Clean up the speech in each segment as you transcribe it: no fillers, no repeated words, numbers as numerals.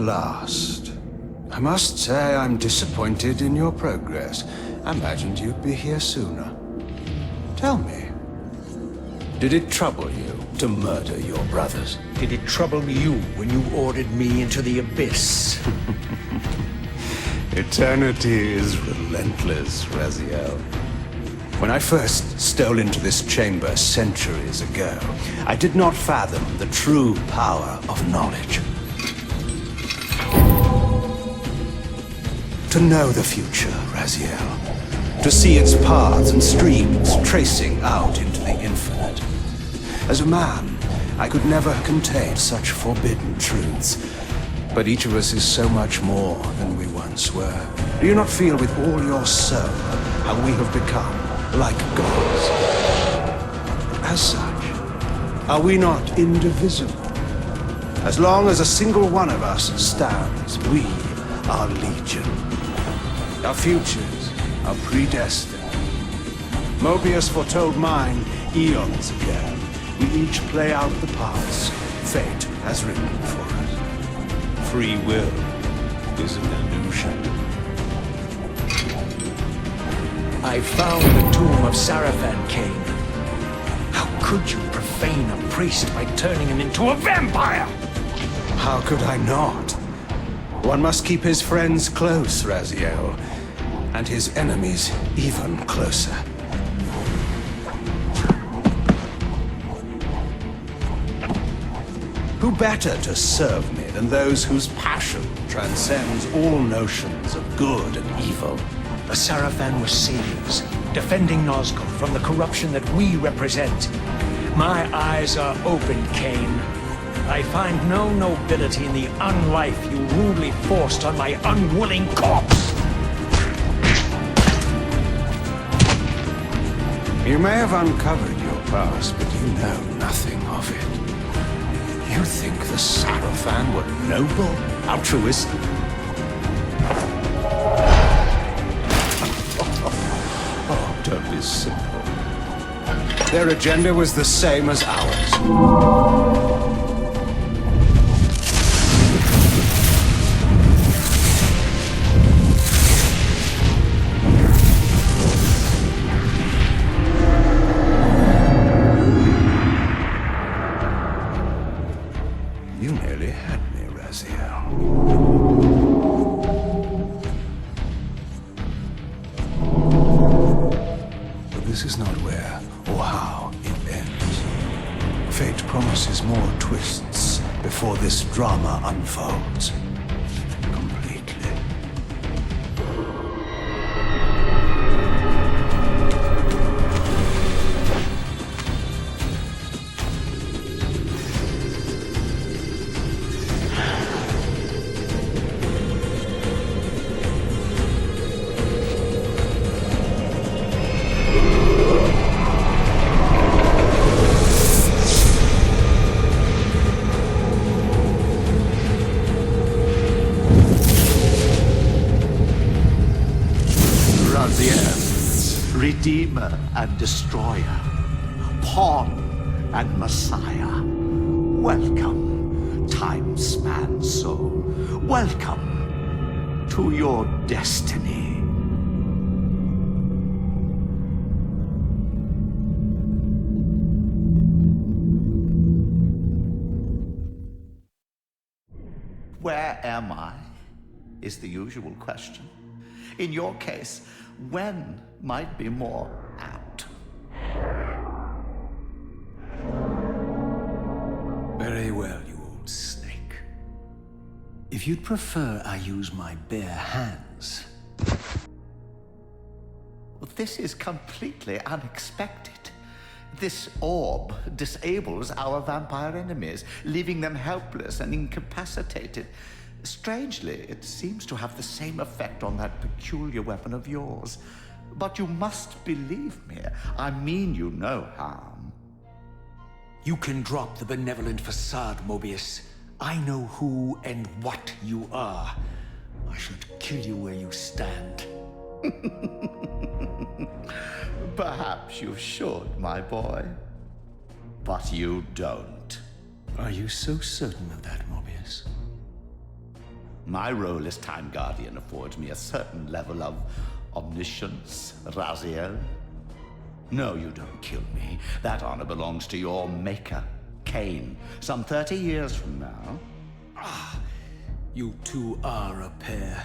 at last. I must say I'm disappointed in your progress. I imagined you'd be here sooner. Tell me, did it trouble you to murder your brothers? Did it trouble you when you ordered me into the abyss? Eternity is relentless, Raziel. When I first stole into this chamber centuries ago, I did not fathom the true power of knowledge. To know the future, Raziel. To see its paths and streams tracing out into the infinite. As a man, I could never contain such forbidden truths. But each of us is so much more than we once were. Do you not feel with all your soul how we have become like gods? As such, are we not indivisible? As long as a single one of us stands, we are legion. Our futures are predestined. Mobius foretold mine eons ago. We each play out the parts fate has written for us. Free will is an illusion. I found the tomb of Kain. How could you profane a priest by turning him into a vampire? How could I not? One must keep his friends close, Raziel, and his enemies even closer. Who better to serve me than those whose passion transcends all notions of good and evil? The Sarafan were saviors, defending Nosgoth from the corruption that we represent. My eyes are open, Kain. I find no nobility in the unlife you rudely forced on my unwilling corpse. You may have uncovered your past, but you know nothing of it. You think the Sarafan were noble, altruistic? Oh, don't be simple. Their agenda was the same as ours. You nearly had me, Raziel. But this is not where or how it ends. Fate promises more twists before this drama unfolds completely. Redeemer and Destroyer, Pawn and Messiah. Welcome, time-span soul. Welcome to your destiny. Where am I? Is the usual question. In your case, when might be more apt. Very well, you old snake. If you'd prefer I use my bare hands... This is completely unexpected. This orb disables our vampire enemies, leaving them helpless and incapacitated. Strangely, it seems to have the same effect on that peculiar weapon of yours. But you must believe me. I mean you no harm. You can drop the benevolent facade, Mobius. I know who and what you are. I should kill you where you stand. Perhaps you should, my boy. But you don't. Are you so certain of that, Mobius? My role as Time Guardian affords me a certain level of omniscience, Raziel. No, you don't kill me. That honor belongs to your maker, Kain, some 30 years from now. You two are a pair.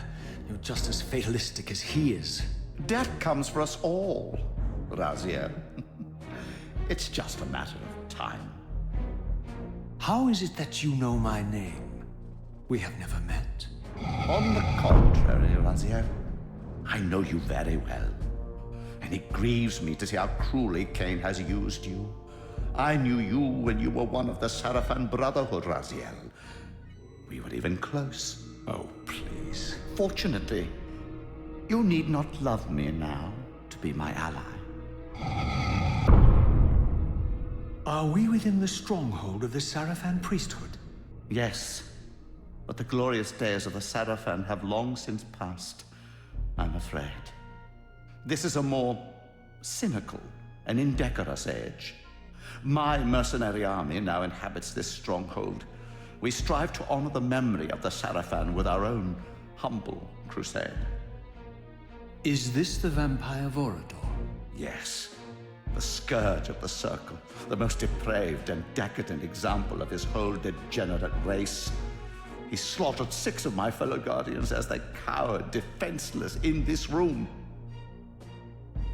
You're just as fatalistic as he is. Death comes for us all, Raziel. It's just a matter of time. How is it that you know my name? We have never met. On the contrary, Raziel, I know you very well. And it grieves me to see how cruelly Kain has used you. I knew you when you were one of the Sarafan Brotherhood, Raziel. We were even close. Oh, please. Fortunately, you need not love me now to be my ally. Are we within the stronghold of the Sarafan priesthood? Yes, but the glorious days of the Sarafan have long since passed, I'm afraid. This is a more cynical and indecorous age. My mercenary army now inhabits this stronghold. We strive to honor the memory of the Sarafan with our own humble crusade. Is this the vampire Vorador? Yes, the scourge of the Circle, the most depraved and decadent example of his whole degenerate race. He slaughtered 6 of my fellow Guardians as they cowered defenseless in this room.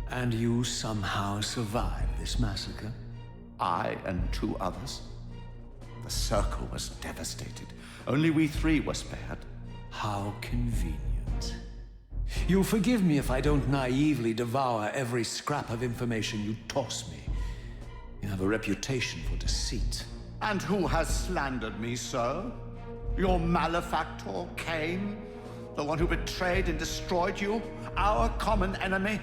And you somehow survived this massacre? I and 2 others. The Circle was devastated. Only we 3 were spared. How convenient. You'll forgive me if I don't naively devour every scrap of information you toss me. You have a reputation for deceit. And who has slandered me so? Your malefactor, Kain? The one who betrayed and destroyed you? Our common enemy?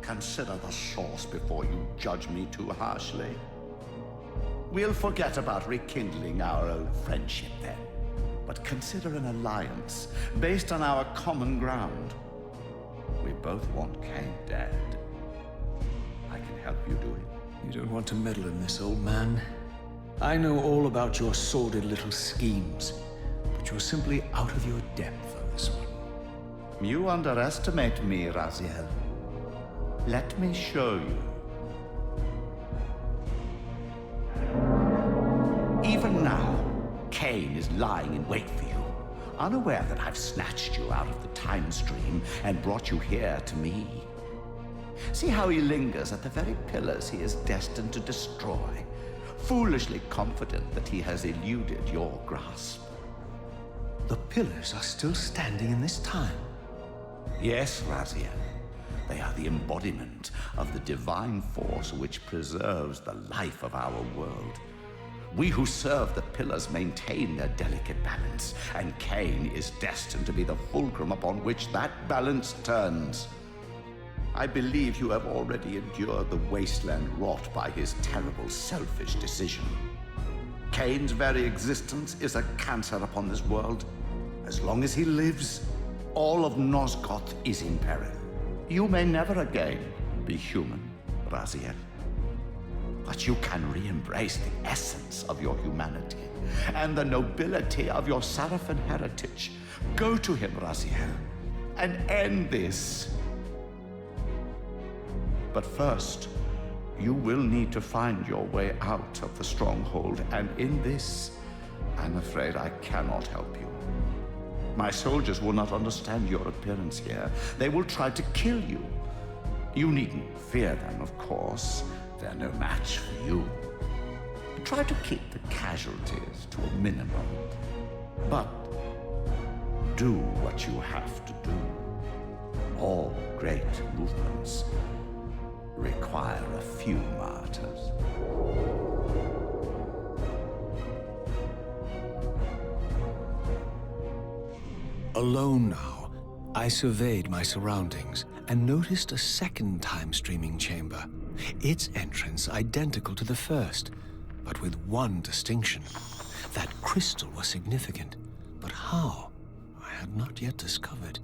Consider the source before you judge me too harshly. We'll forget about rekindling our old friendship then. But consider an alliance based on our common ground. We both want Kain dead. I can help you do it. You don't want to meddle in this, old man. I know all about your sordid little schemes, but you're simply out of your depth on this one. You underestimate me, Raziel. Let me show you. Even now, Kain is lying in wait for you, unaware that I've snatched you out of the time stream and brought you here to me. See how he lingers at the very pillars he is destined to destroy, foolishly confident that he has eluded your grasp. The pillars are still standing in this time. Yes, Raziel. They are the embodiment of the divine force which preserves the life of our world. We who serve the pillars maintain their delicate balance, and Kain is destined to be the fulcrum upon which that balance turns. I believe you have already endured the wasteland wrought by his terrible, selfish decision. Kain's very existence is a cancer upon this world. As long as he lives, all of Nosgoth is in peril. You may never again be human, Raziel. But you can re-embrace the essence of your humanity and the nobility of your Sarafan heritage. Go to him, Raziel, and end this. But first, you will need to find your way out of the stronghold, and in this, I'm afraid I cannot help you. My soldiers will not understand your appearance here. They will try to kill you. You needn't fear them, of course. They're no match for you. Try to keep the casualties to a minimum. But do what you have to do. All great movements require a few martyrs. Alone now, I surveyed my surroundings and noticed a second time-streaming chamber. Its entrance identical to the first, but with one distinction. That crystal was significant, but how? I had not yet discovered.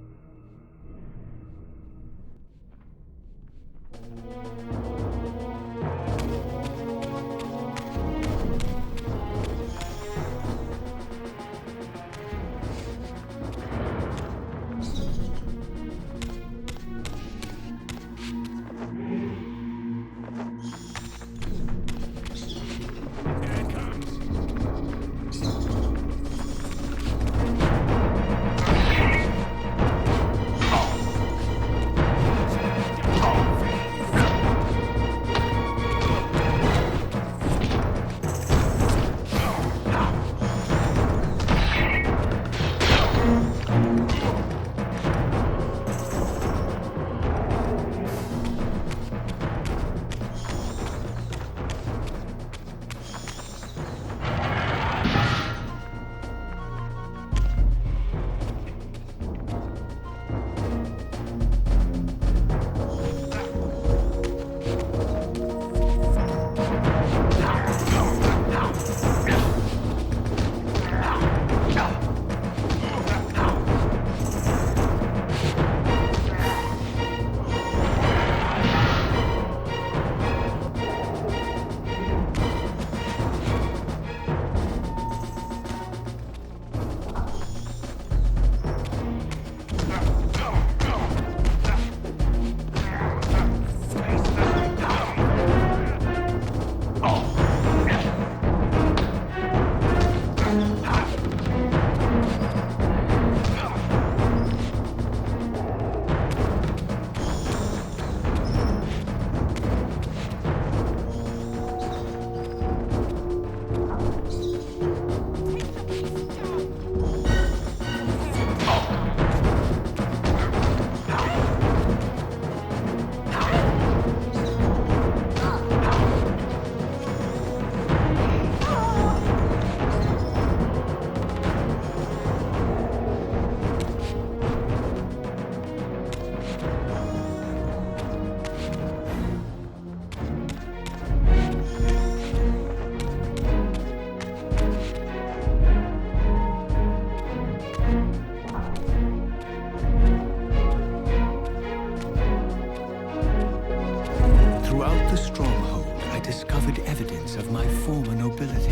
the stronghold, I discovered evidence of my former nobility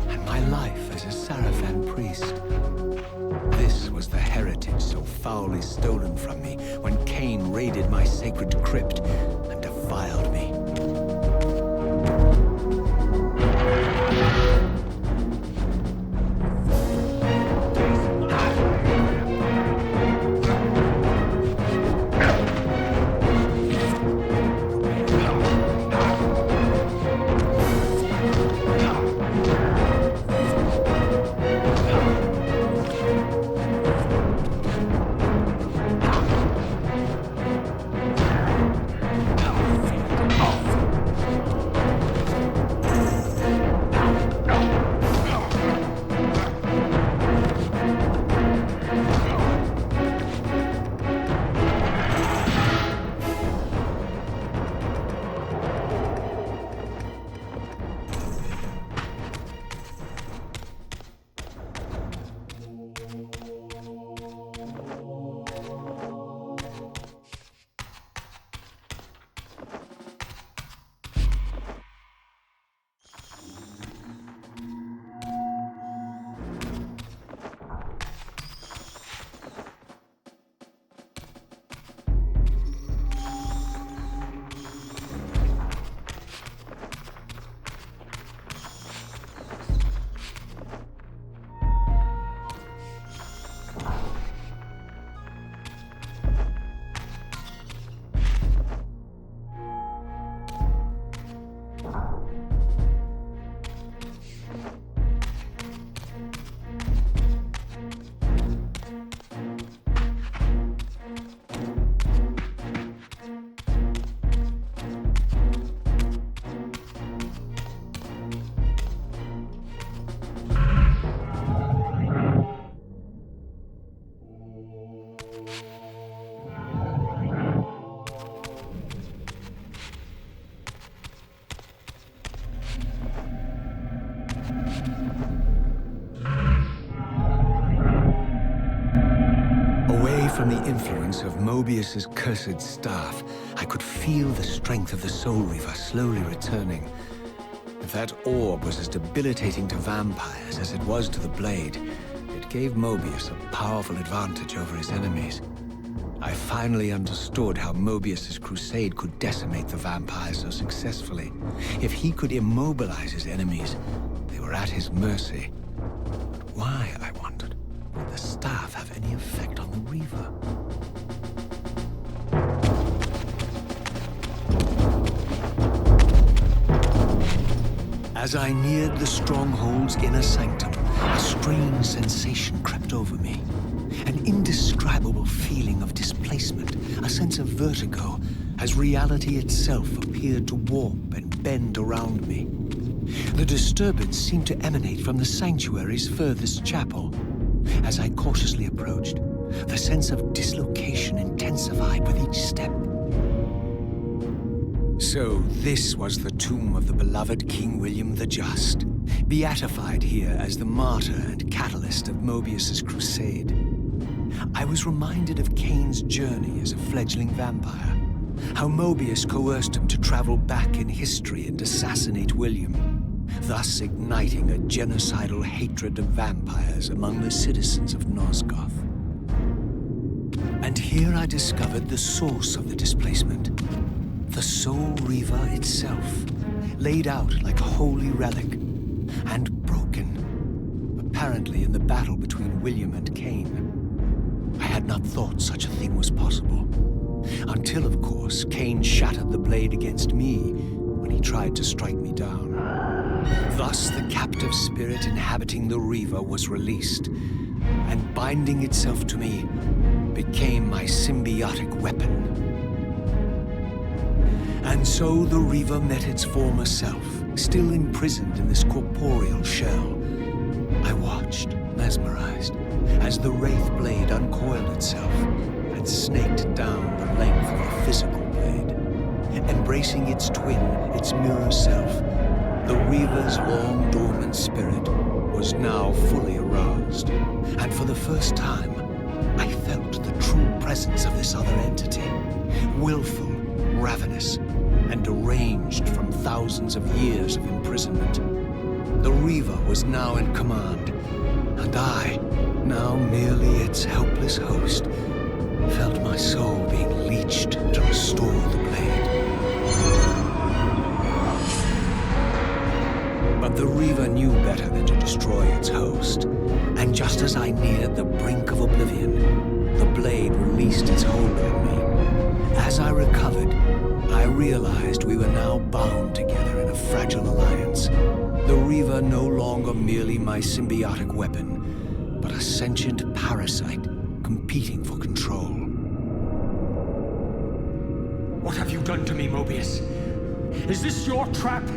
and my life as a Sarafan priest. This was the heritage so foully stolen from me when Kain raided my sacred crypt and defiled me. From the influence of Mobius's cursed staff, I could feel the strength of the Soul Reaver slowly returning. If that orb was as debilitating to vampires as it was to the blade, it gave Mobius a powerful advantage over his enemies. I finally understood how Mobius's crusade could decimate the vampires so successfully. If he could immobilize his enemies, they were at his mercy. But why, I wondered, would the staff have any effect on the Reaver? As I neared the stronghold's inner sanctum, a strange sensation crept over me. An indescribable feeling of displacement, a sense of vertigo, as reality itself appeared to warp and bend around me. The disturbance seemed to emanate from the sanctuary's furthest chapel. As I cautiously approached, the sense of dislocation intensified with each step. So this was the tomb of the beloved King William the Just, beatified here as the martyr and catalyst of Mobius's crusade. I was reminded of Kain's journey as a fledgling vampire, how Mobius coerced him to travel back in history and assassinate William, thus igniting a genocidal hatred of vampires among the citizens of Nosgoth. And here I discovered the source of the displacement. The Soul Reaver itself, laid out like a holy relic, and broken, apparently in the battle between William and Kain. I had not thought such a thing was possible, until, of course, Kain shattered the blade against me when he tried to strike me down. Thus, the captive spirit inhabiting the Reaver was released, and binding itself to me became my symbiotic weapon. And so the Reaver met its former self, still imprisoned in this corporeal shell. I watched, mesmerized, as the Wraith blade uncoiled itself and snaked down the length of the physical blade. Embracing its twin, its mirror self, the Reaver's long-dormant spirit was now fully aroused. And for the first time, I felt the true presence of this other entity, willful, ravenous, and deranged from thousands of years of imprisonment. The Reaver was now in command, and I, now merely its helpless host, felt my soul being leached to restore the blade. But the Reaver knew better than to destroy its host, and just as I neared the brink of oblivion, the blade released its hold on me. As I recovered, I realized we were now bound together in a fragile alliance. The Reaver no longer merely my symbiotic weapon, but a sentient parasite competing for control. What have you done to me, Mobius? Is this your trap?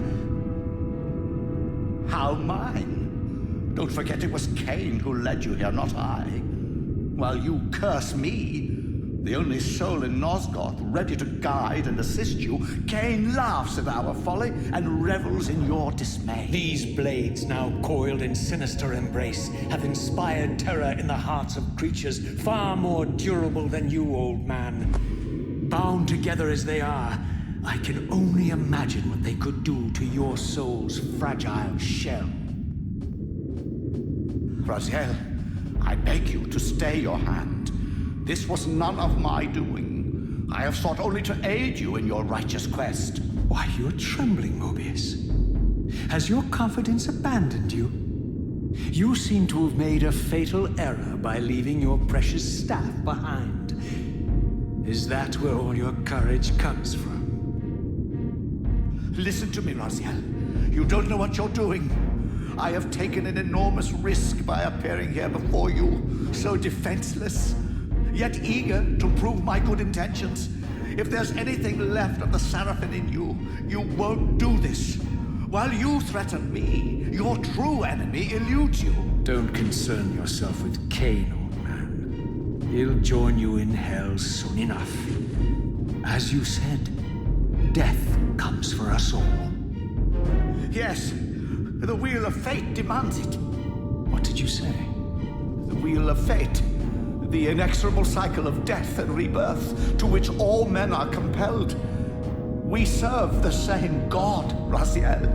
How mine? Don't forget it was Kain who led you here, not I. While you curse me, the only soul in Nosgoth ready to guide and assist you, Kain laughs at our folly and revels in your dismay. These blades, now coiled in sinister embrace, have inspired terror in the hearts of creatures far more durable than you, old man. Bound together as they are, I can only imagine what they could do to your soul's fragile shell. Raziel, I beg you to stay your hand. This was none of my doing. I have sought only to aid you in your righteous quest. Why, you're trembling, Mobius. Has your confidence abandoned you? You seem to have made a fatal error by leaving your precious staff behind. Is that where all your courage comes from? Listen to me, Raziel. You don't know what you're doing. I have taken an enormous risk by appearing here before you, so defenseless, yet eager to prove my good intentions. If there's anything left of the Seraphim in you, you won't do this. While you threaten me, your true enemy eludes you. Don't concern yourself with Kain, old man. He'll join you in hell soon enough. As you said, death comes for us all. Yes, the wheel of fate demands it. What did you say? The wheel of fate. The inexorable cycle of death and rebirth to which all men are compelled. We serve the same God, Raziel.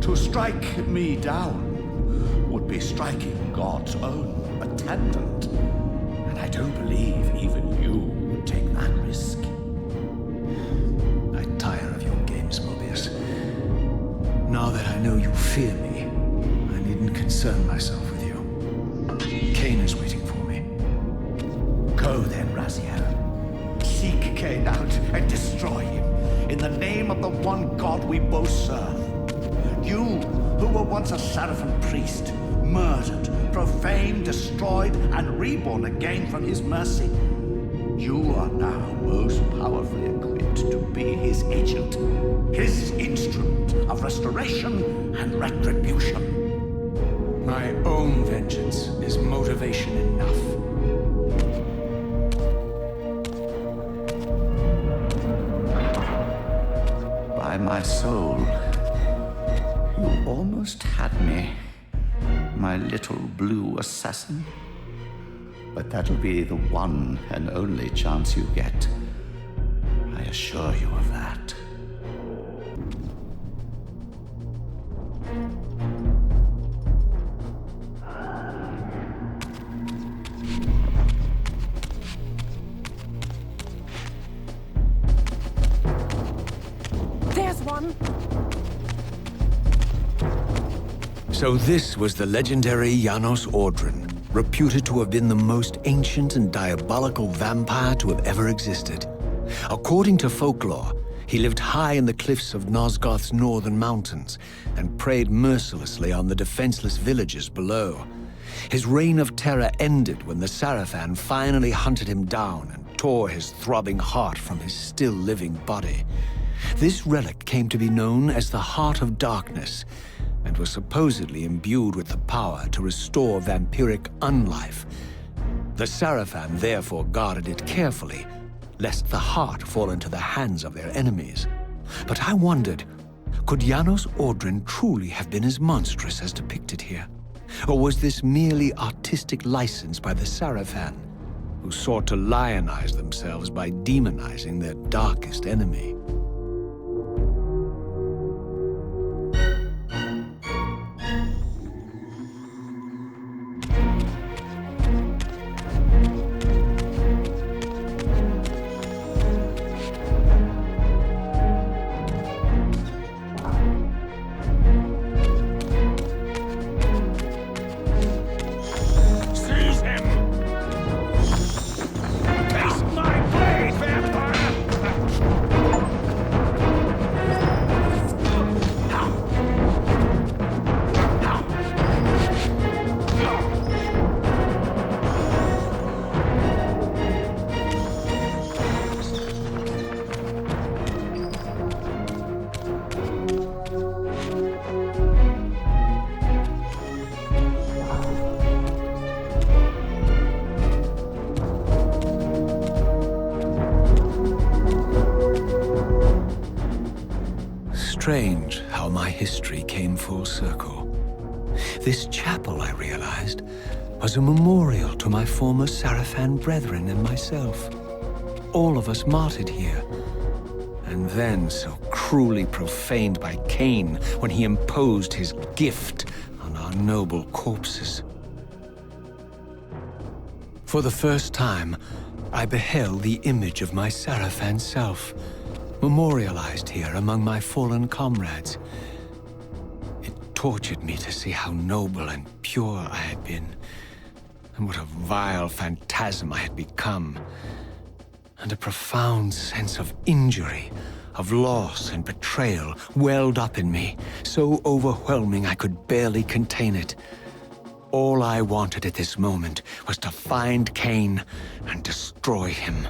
To strike me down would be striking God's own attendant. And I don't believe even you would take that risk. I tire of your games, Mobius. Now that I know you fear me, I needn't concern myself with you. Kain is waiting for me. Go then, Raziel. Seek Kain out and destroy him in the name of the one God we both serve. You, who were once a Seraphim priest, murdered, profaned, destroyed, and reborn again from his mercy. You are now most powerfully equipped to be his agent, his instrument of restoration and retribution. My own vengeance is motivation enough. By my soul, you almost had me, my little blue assassin. But that'll be the one and only chance you get. I assure you of that. There's one! So this was the legendary Janos Audrin, reputed to have been the most ancient and diabolical vampire to have ever existed. According to folklore, he lived high in the cliffs of Nosgoth's northern mountains and preyed mercilessly on the defenseless villages below. His reign of terror ended when the Seraphim finally hunted him down and tore his throbbing heart from his still-living body. This relic came to be known as the Heart of Darkness, and was supposedly imbued with the power to restore vampiric unlife. The Seraphim therefore guarded it carefully, lest the heart fall into the hands of their enemies. But I wondered, could Janos Audrin truly have been as monstrous as depicted here? Or was this merely artistic license by the Seraphim, who sought to lionize themselves by demonizing their darkest enemy? strange how my history came full circle. This chapel, I realized, was a memorial to my former Sarafan brethren and myself. All of us martyred here, and then so cruelly profaned by Kain when he imposed his gift on our noble corpses. For the first time, I beheld the image of my Sarafan self, memorialized here among my fallen comrades. It tortured me to see how noble and pure I had been, and what a vile phantasm I had become. And a profound sense of injury, of loss and betrayal welled up in me, so overwhelming I could barely contain it. All I wanted at this moment was to find Kain and destroy him.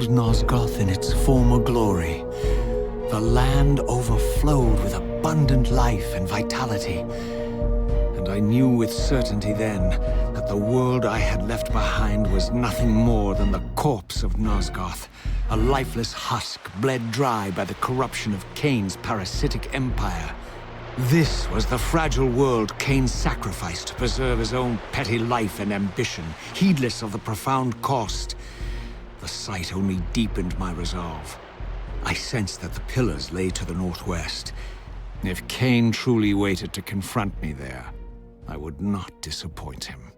Nosgoth in its former glory. The land overflowed with abundant life and vitality, and I knew with certainty then that the world I had left behind was nothing more than the corpse of Nosgoth, a lifeless husk bled dry by the corruption of Kain's parasitic empire. This was the fragile world Kain sacrificed to preserve his own petty life and ambition, heedless of the profound cost. The sight only deepened my resolve. I sensed that the pillars lay to the northwest. If Kain truly waited to confront me there, I would not disappoint him.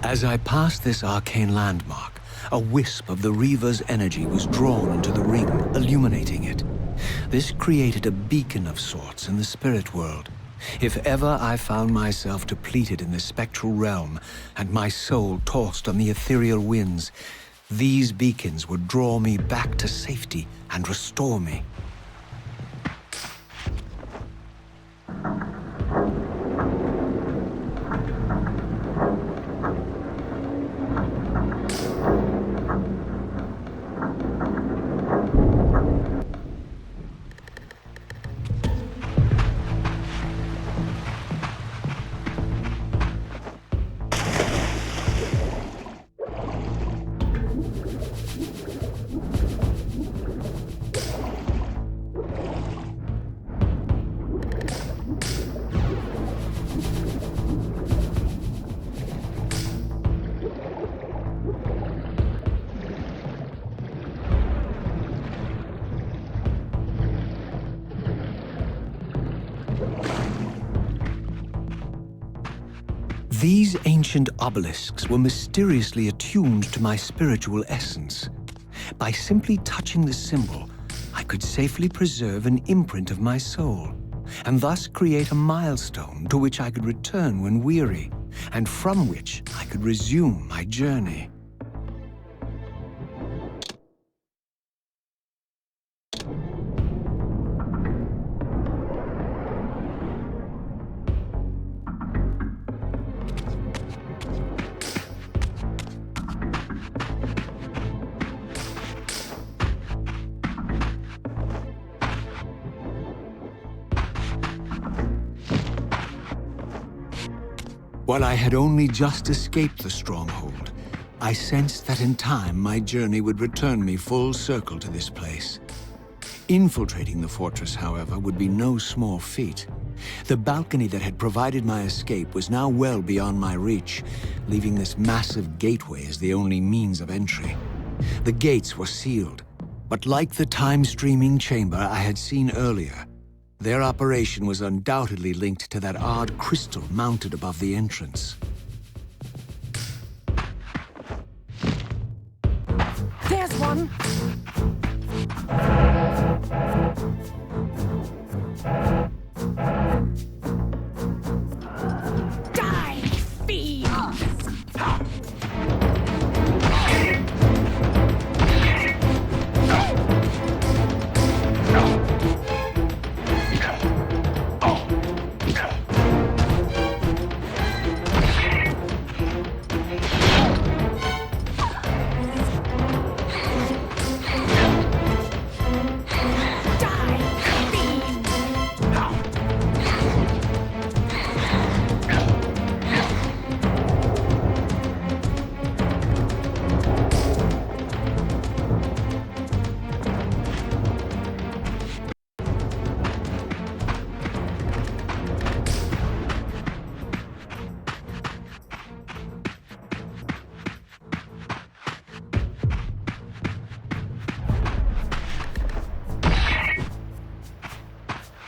As I passed this arcane landmark, a wisp of the Reaver's energy was drawn into the ring, illuminating it. This created a beacon of sorts in the spirit world. If ever I found myself depleted in the spectral realm, and my soul tossed on the ethereal winds, these beacons would draw me back to safety and restore me. These ancient obelisks were mysteriously attuned to my spiritual essence. By simply touching the symbol, I could safely preserve an imprint of my soul, and thus create a milestone to which I could return when weary, and from which I could resume my journey. While I had only just escaped the stronghold, I sensed that in time my journey would return me full circle to this place. Infiltrating the fortress, however, would be no small feat. The balcony that had provided my escape was now well beyond my reach, leaving this massive gateway as the only means of entry. The gates were sealed, but like the time-streaming chamber I had seen earlier, their operation was undoubtedly linked to that odd crystal mounted above the entrance. There's one! Die, fiend!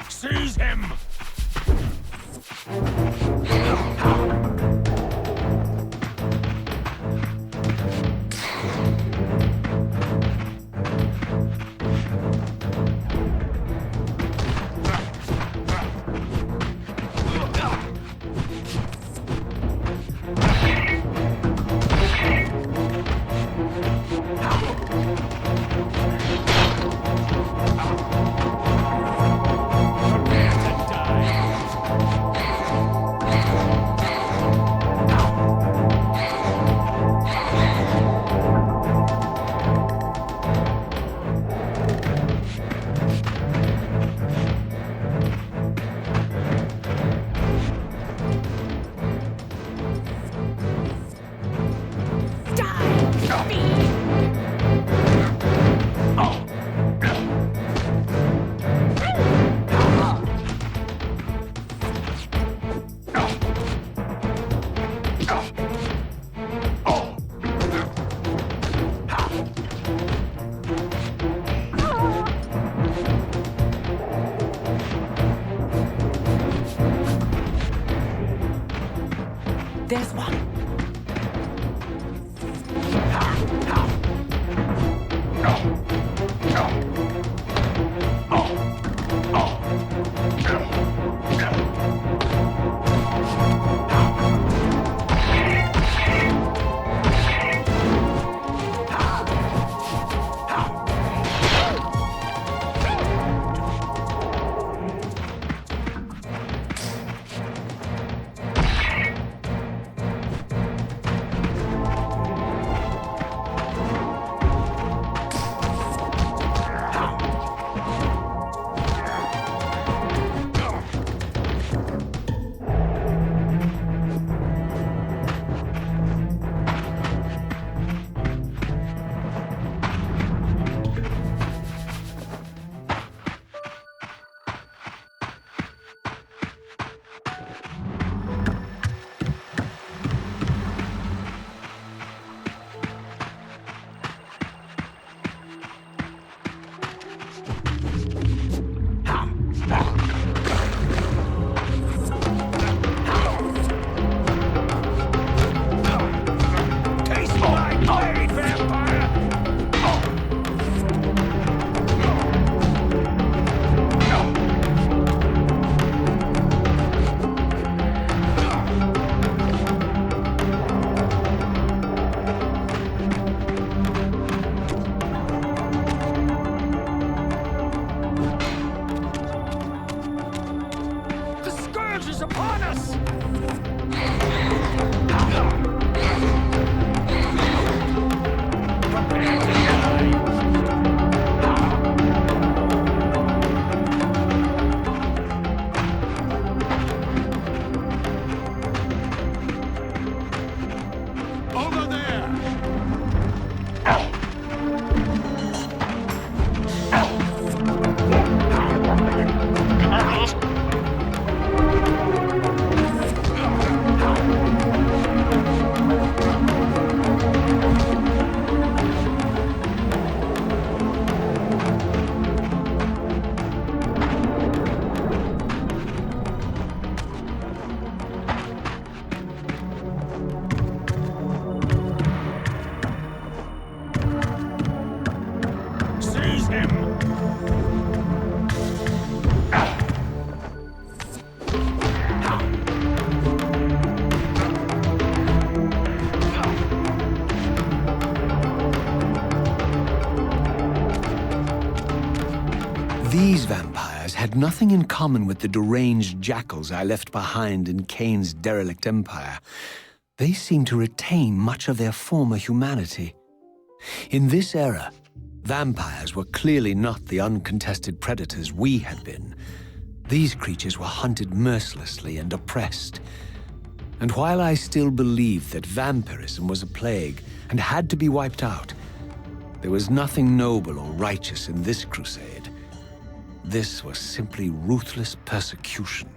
Seize him! There's one. These vampires had nothing in common with the deranged jackals I left behind in Kain's derelict empire. They seemed to retain much of their former humanity. In this era, vampires were clearly not the uncontested predators we had been. These creatures were hunted mercilessly and oppressed. And while I still believed that vampirism was a plague and had to be wiped out, there was nothing noble or righteous in this crusade. This was simply ruthless persecution.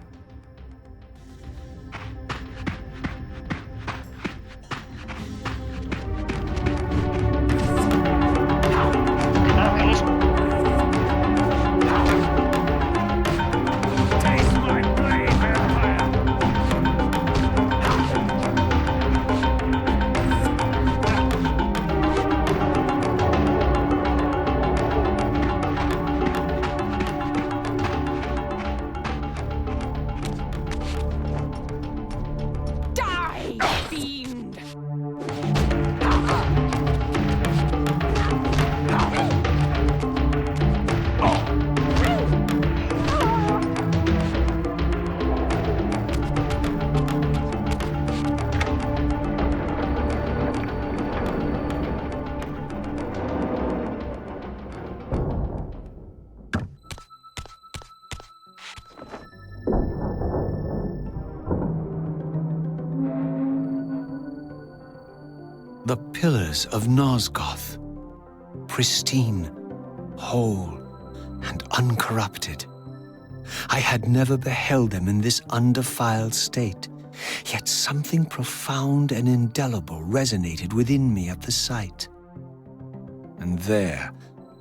The pillars of Nosgoth, pristine, whole, and uncorrupted. I had never beheld them in this undefiled state, yet something profound and indelible resonated within me at the sight. And there,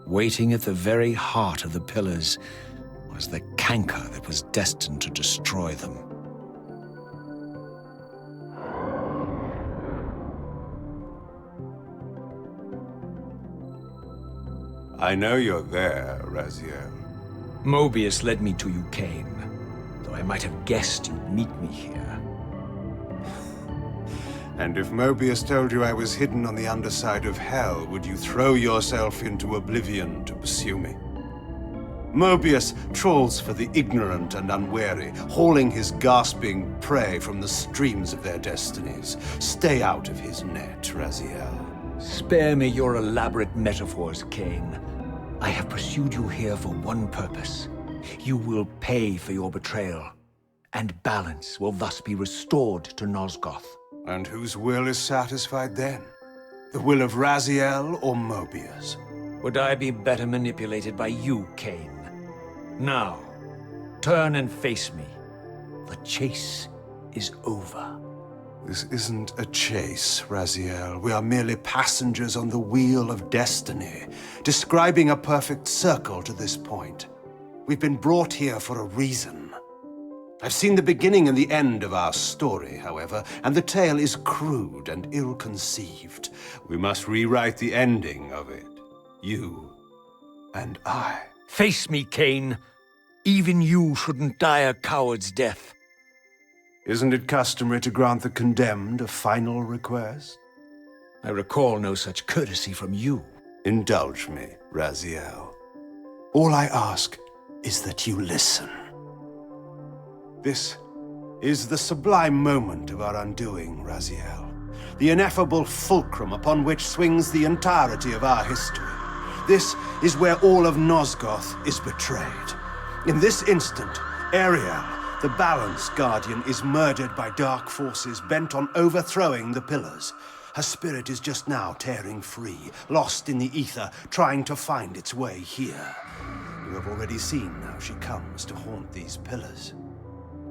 waiting at the very heart of the pillars, was the canker that was destined to destroy them. I know you're there, Raziel. Mobius led me to you, Kain, though I might have guessed you'd meet me here. And if Mobius told you I was hidden on the underside of hell, would you throw yourself into oblivion to pursue me? Mobius trawls for the ignorant and unwary, hauling his gasping prey from the streams of their destinies. Stay out of his net, Raziel. Spare me your elaborate metaphors, Kain. I have pursued you here for one purpose. You will pay for your betrayal, and balance will thus be restored to Nosgoth. And whose will is satisfied then? The will of Raziel or Mobius? Would I be better manipulated by you, Kain? Now, turn and face me. The chase is over. This isn't a chase, Raziel. We are merely passengers on the wheel of destiny, describing a perfect circle to this point. We've been brought here for a reason. I've seen the beginning and the end of our story, however, and the tale is crude and ill-conceived. We must rewrite the ending of it. You and I. Face me, Kain. Even you shouldn't die a coward's death. Isn't it customary to grant the condemned a final request? I recall no such courtesy from you. Indulge me, Raziel. All I ask is that you listen. This is the sublime moment of our undoing, Raziel. The ineffable fulcrum upon which swings the entirety of our history. This is where all of Nosgoth is betrayed. In this instant, Ariel, the Balance Guardian, is murdered by dark forces bent on overthrowing the pillars. Her spirit is just now tearing free, lost in the ether, trying to find its way here. You have already seen how she comes to haunt these pillars.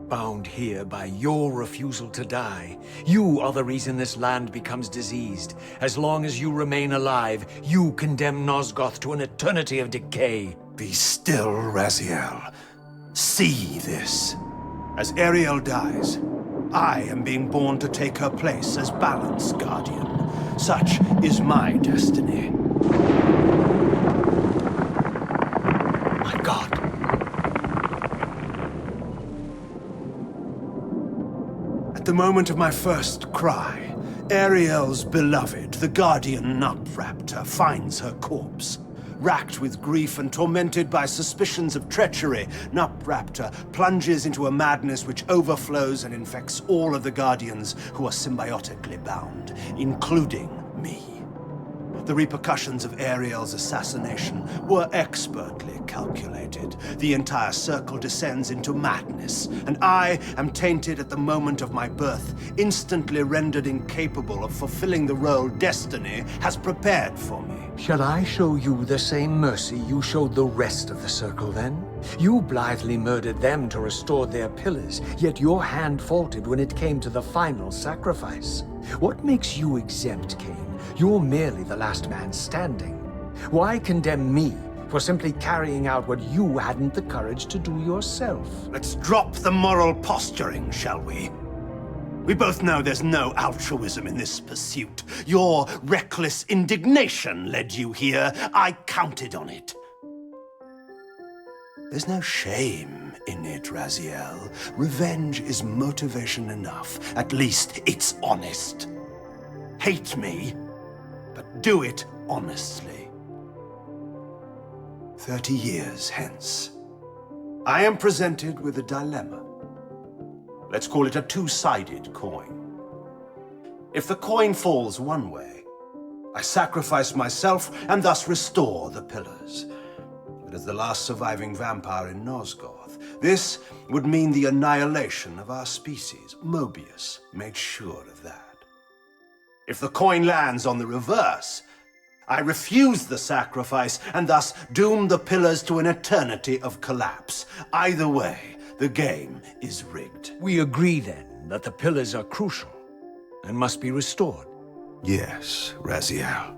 Bound here by your refusal to die. You are the reason this land becomes diseased. As long as you remain alive, you condemn Nosgoth to an eternity of decay. Be still, Raziel. See this. As Ariel dies, I am being born to take her place as Balance Guardian. Such is my destiny. My God. At the moment of my first cry, Ariel's beloved, the Guardian Nut Raptor, finds her corpse. racked with grief and tormented by suspicions of treachery, Nupraptor plunges into a madness which overflows and infects all of the Guardians who are symbiotically bound, including me. The repercussions of Ariel's assassination were expertly calculated. The entire circle descends into madness, and I am tainted at the moment of my birth, instantly rendered incapable of fulfilling the role destiny has prepared for me. Shall I show you the same mercy you showed the rest of the Circle, then? You blithely murdered them to restore their pillars, yet your hand faltered when it came to the final sacrifice. What makes you exempt, Kain? You're merely the last man standing. Why condemn me for simply carrying out what you hadn't the courage to do yourself? Let's drop the moral posturing, shall we? We both know there's no altruism in this pursuit. Your reckless indignation led you here. I counted on it. There's no shame in it, Raziel. Revenge is motivation enough. At least it's honest. Hate me, but do it honestly. 30 years hence, I am presented with a dilemma. Let's call it a two-sided coin. If the coin falls one way, I sacrifice myself and thus restore the pillars. But as the last surviving vampire in Nosgoth, this would mean the annihilation of our species. Mobius made sure of that. If the coin lands on the reverse, I refuse the sacrifice and thus doom the pillars to an eternity of collapse. Either way, the game is rigged. We agree, then, that the pillars are crucial and must be restored. Yes, Raziel.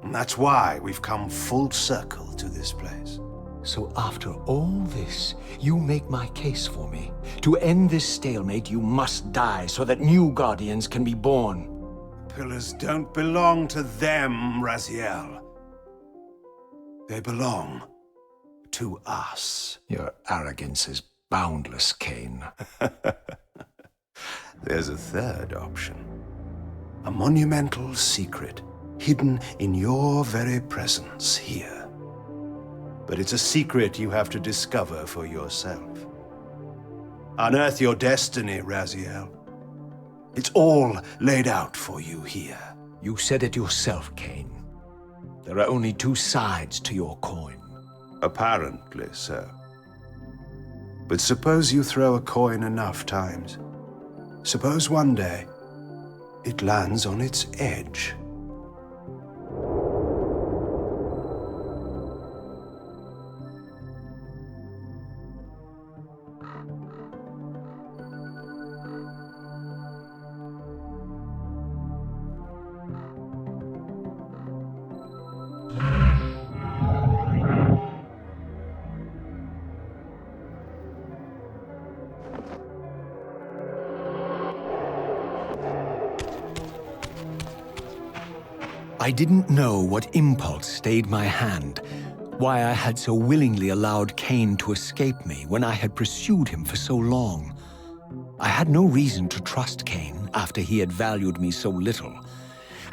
And that's why we've come full circle to this place. So after all this, you make my case for me. To end this stalemate, you must die so that new Guardians can be born. Pillars don't belong to them, Raziel. They belong to us. Your arrogance is boundless, Kain. There's a third option. A monumental secret, hidden in your very presence here. But it's a secret you have to discover for yourself. Unearth your destiny, Raziel. It's all laid out for you here. You said it yourself, Kain. There are only two sides to your coin. Apparently so. But suppose you throw a coin enough times. Suppose one day it lands on its edge. I didn't know what impulse stayed my hand, why I had so willingly allowed Kain to escape me when I had pursued him for so long. I had no reason to trust Kain after he had valued me so little,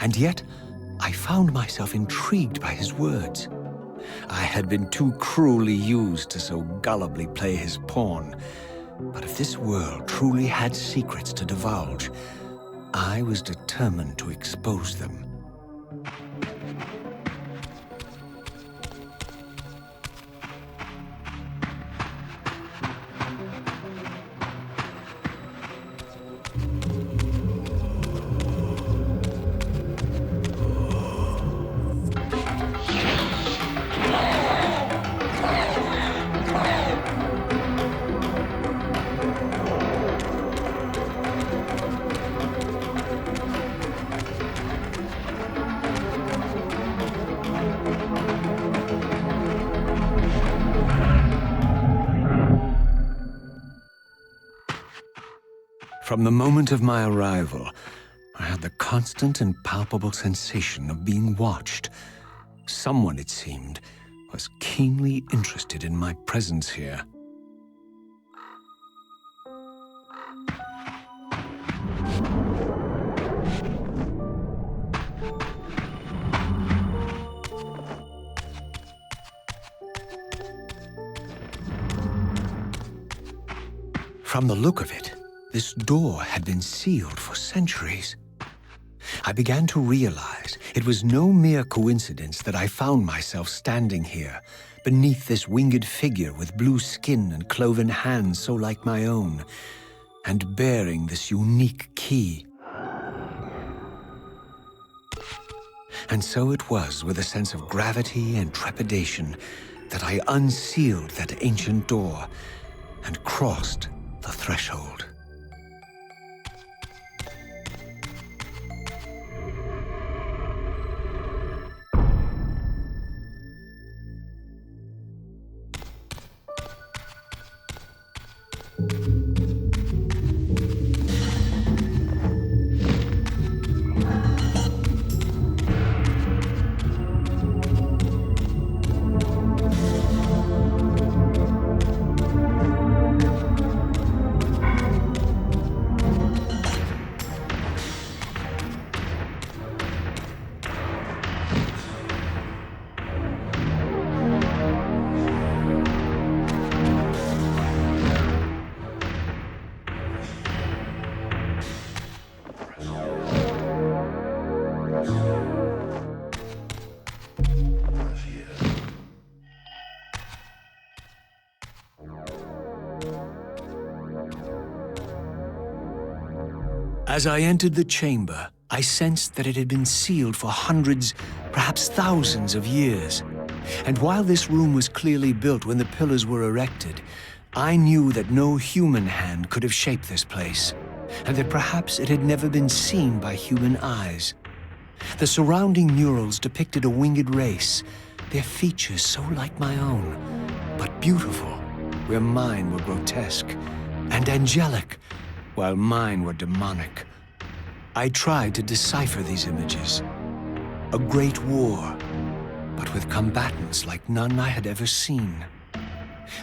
and yet I found myself intrigued by his words. I had been too cruelly used to so gullibly play his pawn, but if this world truly had secrets to divulge, I was determined to expose them. From the moment of my arrival, I had the constant and palpable sensation of being watched. Someone, it seemed, was keenly interested in my presence here. From the look of it, this door had been sealed for centuries. I began to realize it was no mere coincidence that I found myself standing here, beneath this winged figure with blue skin and cloven hands so like my own, and bearing this unique key. And so it was with a sense of gravity and trepidation that I unsealed that ancient door and crossed the threshold. As I entered the chamber, I sensed that it had been sealed for hundreds, perhaps thousands of years. And while this room was clearly built when the pillars were erected, I knew that no human hand could have shaped this place, and that perhaps it had never been seen by human eyes. The surrounding murals depicted a winged race, their features so like my own, but beautiful, where mine were grotesque, and angelic, while mine were demonic. I tried to decipher these images. A great war, but with combatants like none I had ever seen.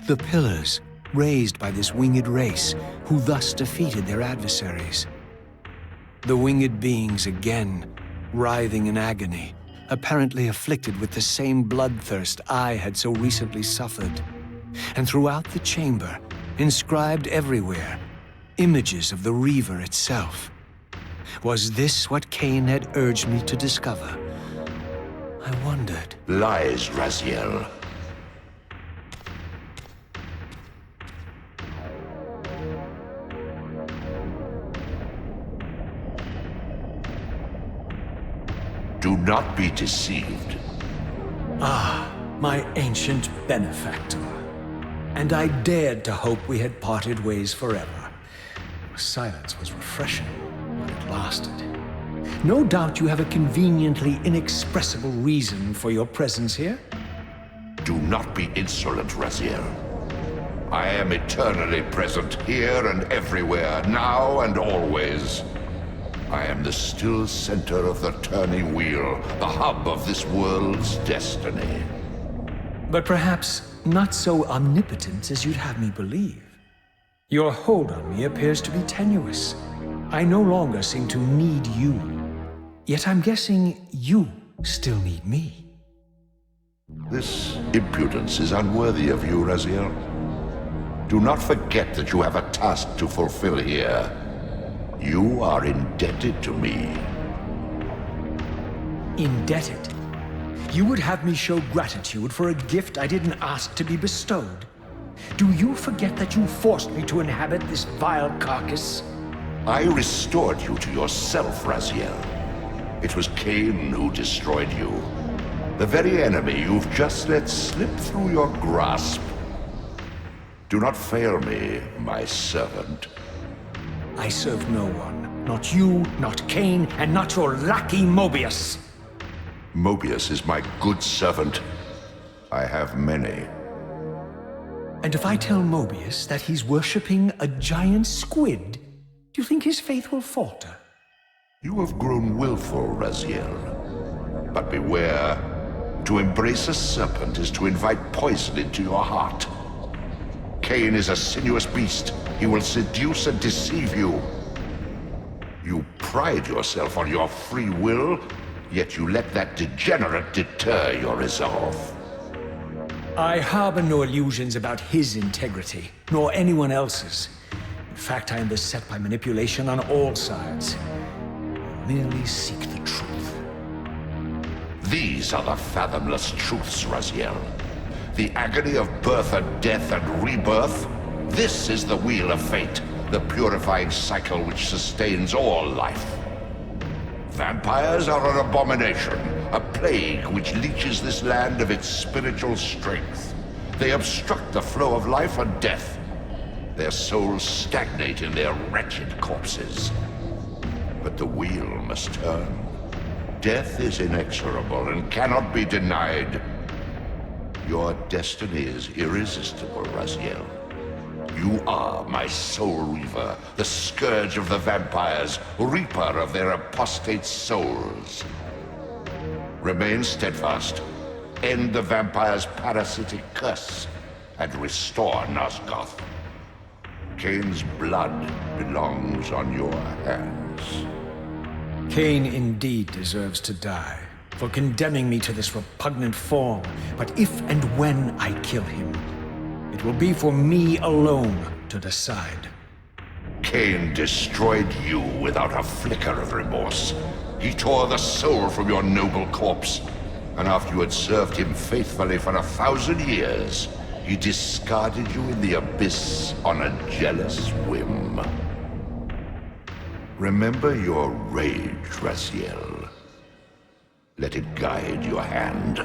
The pillars, raised by this winged race, who thus defeated their adversaries. The winged beings again, writhing in agony, apparently afflicted with the same bloodthirst I had so recently suffered. And throughout the chamber, inscribed everywhere, images of the Reaver itself. Was this what Kain had urged me to discover? I wondered. Lies, Raziel. Do not be deceived. Ah, my ancient benefactor. And I dared to hope we had parted ways forever. Silence was refreshing, but it lasted. No doubt you have a conveniently inexpressible reason for your presence here. Do not be insolent, Raziel. I am eternally present here and everywhere, now and always. I am the still center of the turning wheel, the hub of this world's destiny. But perhaps not so omnipotent as you'd have me believe. Your hold on me appears to be tenuous. I no longer seem to need you. Yet I'm guessing you still need me. This impudence is unworthy of you, Raziel. Do not forget that you have a task to fulfill here. You are indebted to me. Indebted? You would have me show gratitude for a gift I didn't ask to be bestowed? Do you forget that you forced me to inhabit this vile carcass? I restored you to yourself, Raziel. It was Kain who destroyed you. The very enemy you've just let slip through your grasp. Do not fail me, my servant. I serve no one. Not you, not Kain, and not your lackey Mobius. Mobius is my good servant. I have many. And if I tell Mobius that he's worshipping a giant squid, do you think his faith will falter? You have grown willful, Raziel. But beware. To embrace a serpent is to invite poison into your heart. Kain is a sinuous beast. He will seduce and deceive you. You pride yourself on your free will, yet you let that degenerate deter your resolve. I harbor no illusions about his integrity, nor anyone else's. In fact, I am beset by manipulation on all sides. I merely seek the truth. These are the fathomless truths, Raziel. The agony of birth and death and rebirth. This is the wheel of fate, the purifying cycle which sustains all life. Vampires are an abomination, a plague which leeches this land of its spiritual strength. They obstruct the flow of life and death. Their souls stagnate in their wretched corpses. But the wheel must turn. Death is inexorable and cannot be denied. Your destiny is irresistible, Raziel. You are my soul reaver, the scourge of the vampires, reaper of their apostate souls. Remain steadfast, end the vampire's parasitic curse, and restore Nosgoth. Kain's blood belongs on your hands. Kain indeed deserves to die for condemning me to this repugnant form. But if and when I kill him, it will be for me alone to decide. Kain destroyed you without a flicker of remorse. He tore the soul from your noble corpse, and after you had served him faithfully for 1,000 years, he discarded you in the abyss on a jealous whim. Remember your rage, Raziel. Let it guide your hand.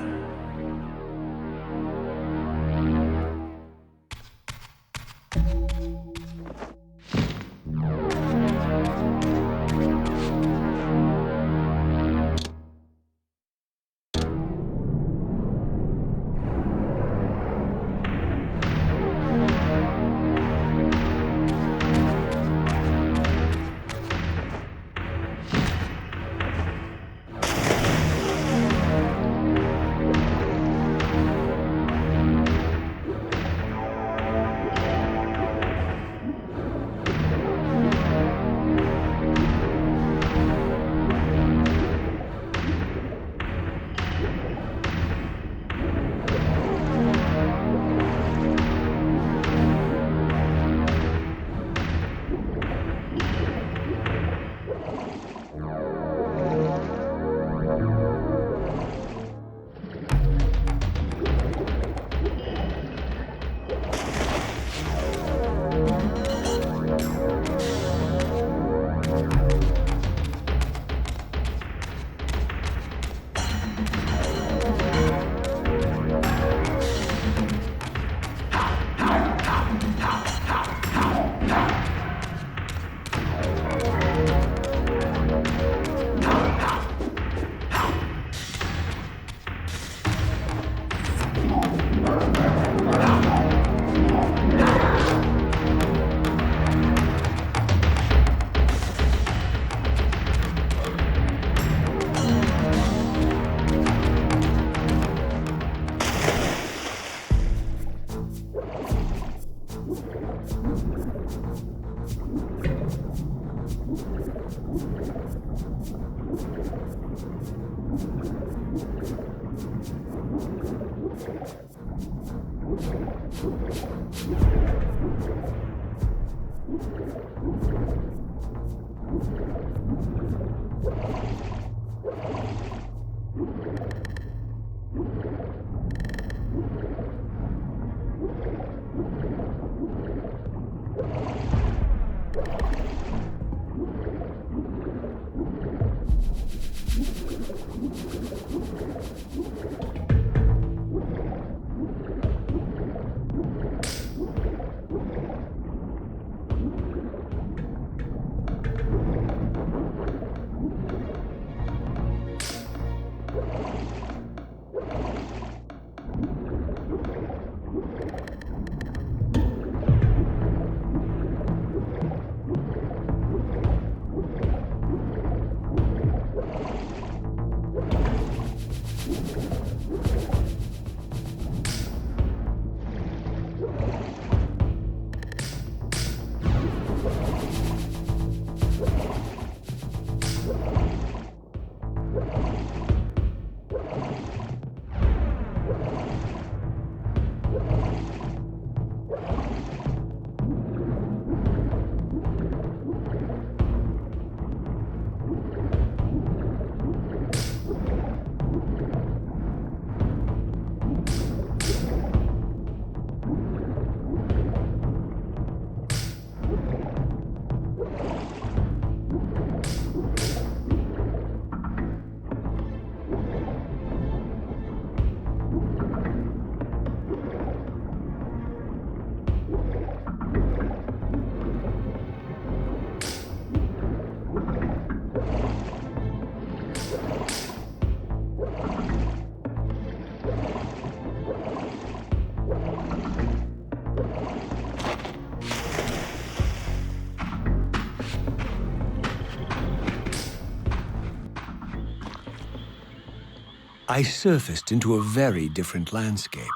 I surfaced into a very different landscape.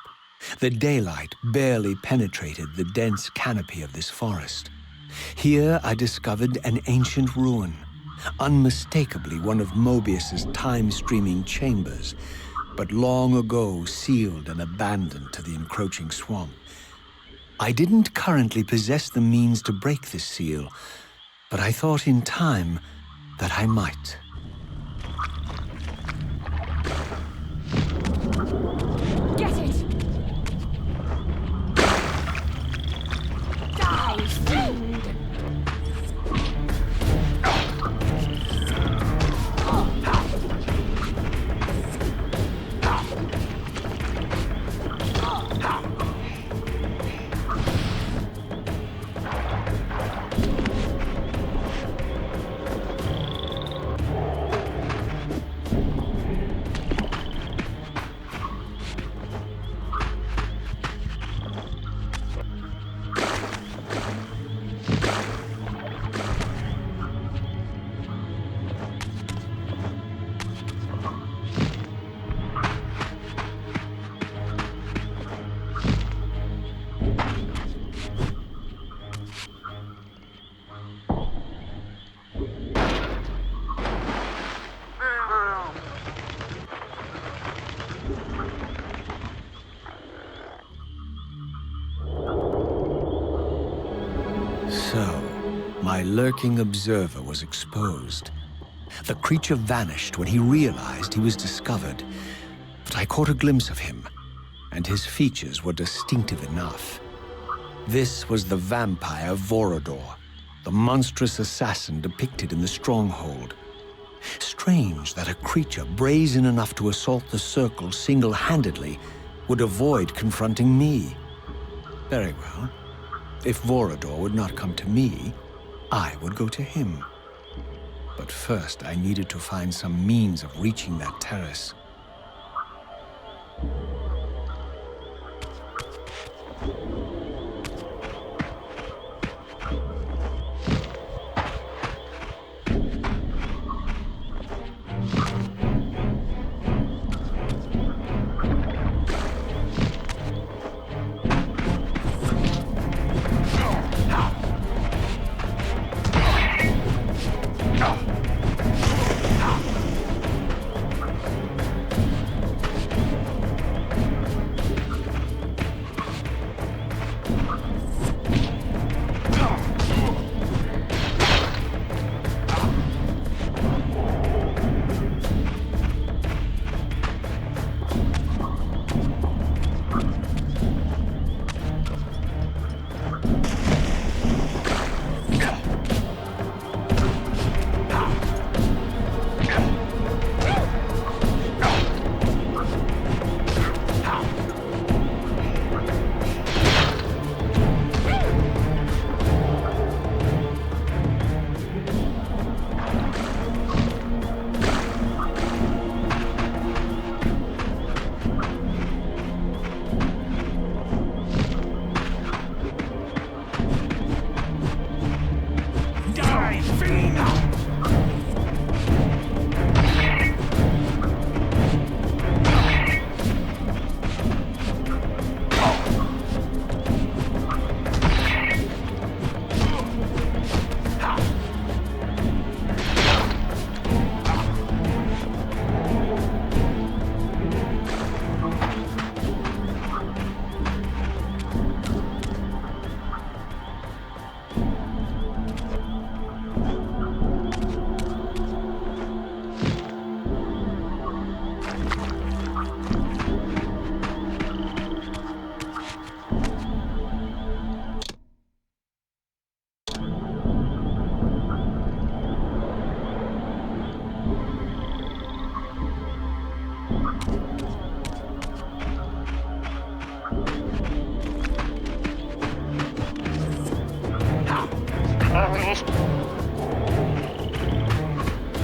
The daylight barely penetrated the dense canopy of this forest. Here I discovered an ancient ruin, unmistakably one of Mobius's time-streaming chambers, but long ago sealed and abandoned to the encroaching swamp. I didn't currently possess the means to break this seal, but I thought in time that I might. Get it! Die, fiend! So, my lurking observer was exposed. The creature vanished when he realized he was discovered, but I caught a glimpse of him, and his features were distinctive enough. This was the vampire Vorador, the monstrous assassin depicted in the Stronghold. Strange that a creature brazen enough to assault the Circle single-handedly would avoid confronting me. Very well. If Vorador would not come to me, I would go to him. But first, I needed to find some means of reaching that terrace.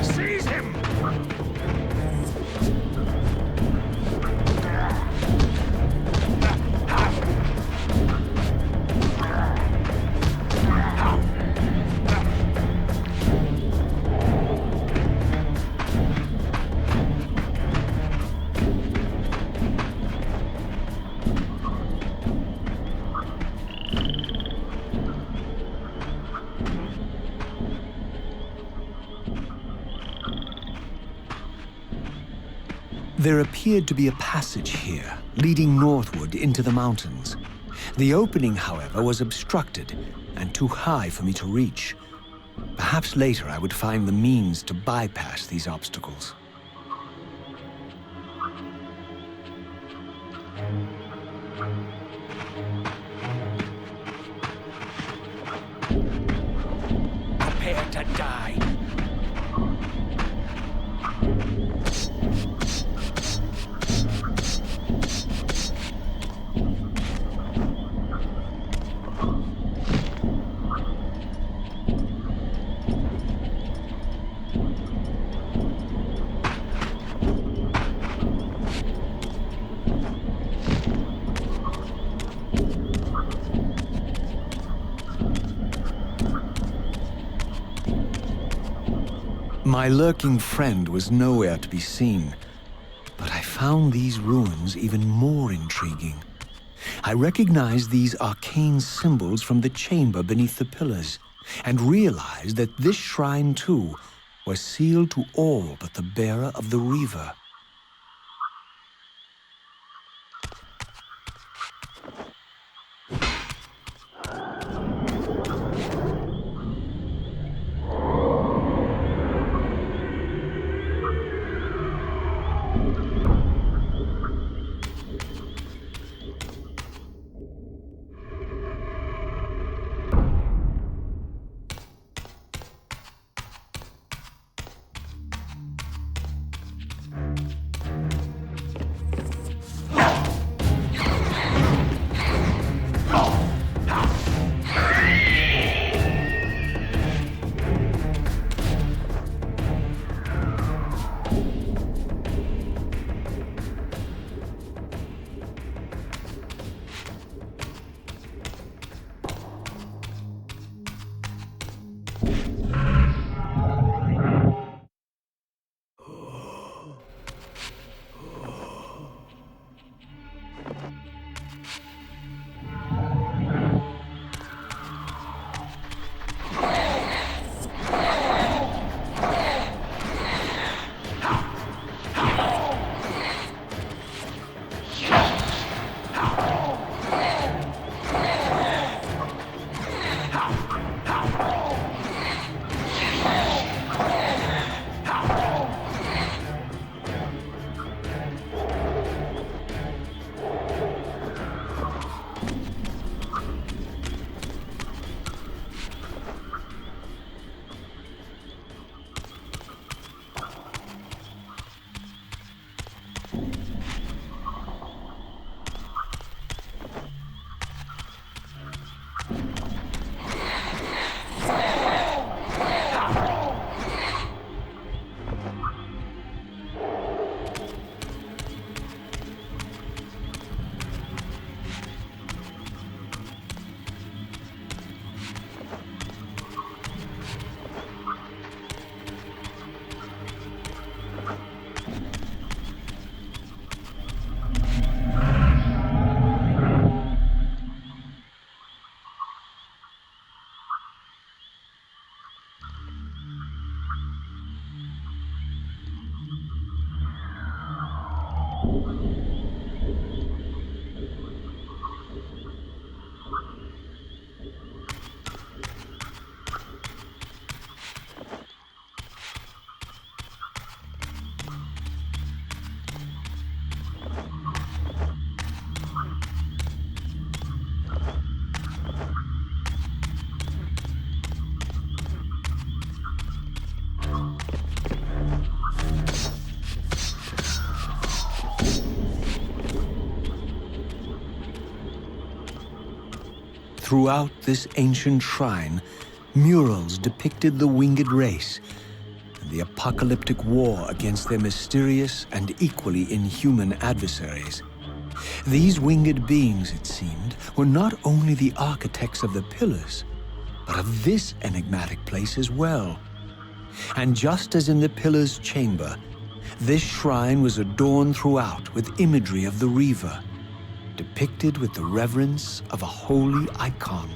Seize him! There appeared to be a passage here, leading northward into the mountains. The opening, however, was obstructed and too high for me to reach. Perhaps later I would find the means to bypass these obstacles. Prepare to die. My lurking friend was nowhere to be seen, but I found these ruins even more intriguing. I recognized these arcane symbols from the chamber beneath the pillars, and realized that this shrine, too, was sealed to all but the bearer of the Reaver. Throughout this ancient shrine, murals depicted the winged race and the apocalyptic war against their mysterious and equally inhuman adversaries. These winged beings, it seemed, were not only the architects of the pillars, but of this enigmatic place as well. And just as in the pillar's chamber, this shrine was adorned throughout with imagery of the Reaver, depicted with the reverence of a holy icon.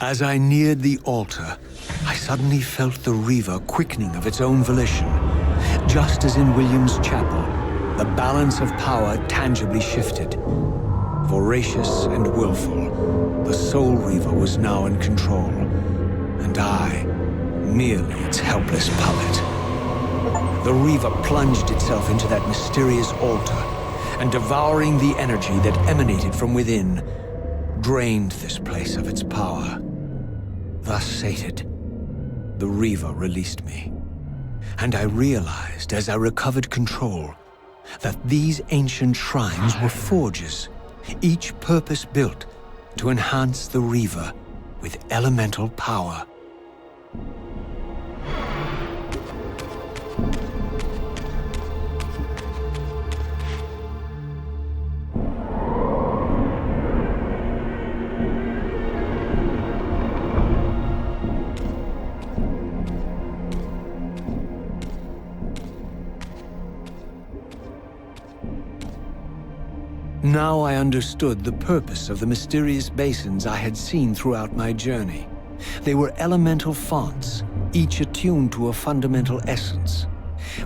As I neared the altar, I suddenly felt the Reaver quickening of its own volition. Just as in William's chapel, the balance of power tangibly shifted. Voracious and willful, the Soul Reaver was now in control, and I, merely its helpless puppet. The Reaver plunged itself into that mysterious altar, and devouring the energy that emanated from within, drained this place of its power. Thus sated, the Reaver released me. And I realized as I recovered control that these ancient shrines were forges, each purpose-built to enhance the Reaver with elemental power. Now I understood the purpose of the mysterious basins I had seen throughout my journey. They were elemental fonts, each attuned to a fundamental essence.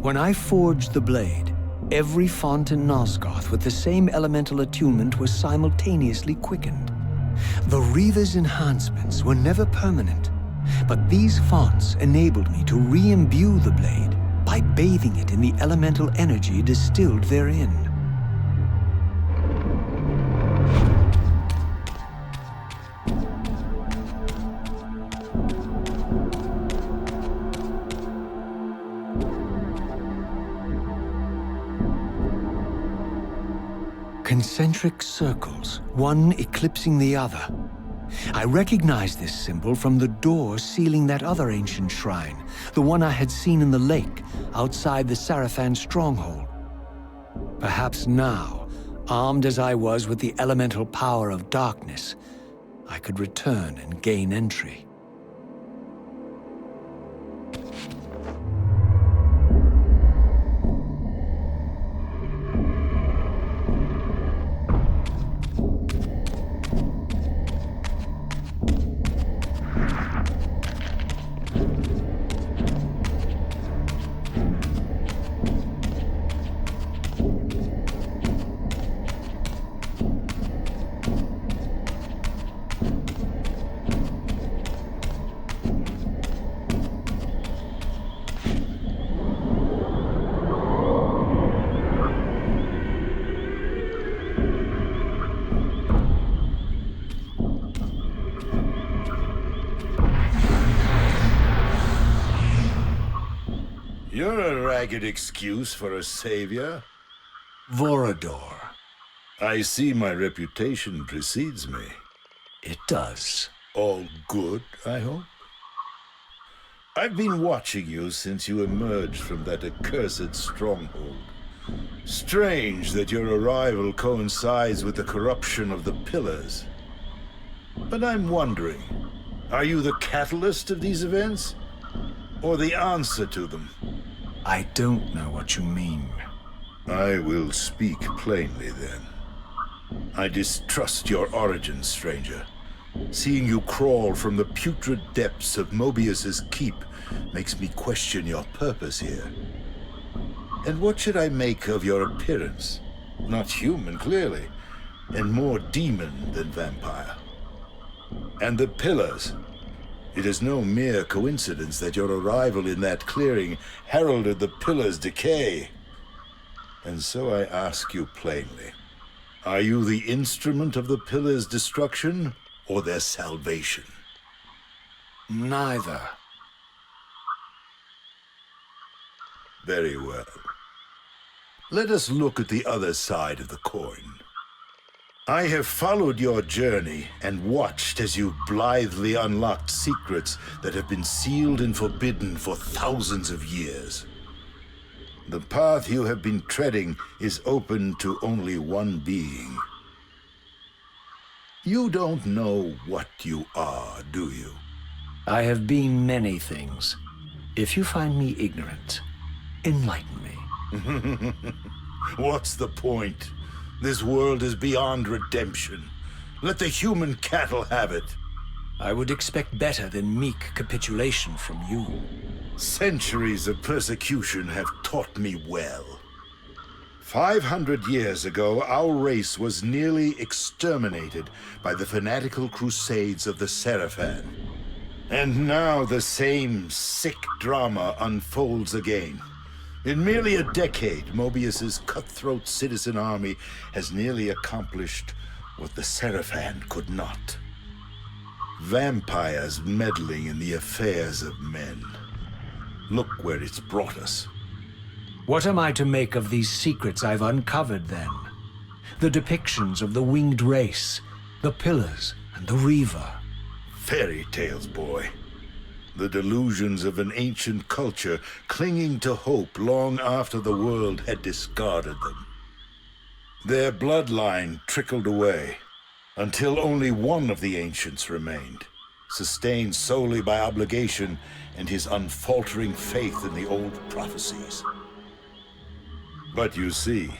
When I forged the blade, every font in Nosgoth with the same elemental attunement was simultaneously quickened. The Reaver's enhancements were never permanent, but these fonts enabled me to re-imbue the blade by bathing it in the elemental energy distilled therein. Concentric circles, one eclipsing the other. I recognized this symbol from the door sealing that other ancient shrine, the one I had seen in the lake outside the Sarafan stronghold. Perhaps now, armed as I was with the elemental power of darkness, I could return and gain entry. You're a ragged excuse for a savior. Vorador. I see my reputation precedes me. It does. All good, I hope? I've been watching you since you emerged from that accursed stronghold. Strange that your arrival coincides with the corruption of the Pillars. But I'm wondering, are you the catalyst of these events? Or the answer to them? I don't know what you mean. I will speak plainly then. I distrust your origin, stranger. Seeing you crawl from the putrid depths of Mobius's keep makes me question your purpose here. And what should I make of your appearance? Not human, clearly, and more demon than vampire. And the Pillars. It is no mere coincidence that your arrival in that clearing heralded the Pillars' decay. And so I ask you plainly, are you the instrument of the Pillars' destruction or their salvation? Neither. Very well. Let us look at the other side of the coin. I have followed your journey and watched as you blithely unlocked secrets that have been sealed and forbidden for thousands of years. The path you have been treading is open to only one being. You don't know what you are, do you? I have been many things. If you find me ignorant, enlighten me. What's the point? This world is beyond redemption. Let the human cattle have it. I would expect better than meek capitulation from you. Centuries of persecution have taught me well. 500 years ago, our race was nearly exterminated by the fanatical crusades of the Seraphan. And now the same sick drama unfolds again. In merely a decade, Mobius's cutthroat citizen army has nearly accomplished what the Seraphan could not. Vampires meddling in the affairs of men. Look where it's brought us. What am I to make of these secrets I've uncovered, then? The depictions of the winged race, the pillars, and the Reaver. Fairy tales, boy. The delusions of an ancient culture clinging to hope long after the world had discarded them. Their bloodline trickled away, until only one of the ancients remained, sustained solely by obligation and his unfaltering faith in the old prophecies. But you see,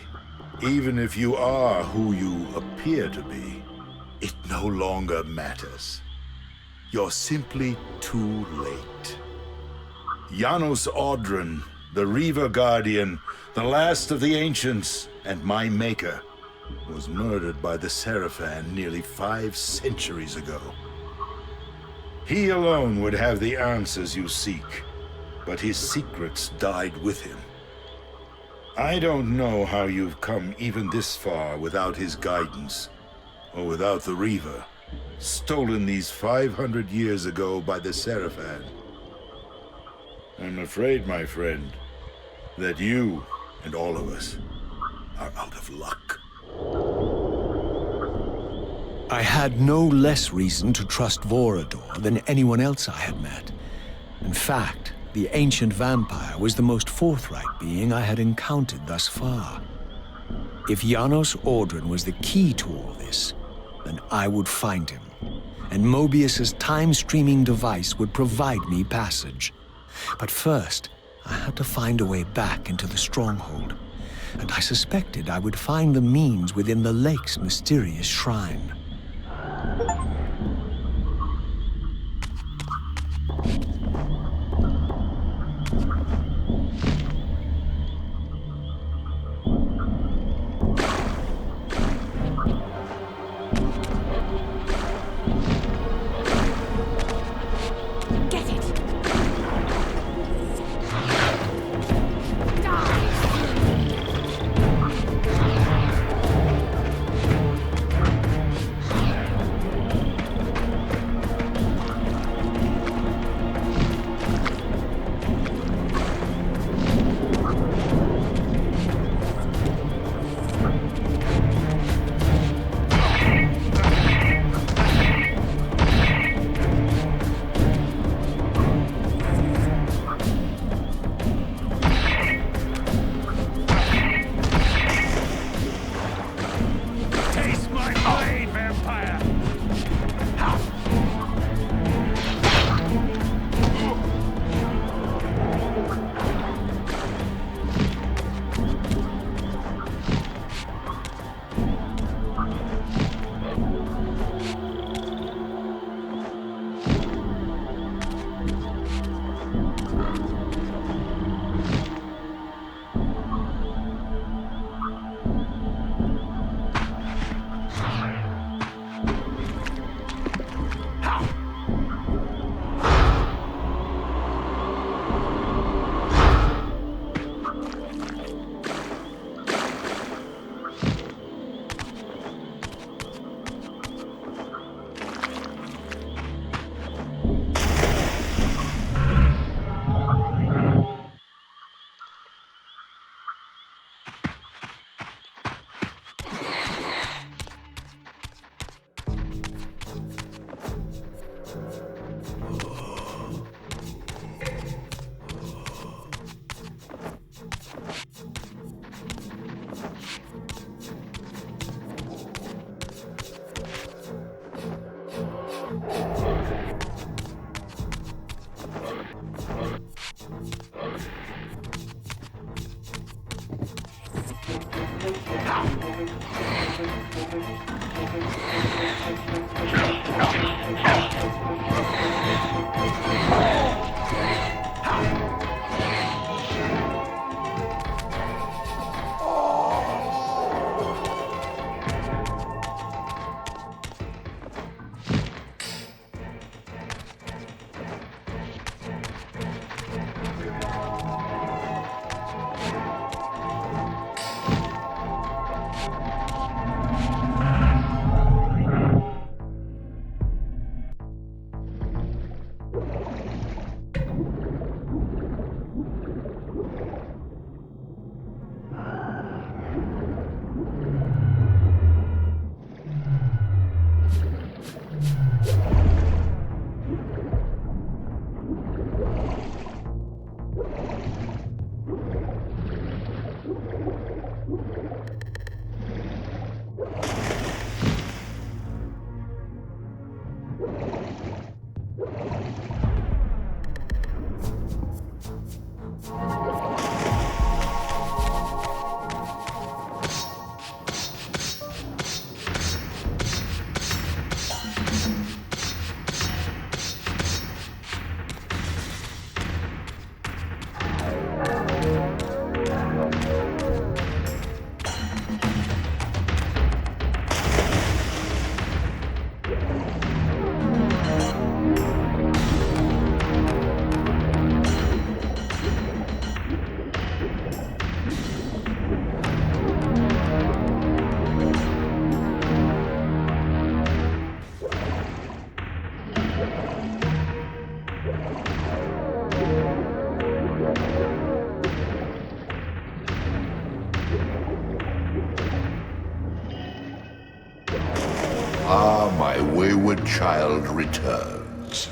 even if you are who you appear to be, it no longer matters. You're simply too late. Janos Audron, the Reaver Guardian, the last of the ancients, and my maker, was murdered by the Seraphan nearly 5 centuries ago. He alone would have the answers you seek, but his secrets died with him. I don't know how you've come even this far without his guidance, or without the Reaver, stolen these 500 years ago by the Seraphan. I'm afraid, my friend, that you and all of us are out of luck. I had no less reason to trust Vorador than anyone else I had met. In fact, the ancient vampire was the most forthright being I had encountered thus far. If Janos Audron was the key to all this, then I would find him, and Mobius's time-streaming device would provide me passage. But first, I had to find a way back into the stronghold, and I suspected I would find the means within the lake's mysterious shrine. wayward child returns.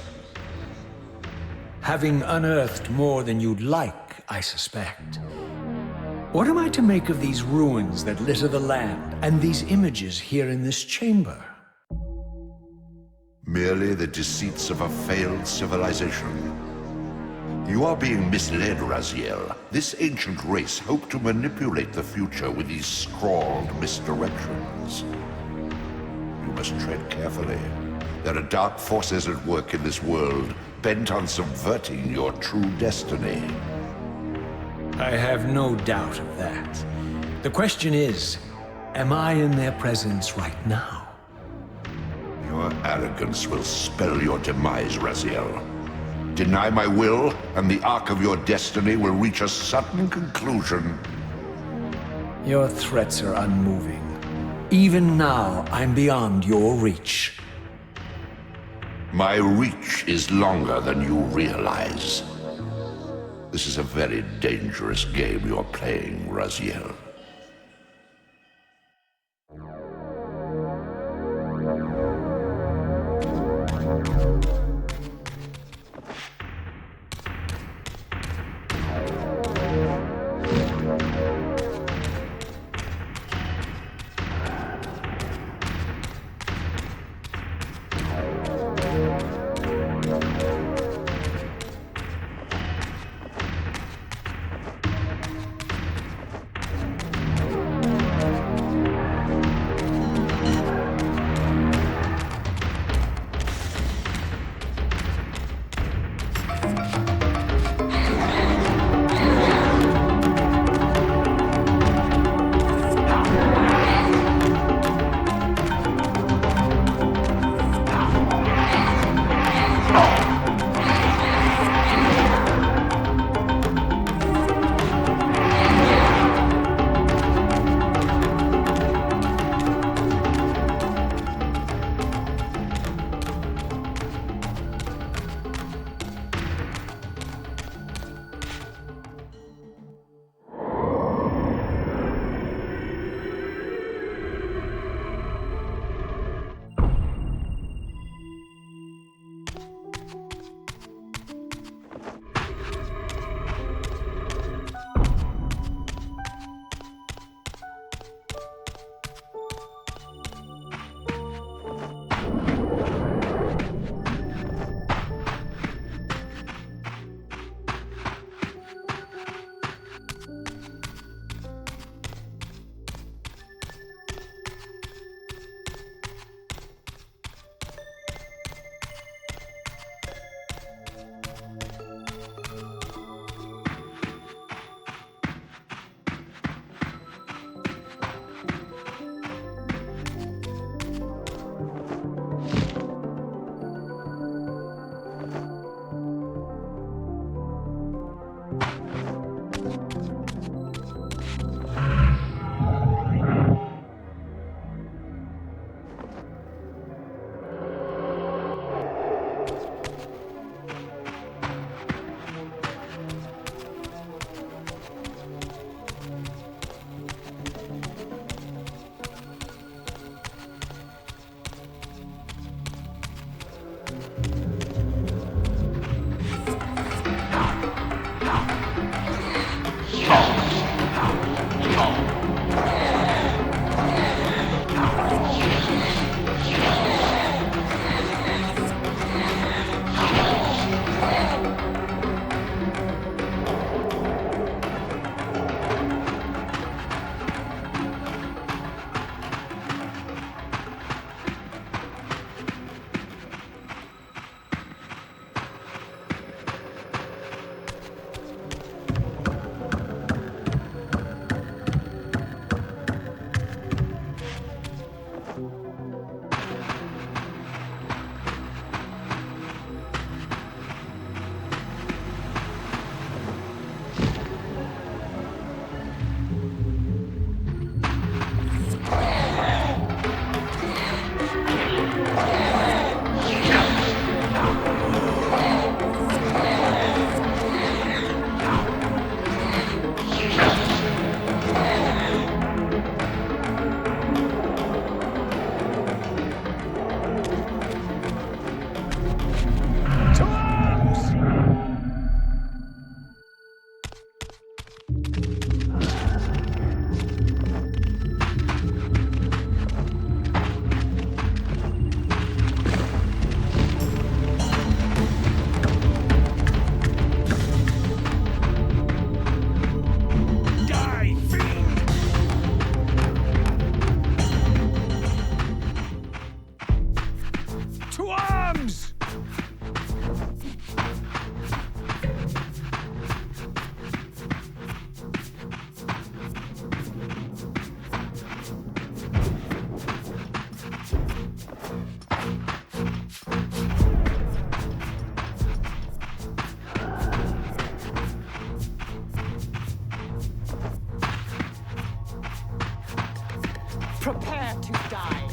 Having unearthed more than you'd like, I suspect. What am I to make of these ruins that litter the land, and these images here in this chamber? Merely the deceits of a failed civilization. You are being misled, Raziel. This ancient race hoped to manipulate the future with these scrawled misdirections. You must tread carefully. There are dark forces at work in this world, bent on subverting your true destiny. I have no doubt of that. The question is, am I in their presence right now? Your arrogance will spell your demise, Raziel. Deny my will, and the arc of your destiny will reach a sudden conclusion. Your threats are unmoving. Even now, I'm beyond your reach. My reach is longer than you realize. This is a very dangerous game you're playing, Raziel. Prepare to die.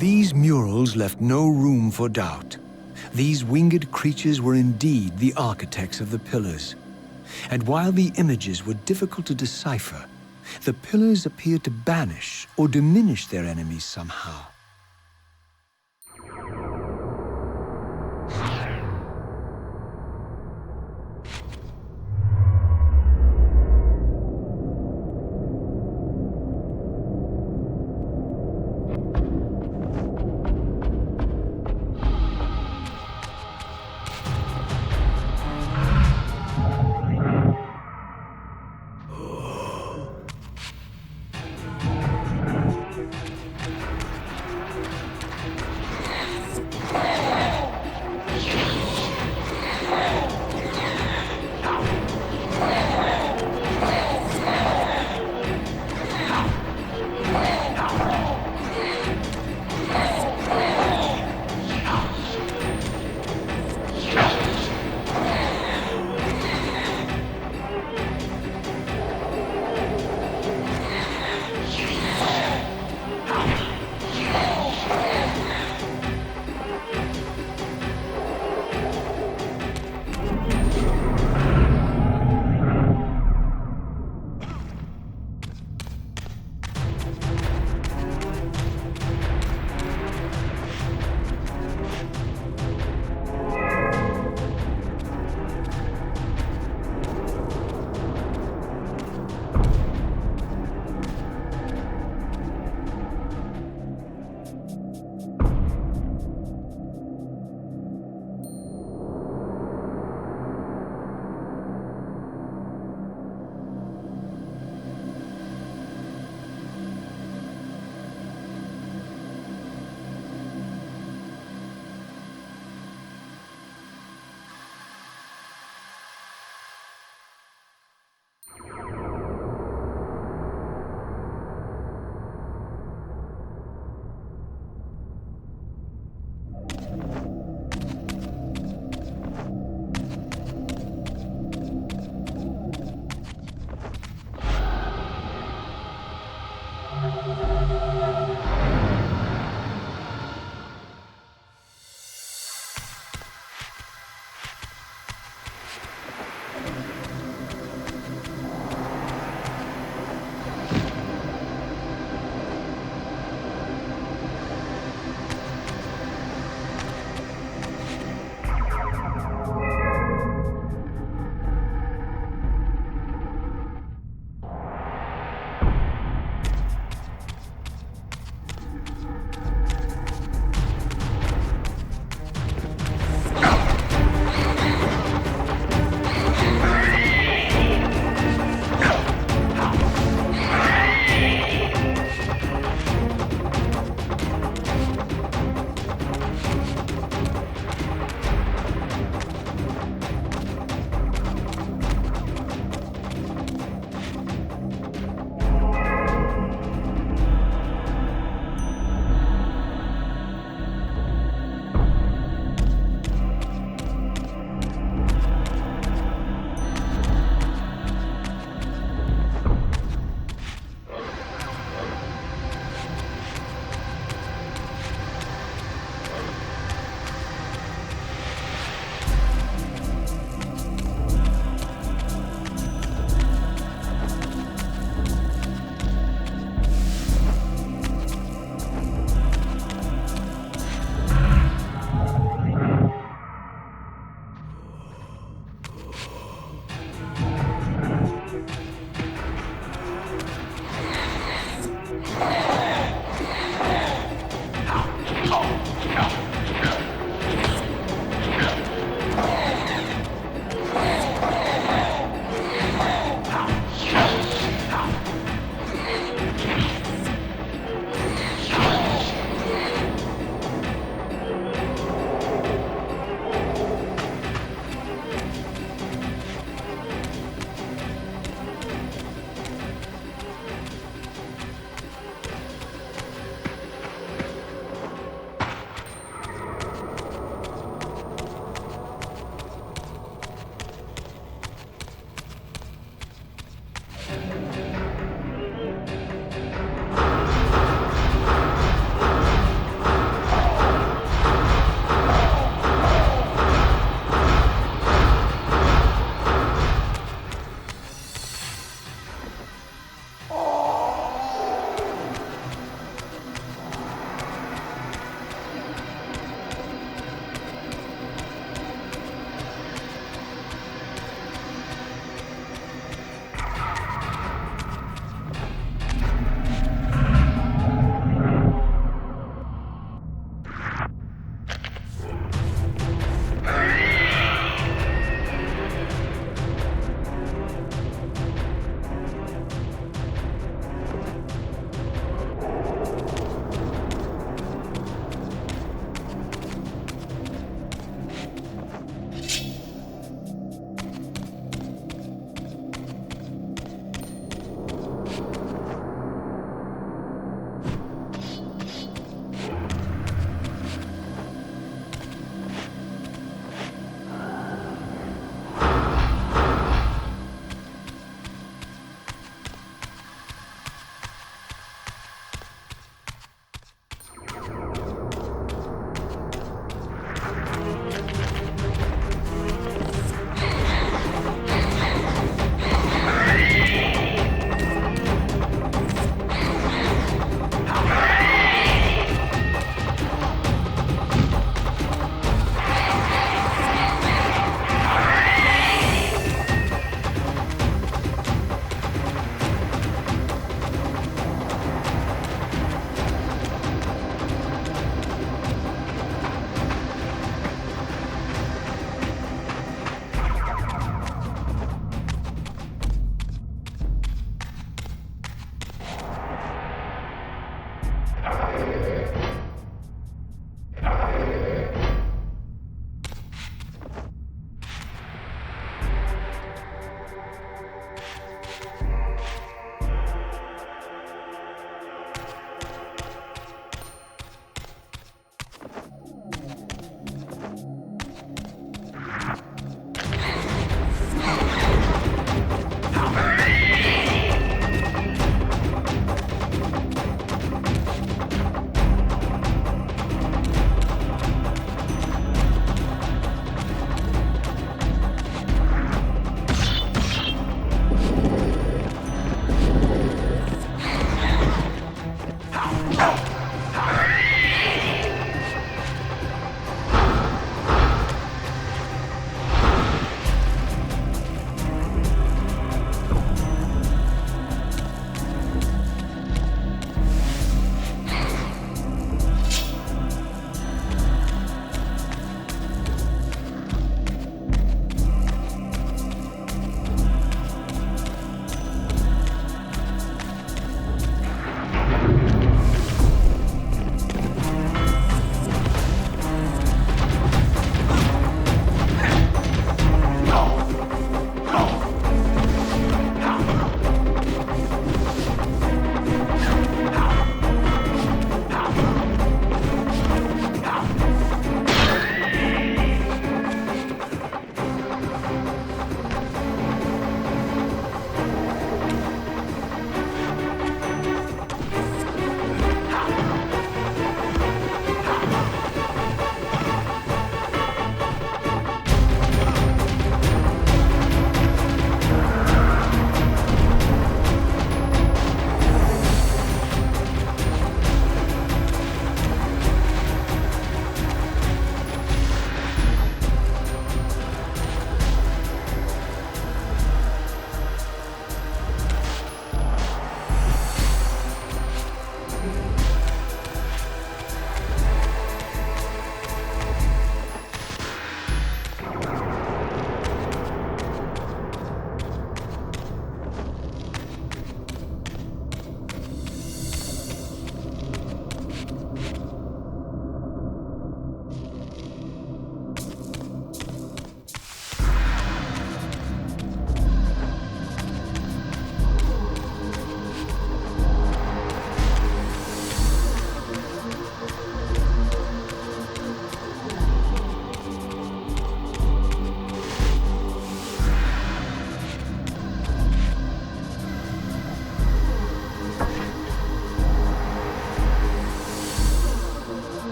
These murals left no room for doubt. These winged creatures were indeed the architects of the pillars. And while the images were difficult to decipher, the pillars appeared to banish or diminish their enemies somehow.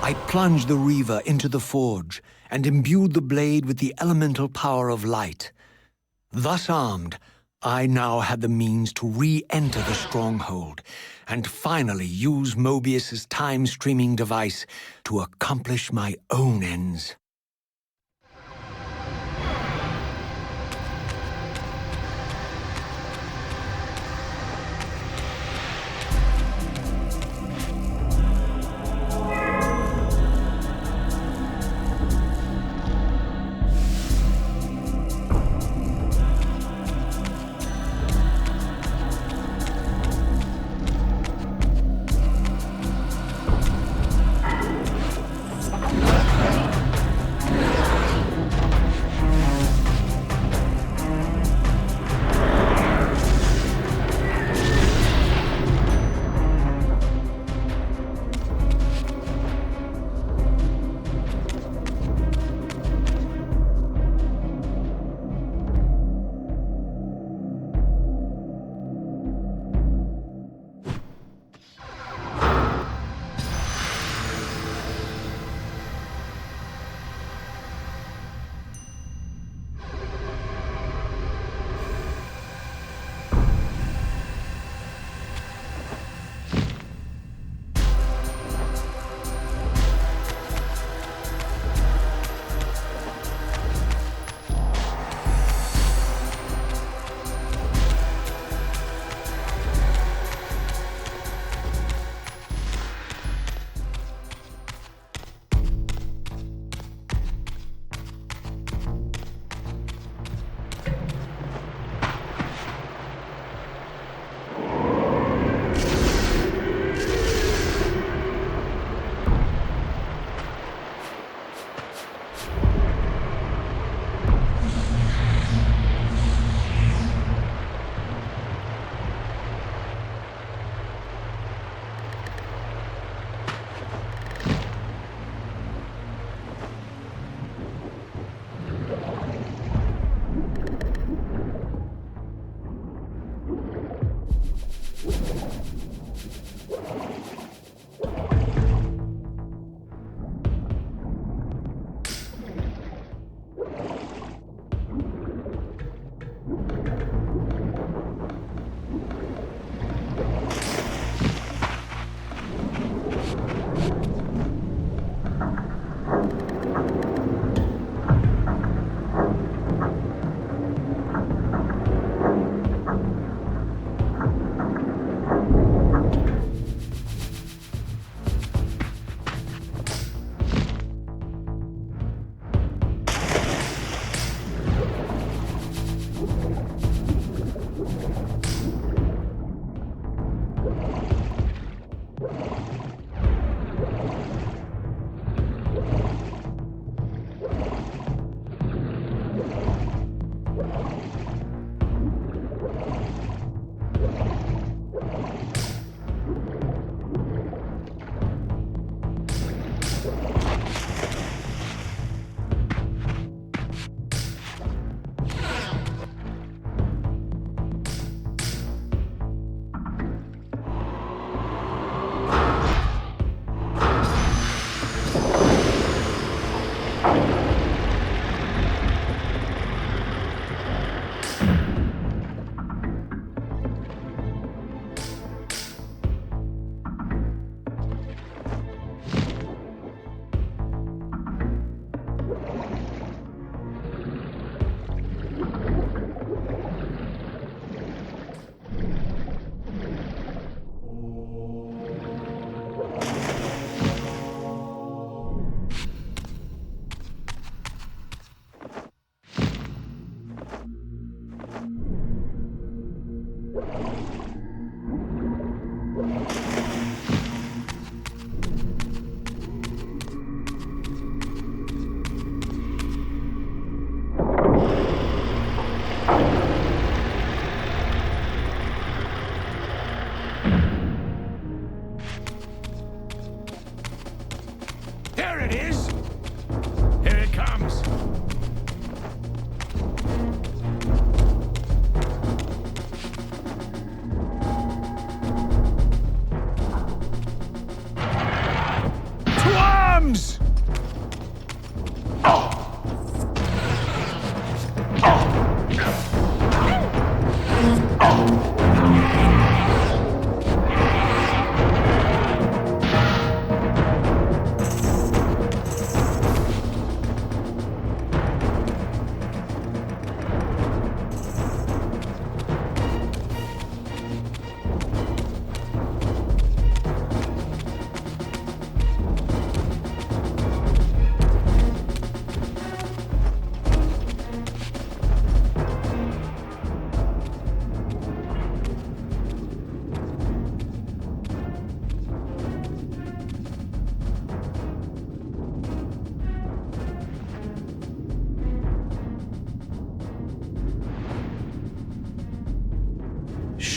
I plunged the Reaver into the forge and imbued the blade with the elemental power of light. Thus armed, I now had the means to re-enter the stronghold and finally use Mobius's time-streaming device to accomplish my own ends.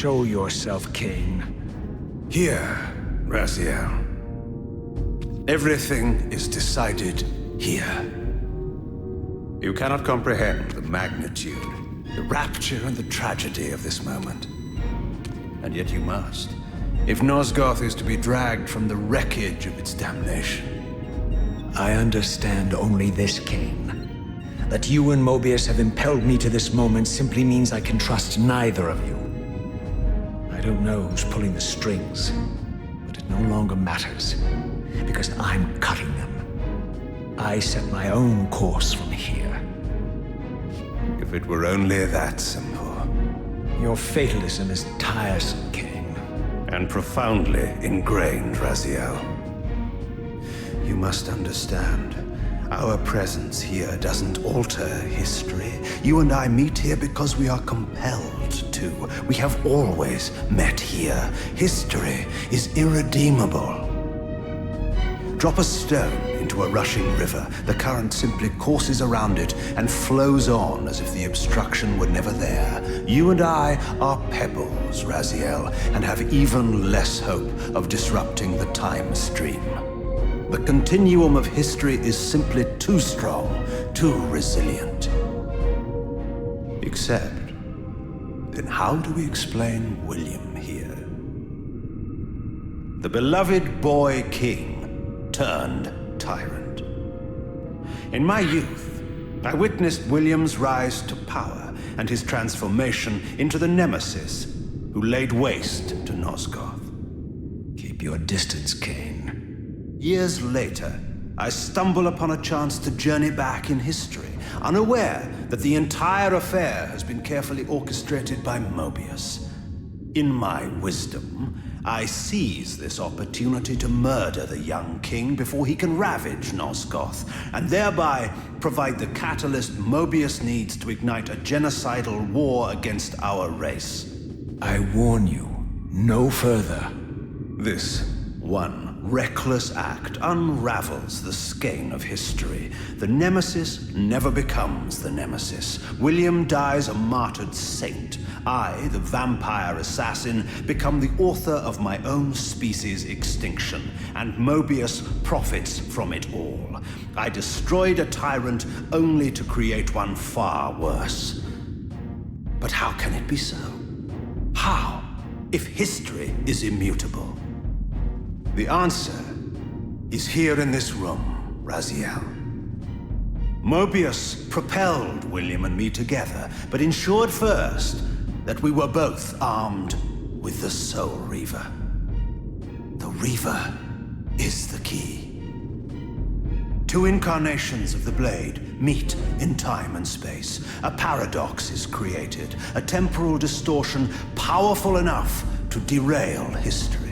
Show yourself, Kain. Here, Raziel. Everything is decided here. You cannot comprehend the magnitude, the rapture and the tragedy of this moment. And yet you must, if Nosgoth is to be dragged from the wreckage of its damnation. I understand only this, Kain. That you and Mobius have impelled me to this moment simply means I can trust neither of you. I don't know who's pulling the strings, but it no longer matters, because I'm cutting them. I set my own course from here. If it were only that simple. Your fatalism is tiresome, Kain. And profoundly ingrained, Raziel. You must understand, our presence here doesn't alter history. You and I meet here because we are compelled to. We have always met here. History is irredeemable. Drop a stone into a rushing river. The current simply courses around it and flows on as if the obstruction were never there. You and I are pebbles, Raziel, and have even less hope of disrupting the time stream. The continuum of history is simply too strong, too resilient. Except, then how do we explain William here? The beloved boy king turned tyrant. In my youth, I witnessed William's rise to power and his transformation into the nemesis who laid waste to Nosgoth. Keep your distance, Kain. Years later, I stumble upon a chance to journey back in history, unaware that the entire affair has been carefully orchestrated by Mobius. In my wisdom, I seize this opportunity to murder the young king before he can ravage Nosgoth, and thereby provide the catalyst Mobius needs to ignite a genocidal war against our race. I warn you, no further. This one reckless act unravels the skein of history. The nemesis never becomes the nemesis. William dies a martyred saint. I, the vampire assassin, become the author of my own species' extinction, and Mobius profits from it all. I destroyed a tyrant only to create one far worse. But how can it be so? How, if history is immutable? The answer is here in this room, Raziel. Mobius propelled William and me together, but ensured first that we were both armed with the Soul Reaver. The Reaver is the key. Two incarnations of the blade meet in time and space. A paradox is created, a temporal distortion powerful enough to derail history.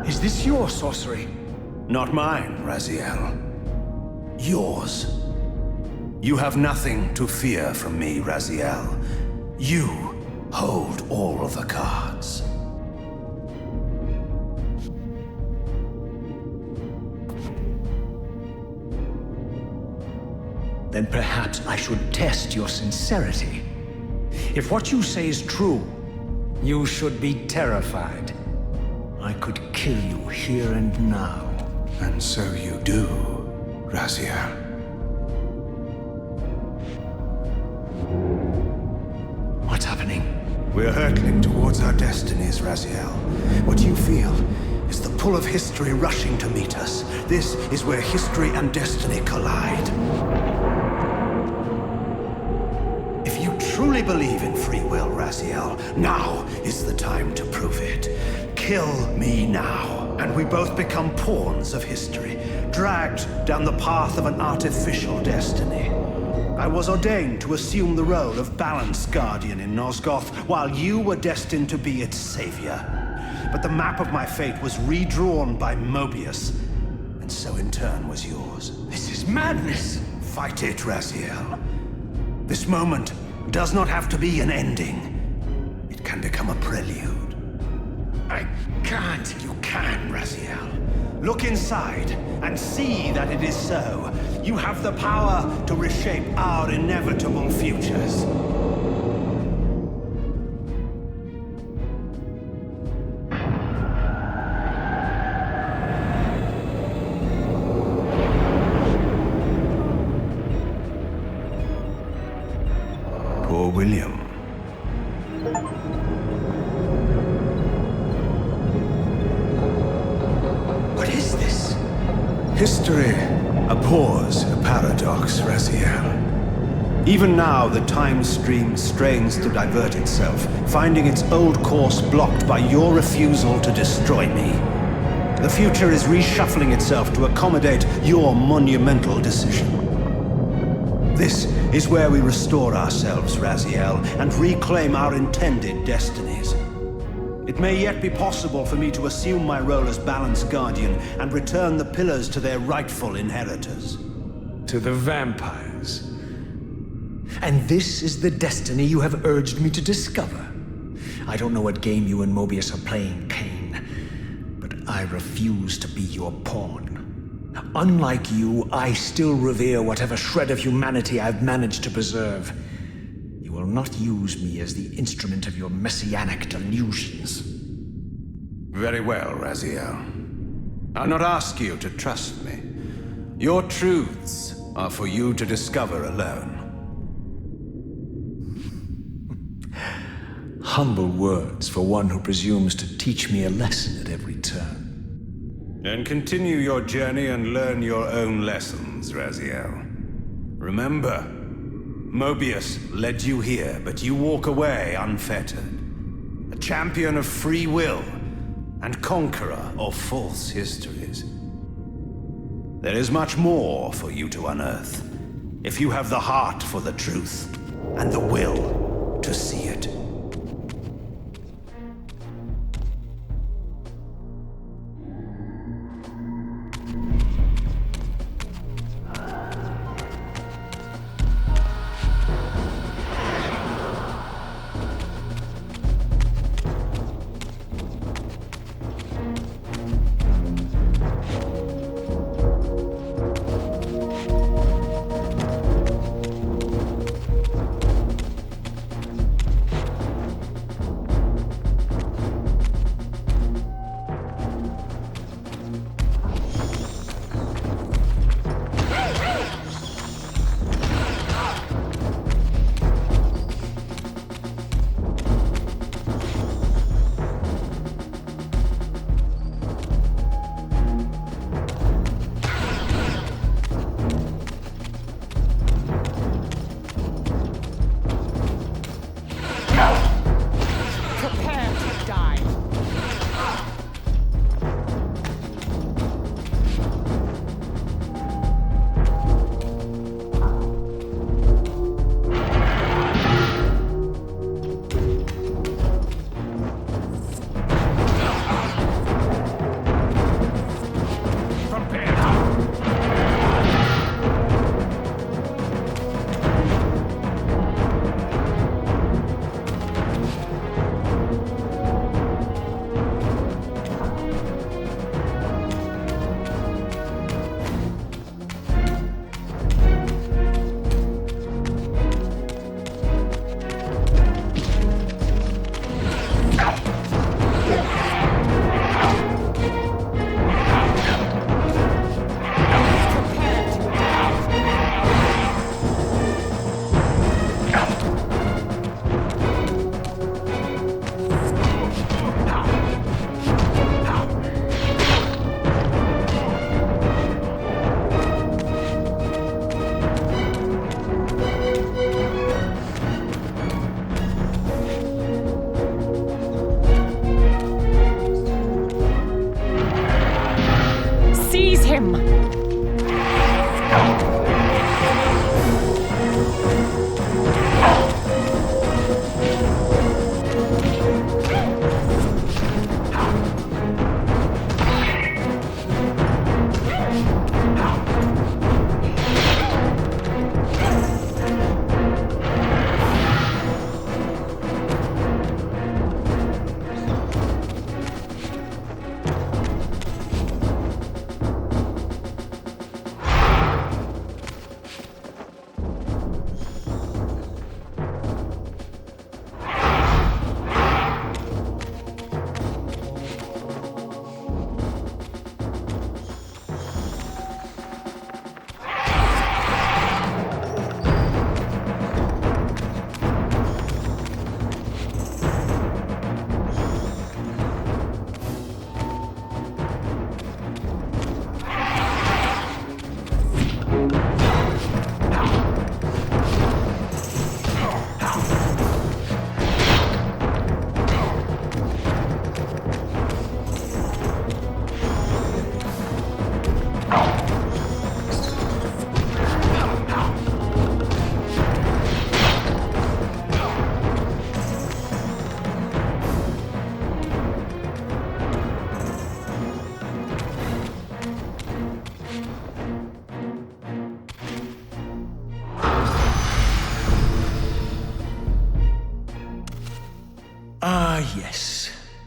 Is this your sorcery? Not mine, Raziel. Yours. You have nothing to fear from me, Raziel. You hold all the cards. Then perhaps I should test your sincerity. If what you say is true, you should be terrified. I could kill you here and now. And so you do, Raziel. What's happening? We're hurtling towards our destinies, Raziel. What you feel is the pull of history rushing to meet us. This is where history and destiny collide. If you truly believe in free will, Raziel, now is the time to prove it. Kill me now, and we both become pawns of history, dragged down the path of an artificial destiny. I was ordained to assume the role of balanced guardian in Nosgoth, while you were destined to be its savior. But the map of my fate was redrawn by Mobius, and so in turn was yours. This is madness! Fight it, Raziel. This moment does not have to be an ending. It can become a prelude. I can't. You can, Raziel. Look inside and see that it is so. You have the power to reshape our inevitable futures. William. What is this? History abhors a paradox, Raziel. Even now, the time stream strains to divert itself, finding its old course blocked by your refusal to destroy me. The future is reshuffling itself to accommodate your monumental decision. This is where we restore ourselves, Raziel, and reclaim our intended destinies. It may yet be possible for me to assume my role as Balance Guardian and return the pillars to their rightful inheritors. To the vampires. And this is the destiny you have urged me to discover. I don't know what game you and Mobius are playing, Kain, but I refuse to be your pawn. Unlike you, I still revere whatever shred of humanity I've managed to preserve. You will not use me as the instrument of your messianic delusions. Very well, Raziel. I'll not ask you to trust me. Your truths are for you to discover alone. Humble words for one who presumes to teach me a lesson at every turn. Then continue your journey and learn your own lessons, Raziel. Remember, Mobius led you here, but you walk away unfettered. A champion of free will and conqueror of false histories. There is much more for you to unearth, if you have the heart for the truth and the will to see it.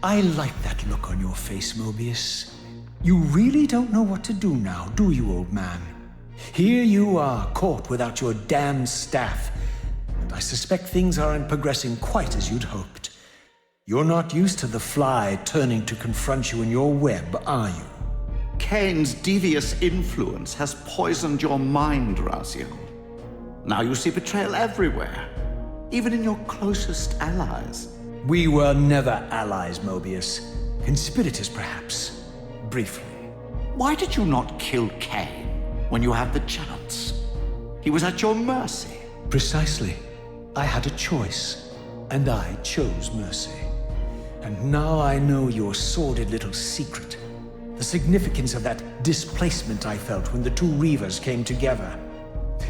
I like that look on your face, Mobius. You really don't know what to do now, do you, old man? Here you are, caught without your damned staff. And I suspect things aren't progressing quite as you'd hoped. You're not used to the fly turning to confront you in your web, are you? Kain's devious influence has poisoned your mind, Raziel. Now you see betrayal everywhere, even in your closest allies. We were never allies, Mobius. Conspirators, perhaps. Briefly. Why did you not kill Kain when you had the chance? He was at your mercy. Precisely. I had a choice, and I chose mercy. And now I know your sordid little secret. The significance of that displacement I felt when the two Reavers came together.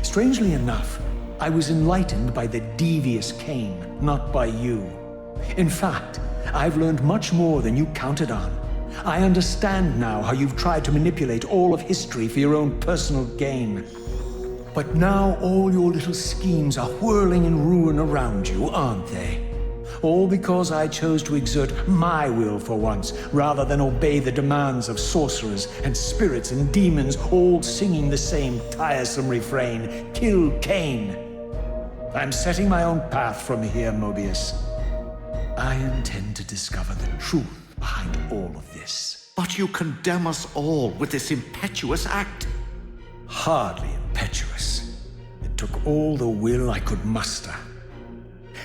Strangely enough, I was enlightened by the devious Kain, not by you. In fact, I've learned much more than you counted on. I understand now how you've tried to manipulate all of history for your own personal gain. But now all your little schemes are whirling in ruin around you, aren't they? All because I chose to exert my will for once, rather than obey the demands of sorcerers and spirits and demons, all singing the same tiresome refrain, "Kill Kain." I'm setting my own path from here, Mobius. I intend to discover the truth behind all of this. But you condemn us all with this impetuous act. Hardly impetuous. It took all the will I could muster.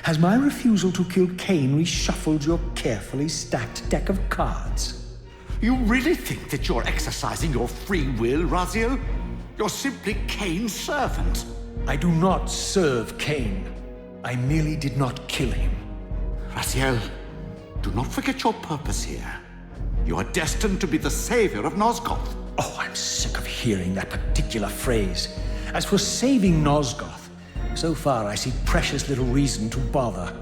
Has my refusal to kill Kain reshuffled your carefully stacked deck of cards? You really think that you're exercising your free will, Raziel? You're simply Kain's servant. I do not serve Kain. I merely did not kill him. Raziel, do not forget your purpose here. You are destined to be the savior of Nosgoth. Oh, I'm sick of hearing that particular phrase. As for saving Nosgoth, so far I see precious little reason to bother.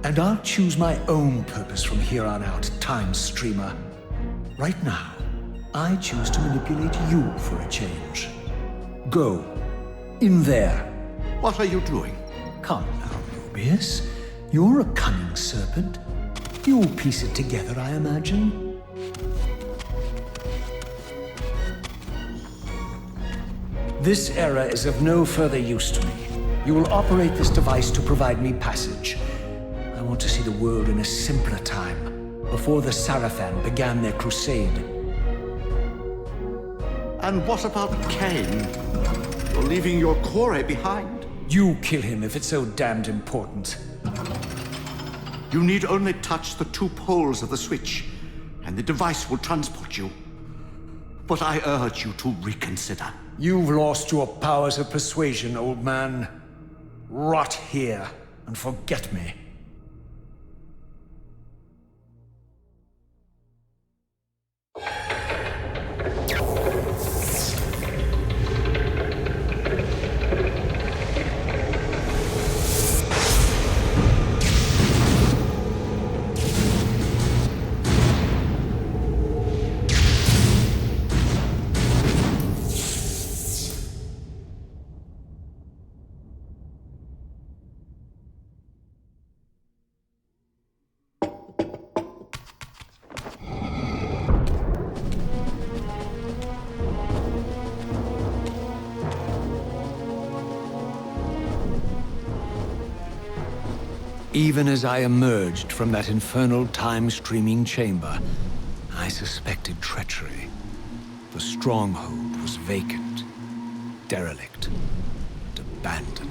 And I'll choose my own purpose from here on out, Time Streamer. Right now, I choose to manipulate you for a change. Go. In there. What are you doing? Come now, Mobius. You're a cunning serpent. You'll piece it together, I imagine. This era is of no further use to me. You will operate this device to provide me passage. I want to see the world in a simpler time, before the Sarafan began their crusade. And what about Kain? You're leaving your core behind. You kill him if it's so damned important. You need only touch the two poles of the switch, and the device will transport you. But I urge you to reconsider. You've lost your powers of persuasion, old man. Rot here and forget me. Even as I emerged from that infernal time-streaming chamber, I suspected treachery. The stronghold was vacant, derelict, and abandoned.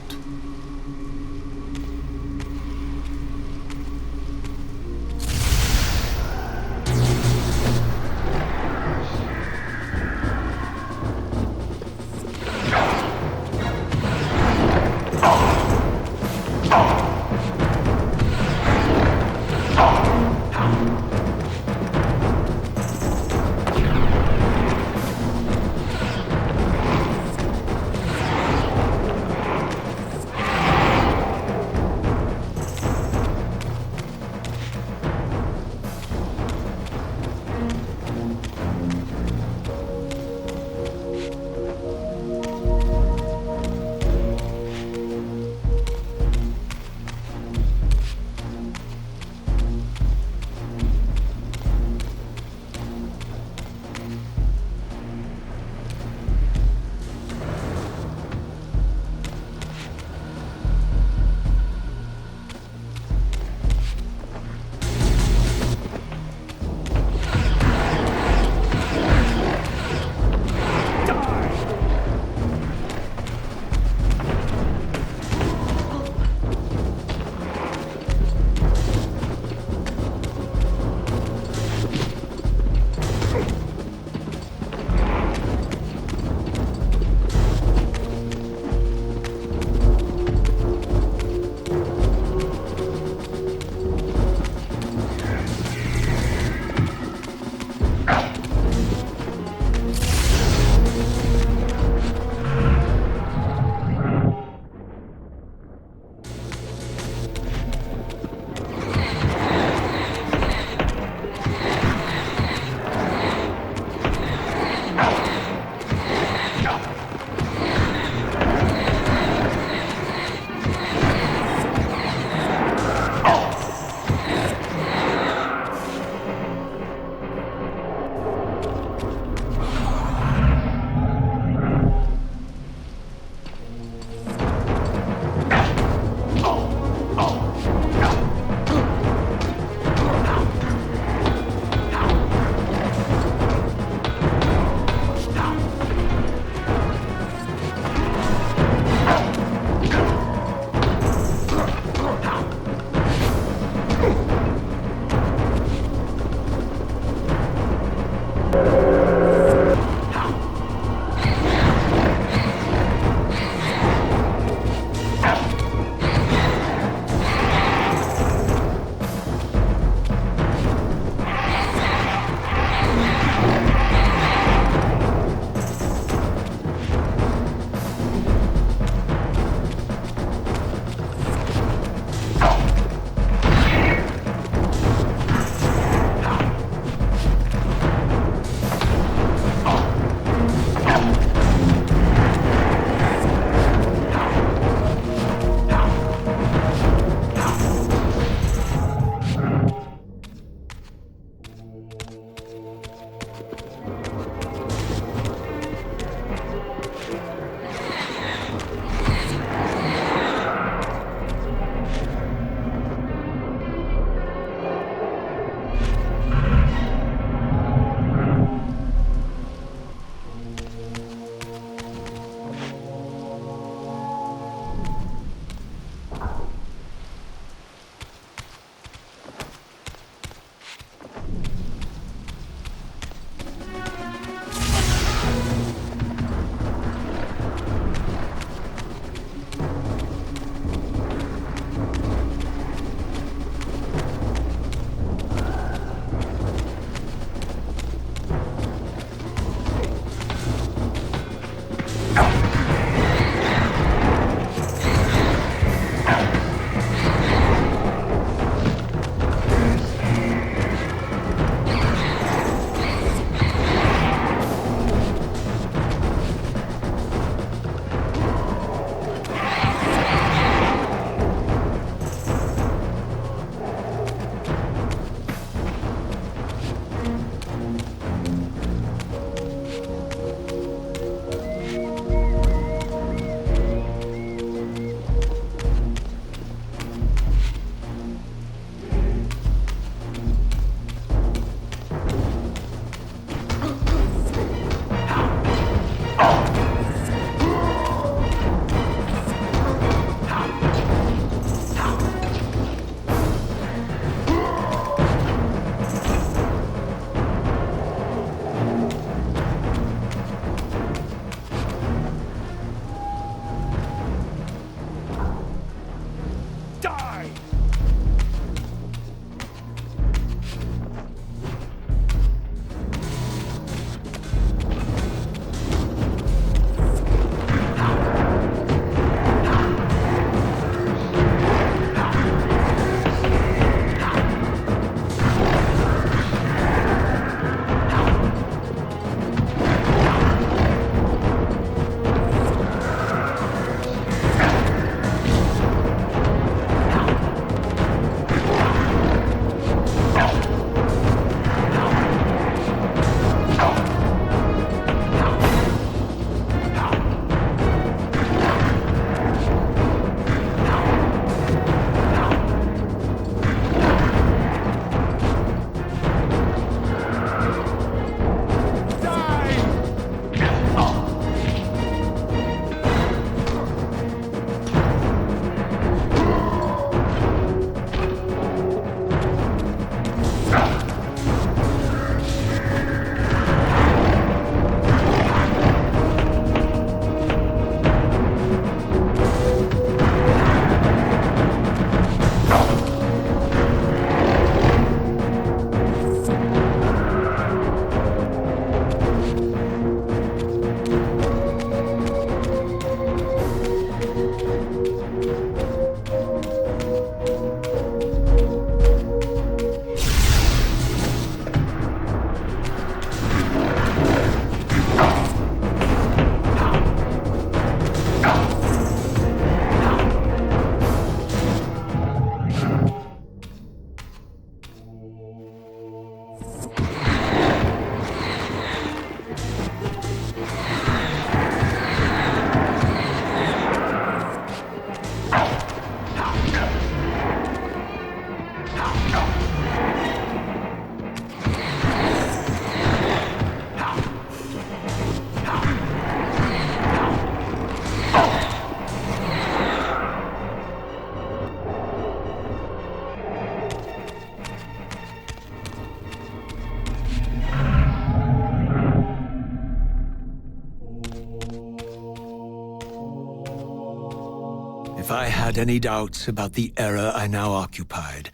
If I had any doubts about the era I now occupied,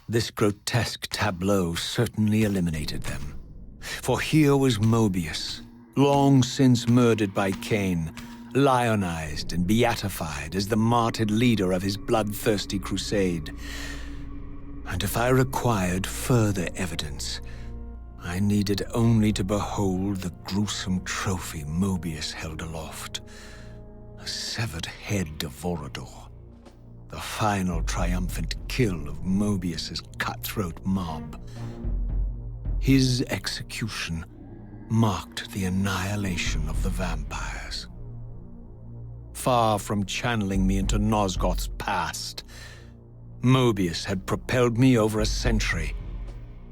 this grotesque tableau certainly eliminated them. For here was Mobius, long since murdered by Kain, lionized and beatified as the martyred leader of his bloodthirsty crusade. And if I required further evidence, I needed only to behold the gruesome trophy Mobius held aloft. A severed head of Vorador. The final triumphant kill of Mobius's cutthroat mob. His execution marked the annihilation of the vampires. Far from channeling me into Nosgoth's past, Mobius had propelled me over a century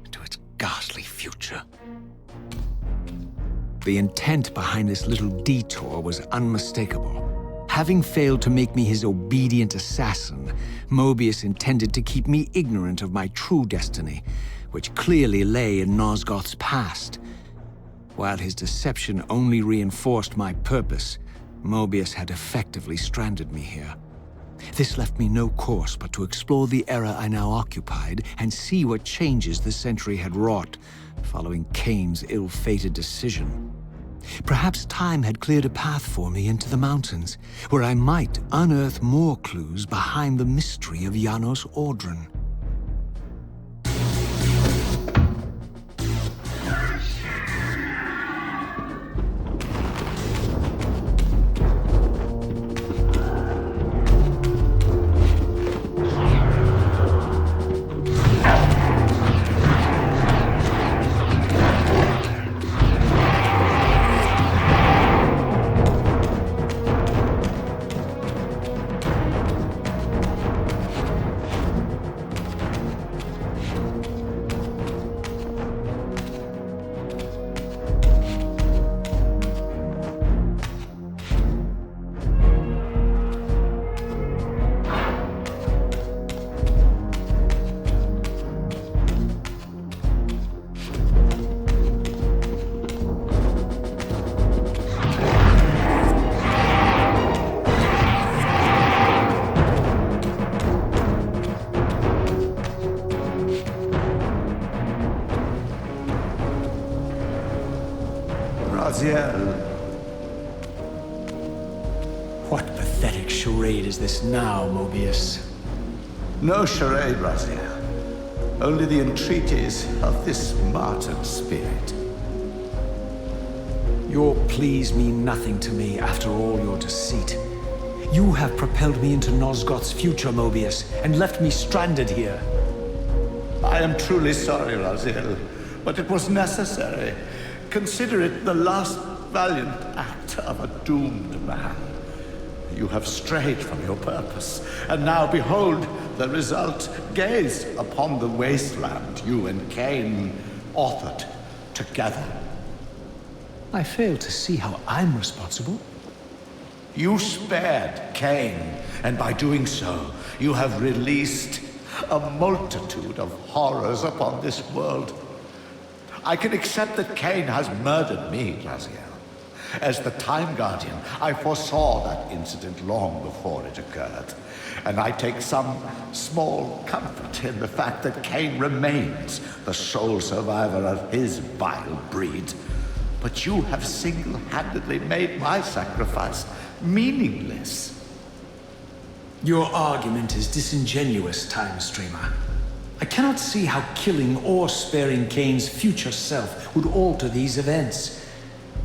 into its ghastly future. The intent behind this little detour was unmistakable. Having failed to make me his obedient assassin, Mobius intended to keep me ignorant of my true destiny, which clearly lay in Nosgoth's past. While his deception only reinforced my purpose, Mobius had effectively stranded me here. This left me no course but to explore the era I now occupied and see what changes the century had wrought, following Kain's ill-fated decision. Perhaps time had cleared a path for me into the mountains, where I might unearth more clues behind the mystery of Janos Audron. Raziel. What pathetic charade is this now, Mobius? No charade, Raziel. Only the entreaties of this martyred spirit. Your pleas mean nothing to me after all your deceit. You have propelled me into Nosgoth's future, Mobius, and left me stranded here. I am truly sorry, Raziel, but it was necessary. Consider it the last valiant act of a doomed man. You have strayed from your purpose, and now behold the result. Gaze upon the wasteland you and Kain authored together. I fail to see how I'm responsible. You spared Kain, and by doing so, you have released a multitude of horrors upon this world. I can accept that Kain has murdered me, Raziel. As the Time Guardian, I foresaw that incident long before it occurred, and I take some small comfort in the fact that Kain remains the sole survivor of his vile breed. But you have single-handedly made my sacrifice meaningless. Your argument is disingenuous, Time Streamer. I cannot see how killing or sparing Kain's future self would alter these events.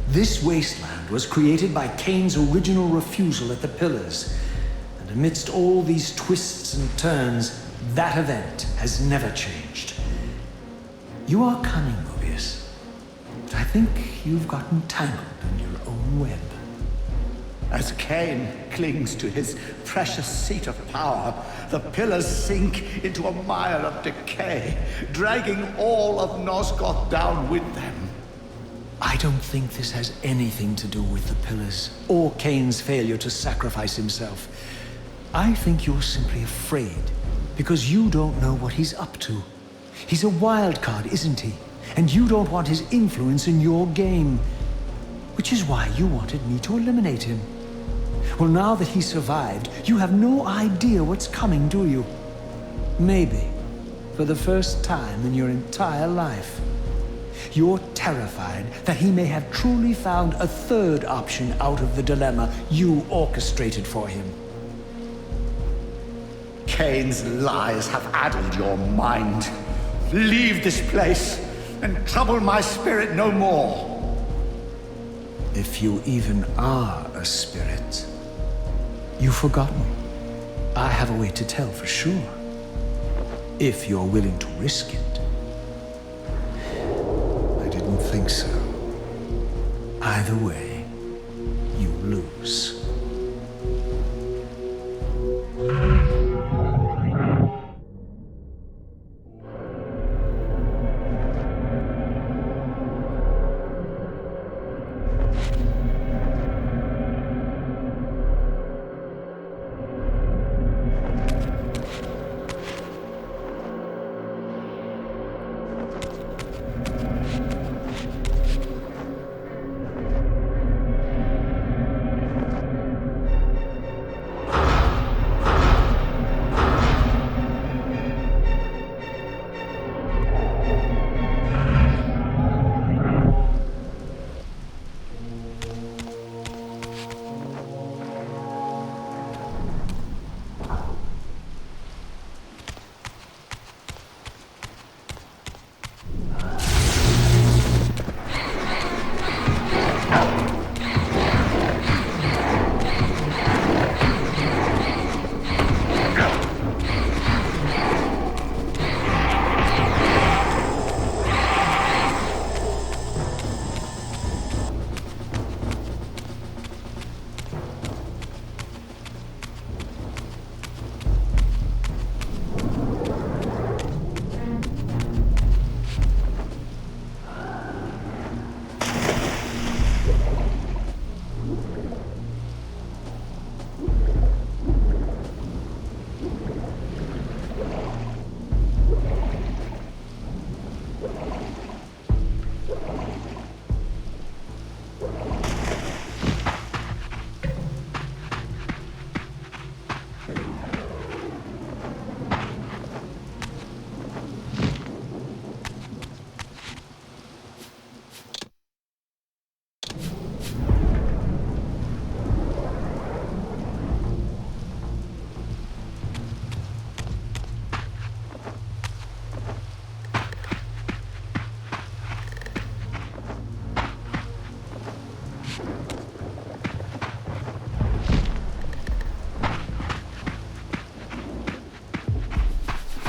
This wasteland was created by Kain's original refusal at the Pillars, and amidst all these twists and turns, that event has never changed. You are cunning, Mobius, but I think you've gotten tangled in your own web. As Kain clings to his precious seat of power, the Pillars sink into a mire of decay, dragging all of Nosgoth down with them. I don't think this has anything to do with the Pillars, or Kain's failure to sacrifice himself. I think you're simply afraid, because you don't know what he's up to. He's a wild card, isn't he? And you don't want his influence in your game. Which is why you wanted me to eliminate him. Well, now that he survived, you have no idea what's coming, do you? Maybe, for the first time in your entire life, you're terrified that he may have truly found a third option out of the dilemma you orchestrated for him. Kain's lies have addled your mind. Leave this place and trouble my spirit no more. If you even are a spirit, you've forgotten. I have a way to tell for sure. If you're willing to risk it. I didn't think so. Either way, you lose.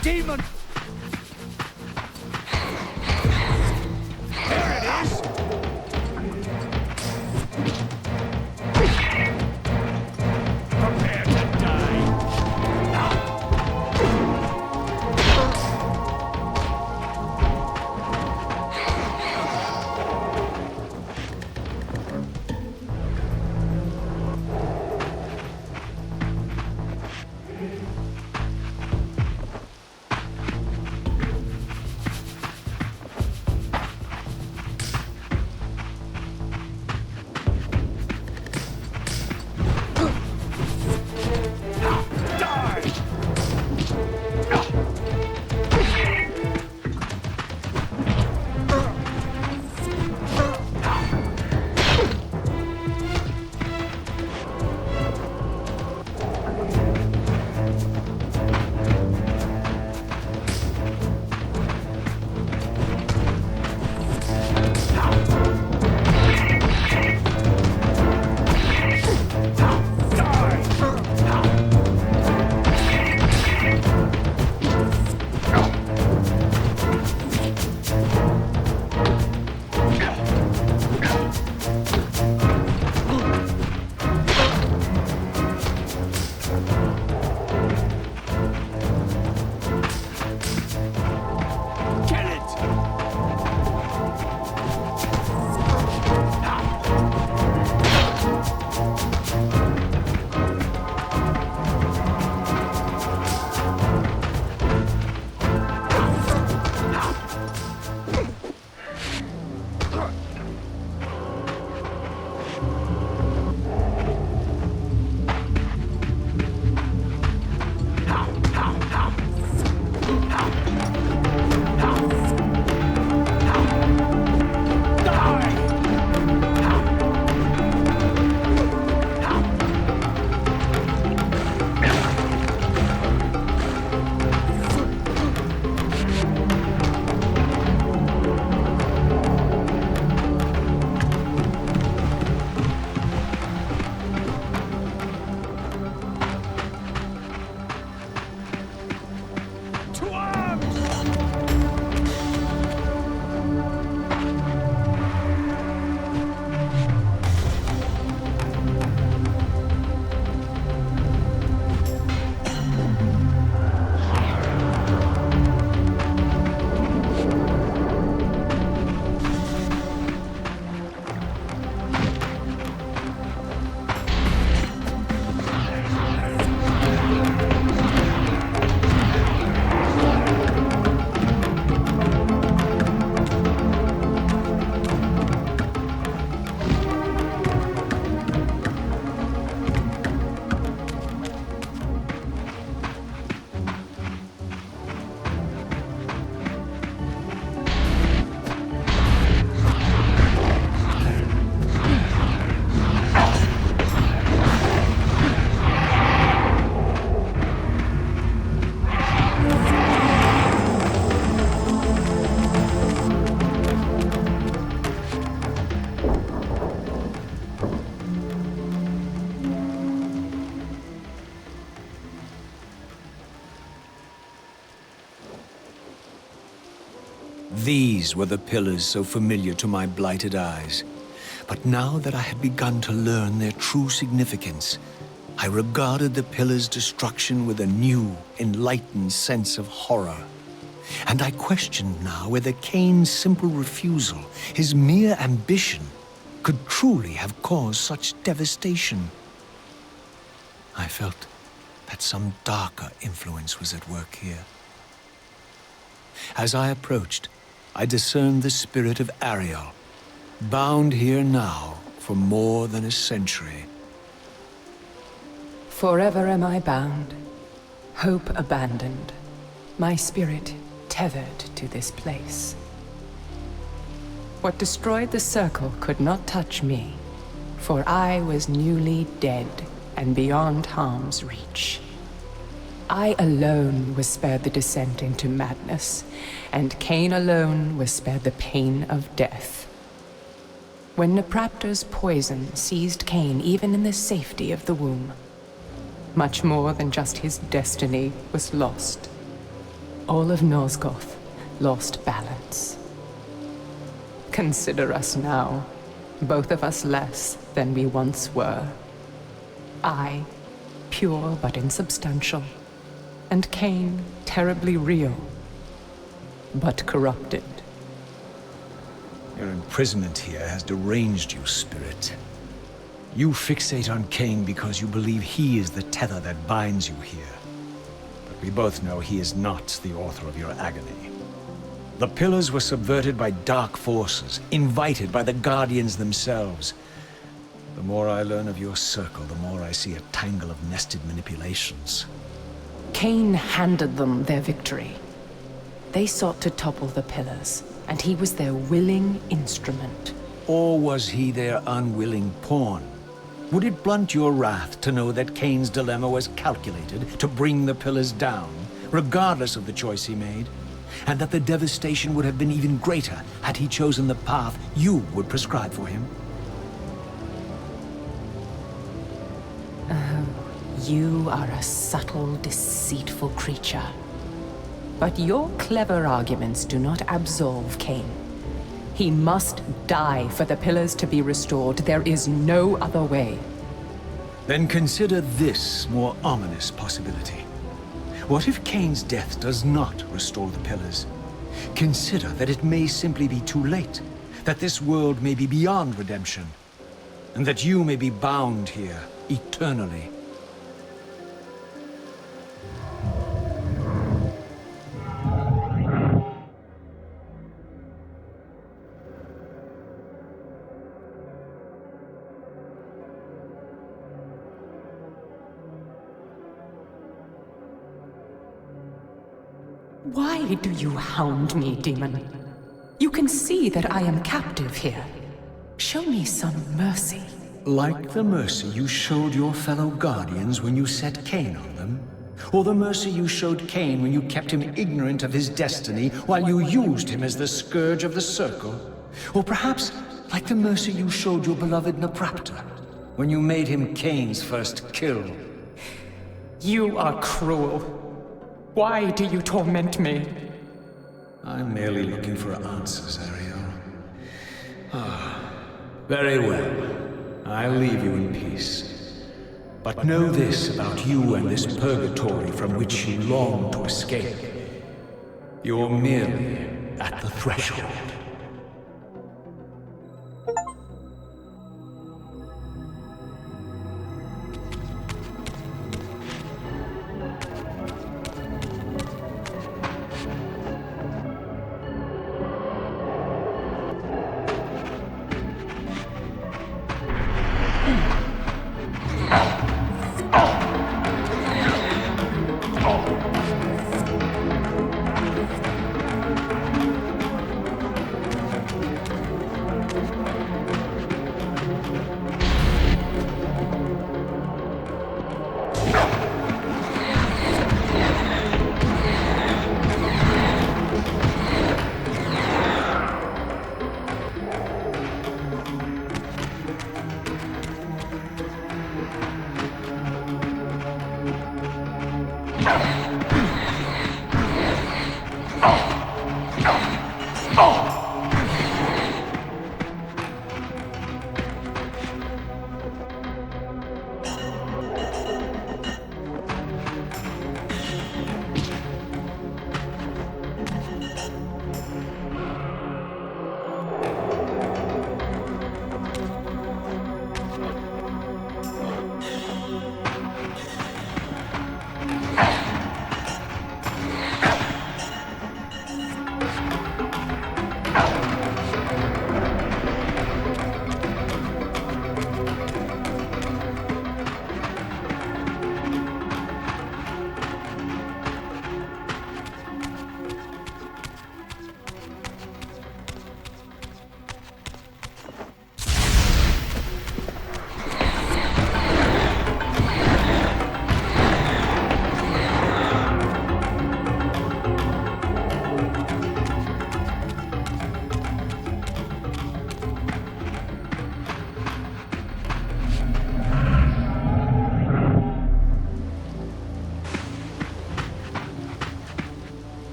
Demon! There it is! Prepare to die! These were the pillars so familiar to my blighted eyes. But now that I had begun to learn their true significance, I regarded the pillars' destruction with a new, enlightened sense of horror. And I questioned now whether Kain's simple refusal, his mere ambition, could truly have caused such devastation. I felt that some darker influence was at work here. As I approached, I discerned the spirit of Ariel, bound here now for more than a century. Forever am I bound, hope abandoned, my spirit tethered to this place. What destroyed the circle could not touch me, for I was newly dead and beyond harm's reach. I alone was spared the descent into madness, and Kain alone was spared the pain of death. When Napraptor's poison seized Kain even in the safety of the womb, much more than just his destiny was lost. All of Nosgoth lost balance. Consider us now, both of us less than we once were. I, pure but insubstantial, and Kain, terribly real, but corrupted. Your imprisonment here has deranged you, Spirit. You fixate on Kain because you believe he is the tether that binds you here. But we both know he is not the author of your agony. The pillars were subverted by dark forces, invited by the Guardians themselves. The more I learn of your circle, the more I see a tangle of nested manipulations. Kain handed them their victory. They sought to topple the pillars, and he was their willing instrument. Or was he their unwilling pawn? Would it blunt your wrath to know that Kain's dilemma was calculated to bring the pillars down, regardless of the choice he made? And that the devastation would have been even greater had he chosen the path you would prescribe for him? You are a subtle, deceitful creature. But your clever arguments do not absolve Kain. He must die for the pillars to be restored. There is no other way. Then consider this more ominous possibility. What if Kain's death does not restore the pillars? Consider that it may simply be too late, that this world may be beyond redemption, and that you may be bound here eternally. Why do you hound me, demon? You can see that I am captive here. Show me some mercy. Like the mercy you showed your fellow Guardians when you set Kain on them? Or the mercy you showed Kain when you kept him ignorant of his destiny while you used him as the scourge of the circle? Or perhaps like the mercy you showed your beloved Napraptor when you made him Kain's first kill? You are cruel. Why do you torment me? I'm merely looking for answers, Ariel. Very well. I'll leave you in peace. But know this about you and this purgatory from which you long to escape. You're merely at the threshold.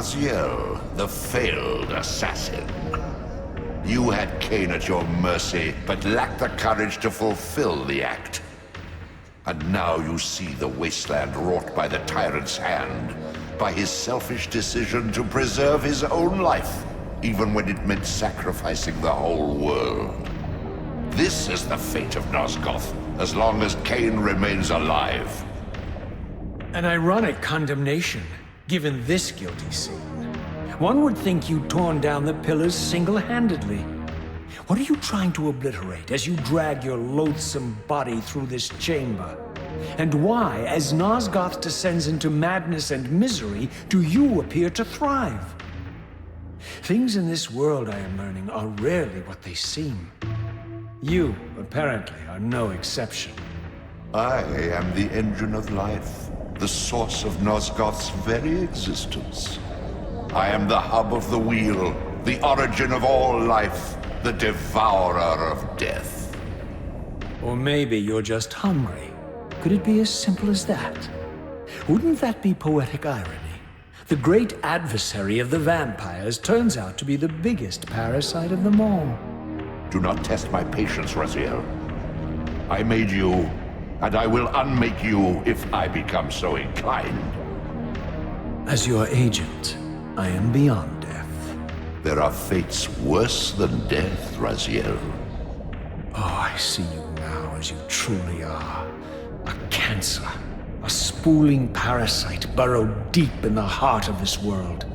Raziel, the failed assassin. You had Kain at your mercy, but lacked the courage to fulfill the act. And now you see the wasteland wrought by the tyrant's hand, by his selfish decision to preserve his own life, even when it meant sacrificing the whole world. This is the fate of Nosgoth, as long as Kain remains alive. An ironic condemnation, given this guilty scene. One would think you'd torn down the pillars single-handedly. What are you trying to obliterate as you drag your loathsome body through this chamber? And why, as Nosgoth descends into madness and misery, do you appear to thrive? Things in this world, I am learning, are rarely what they seem. You, apparently, are no exception. I am the engine of life, the source of Nosgoth's very existence. I am the hub of the wheel, the origin of all life, the devourer of death. Or maybe you're just hungry. Could it be as simple as that? Wouldn't that be poetic irony? The great adversary of the vampires turns out to be the biggest parasite of them all. Do not test my patience, Raziel. I made you, and I will unmake you if I become so inclined. As your agent, I am beyond death. There are fates worse than death, Raziel. Oh, I see you now as you truly are. A cancer. A spooling parasite burrowed deep in the heart of this world.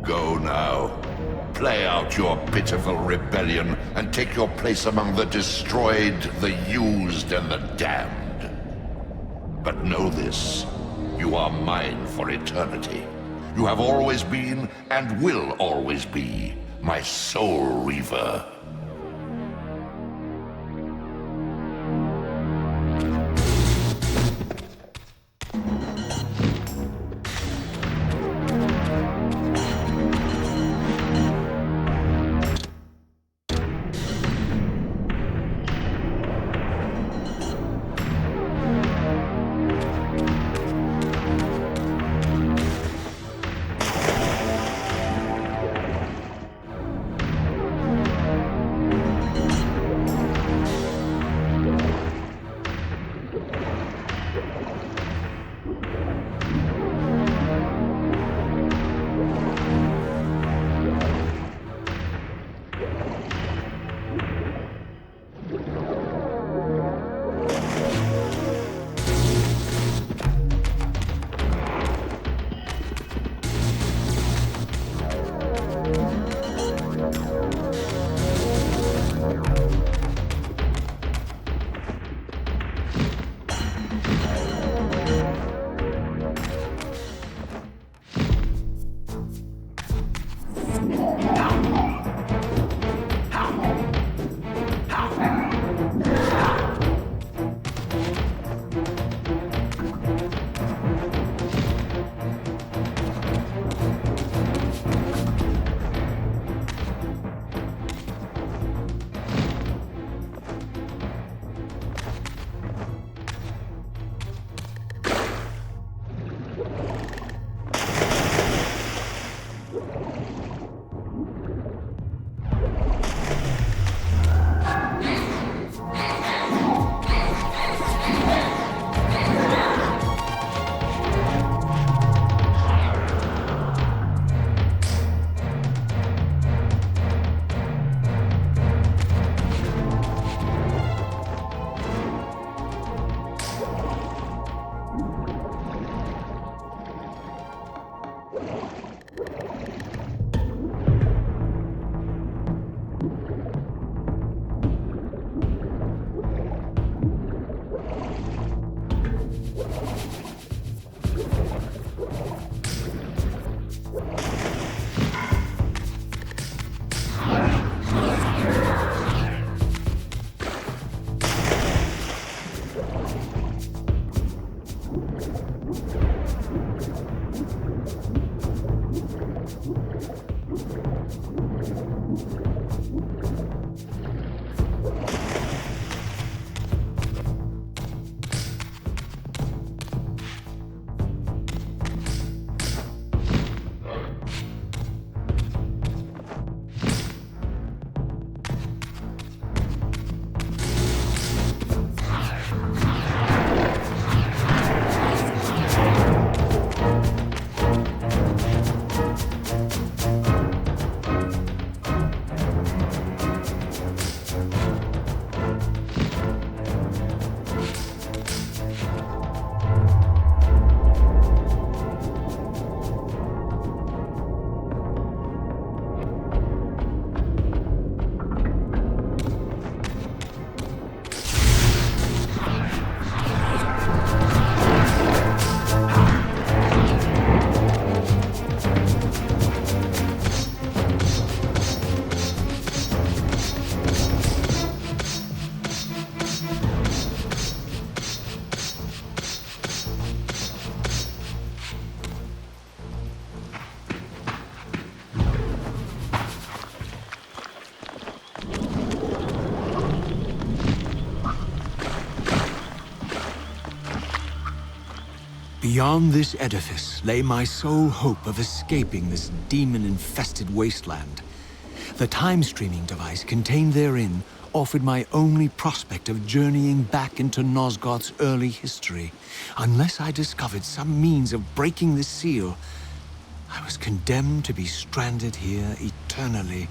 Go now. Play out your pitiful rebellion and take your place among the destroyed, the used, and the damned. But know this. You are mine for eternity. You have always been, and will always be, my soul Reaver. Beyond this edifice lay my sole hope of escaping this demon-infested wasteland. The time-streaming device contained therein offered my only prospect of journeying back into Nosgoth's early history. Unless I discovered some means of breaking the seal, I was condemned to be stranded here eternally.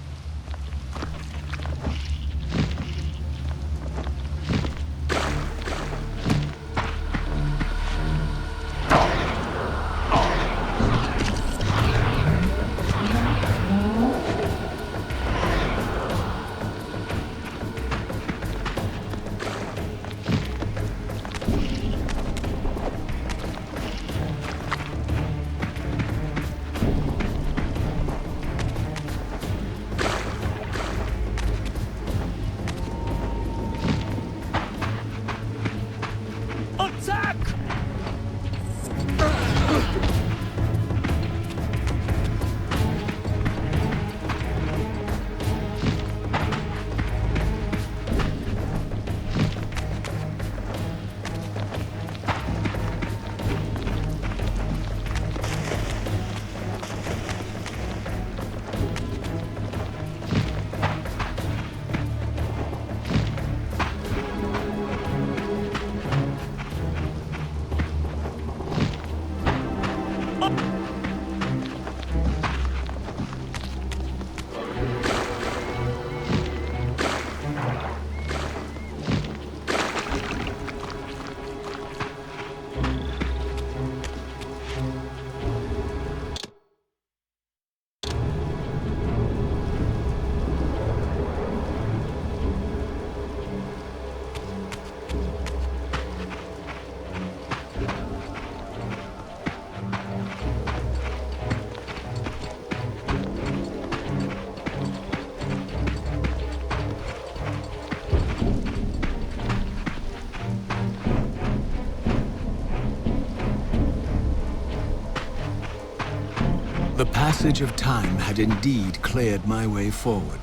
The passage of time had indeed cleared my way forward,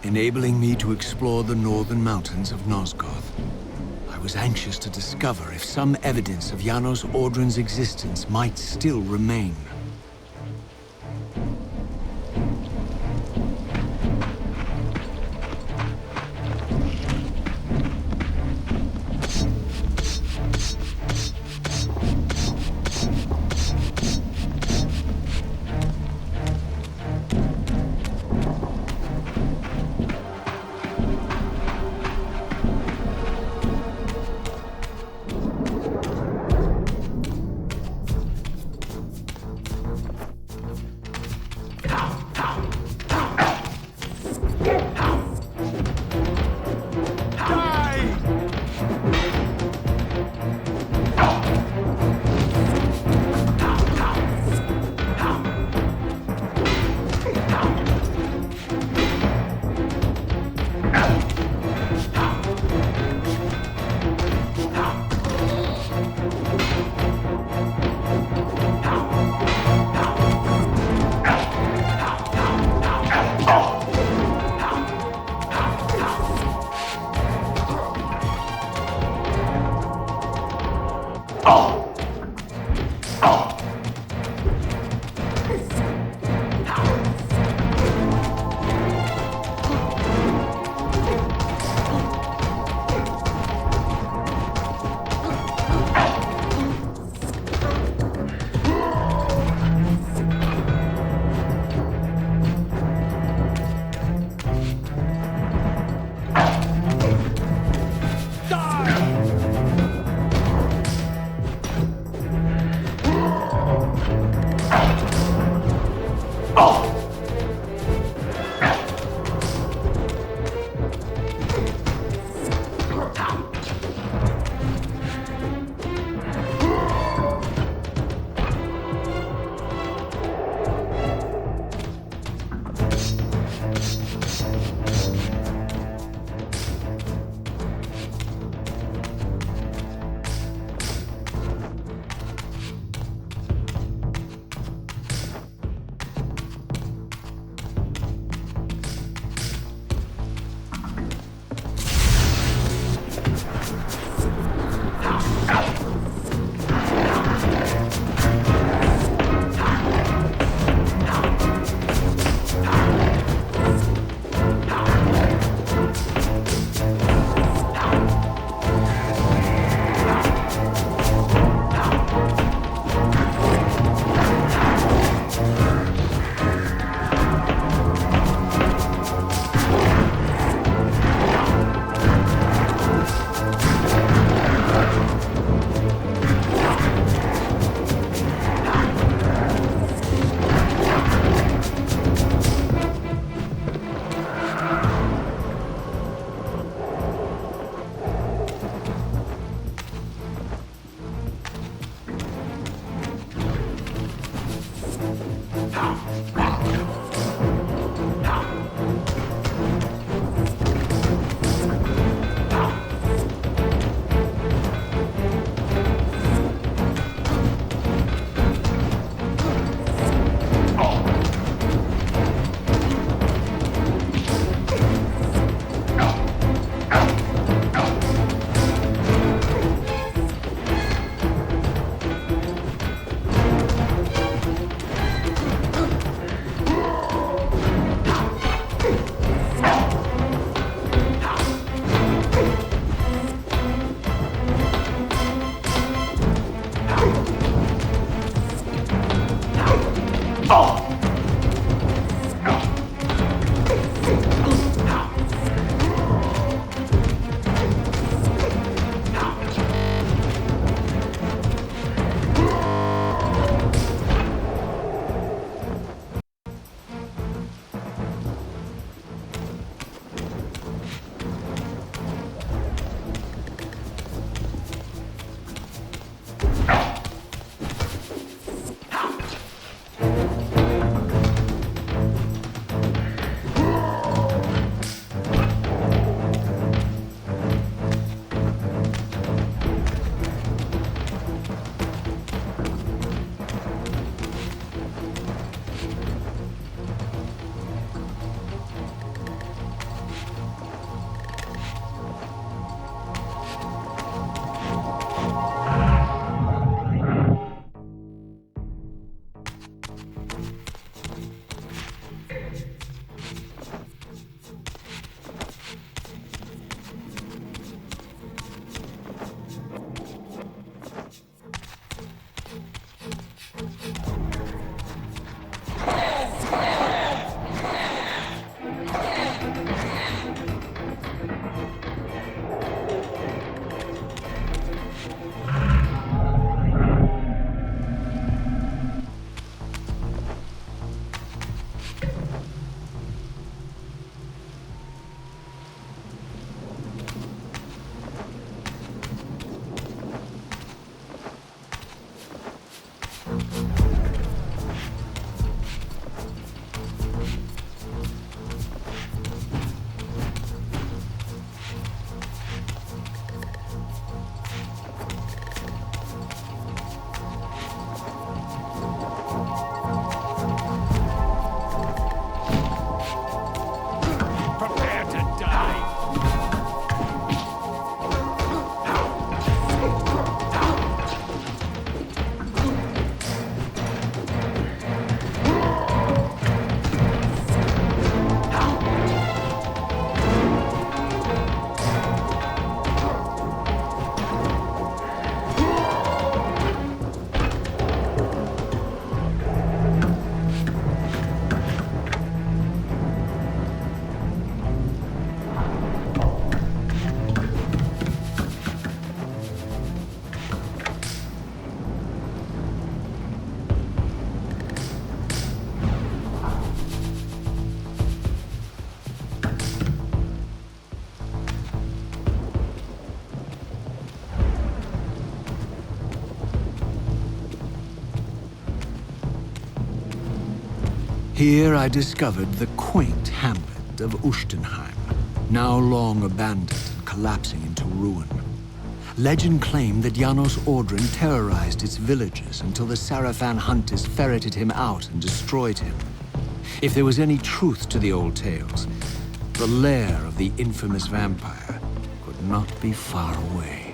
enabling me to explore the northern mountains of Nosgoth. I was anxious to discover if some evidence of Janos Audron's existence might still remain. Here I discovered the quaint hamlet of Ushtenheim, now long abandoned and collapsing into ruin. Legend claimed that Janos Ordrin terrorized its villagers until the Sarafan hunters ferreted him out and destroyed him. If there was any truth to the old tales, the lair of the infamous vampire could not be far away.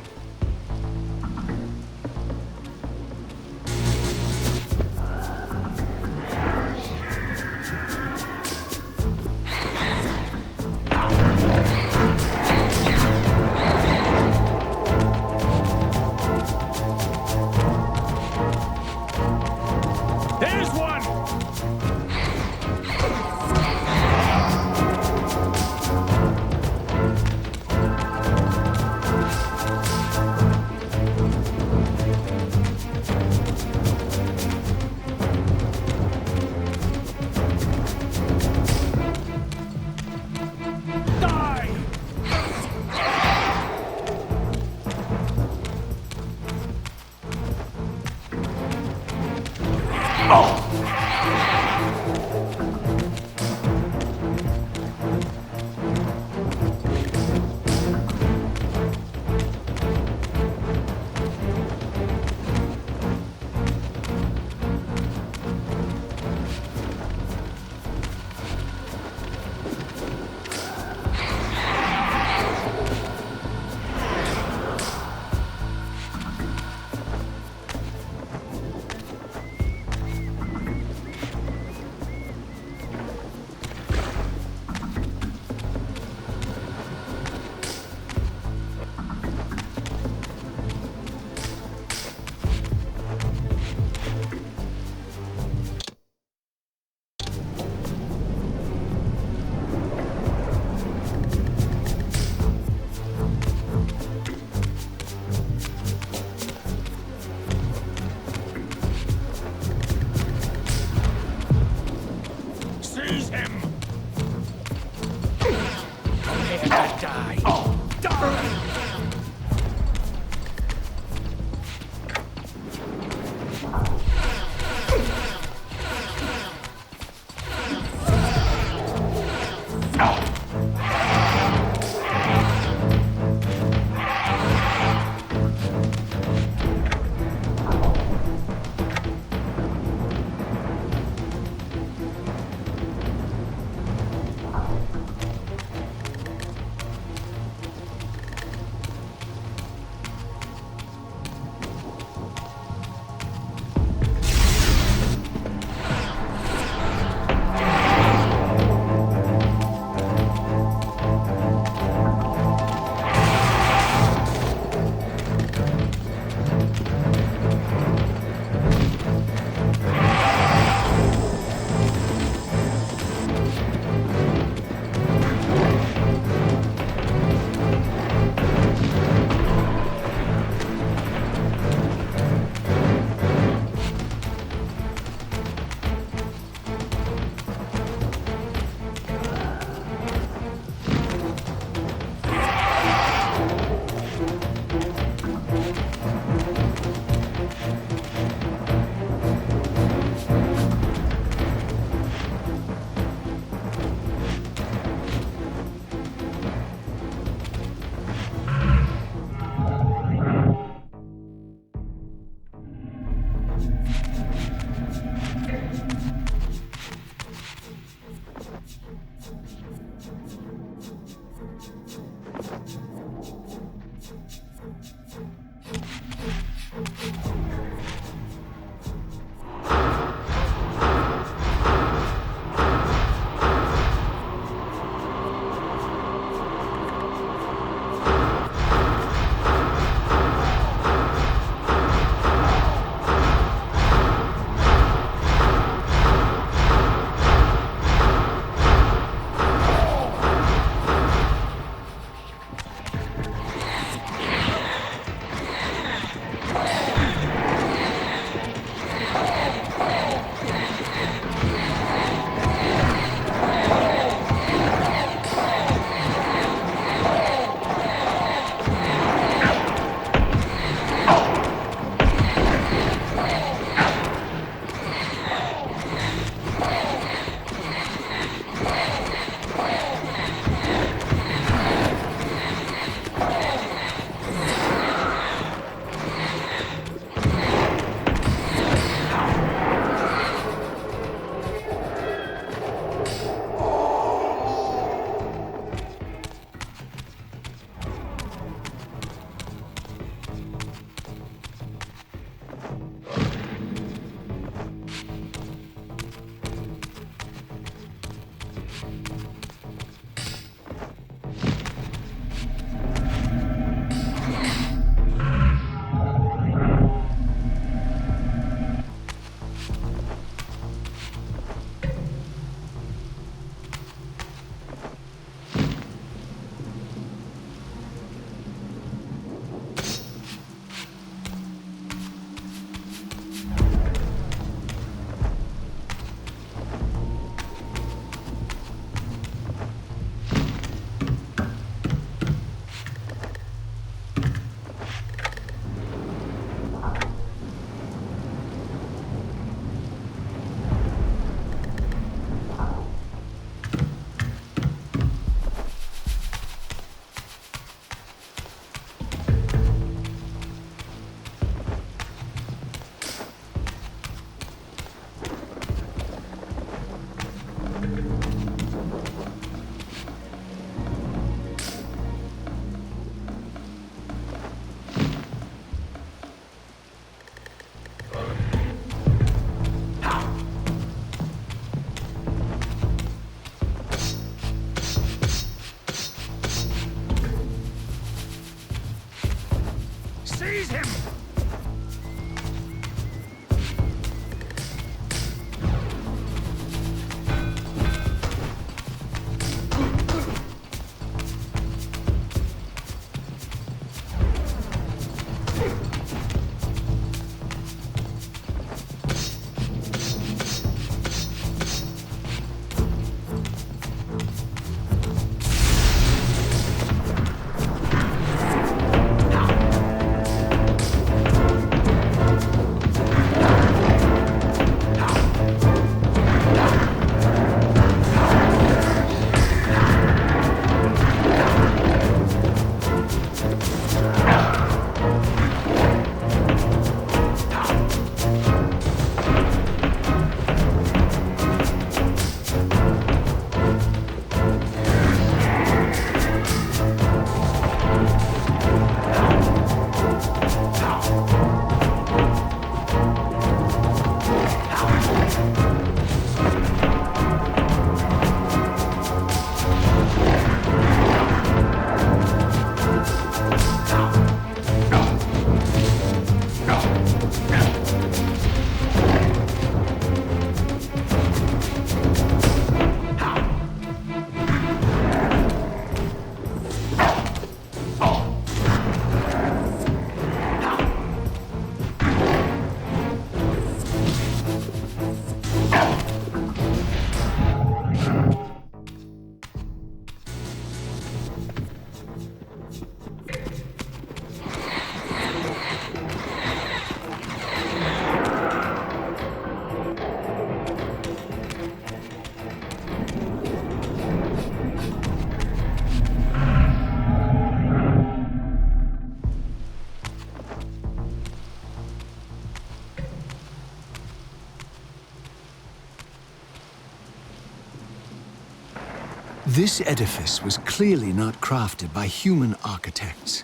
This edifice was clearly not crafted by human architects.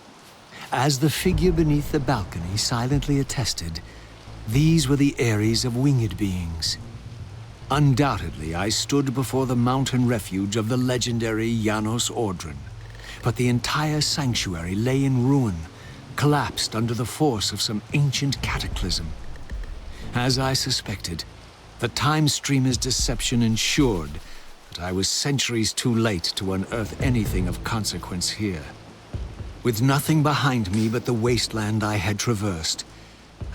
As the figure beneath the balcony silently attested, these were the aeries of winged beings. Undoubtedly, I stood before the mountain refuge of the legendary Janos Ordren, but the entire sanctuary lay in ruin, collapsed under the force of some ancient cataclysm. As I suspected, the Time Streamer's deception ensured that I was centuries too late to unearth anything of consequence here. With nothing behind me but the wasteland I had traversed,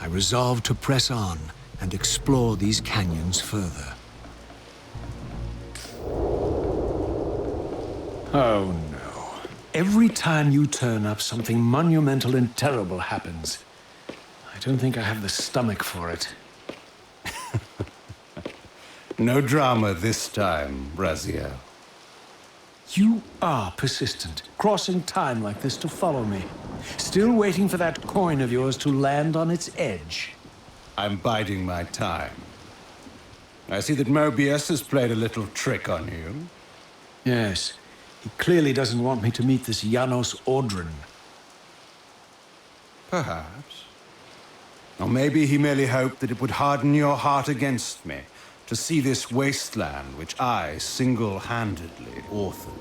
I resolved to press on and explore these canyons further. Oh no. Every time you turn up, something monumental and terrible happens. I don't think I have the stomach for it. No drama this time, Raziel. You are persistent, crossing time like this to follow me. Still waiting for that coin of yours to land on its edge. I'm biding my time. I see that Mobius has played a little trick on you. Yes, he clearly doesn't want me to meet this Janos Ordren. Perhaps. Or maybe he merely hoped that it would harden your heart against me, to see this wasteland which I single-handedly authored.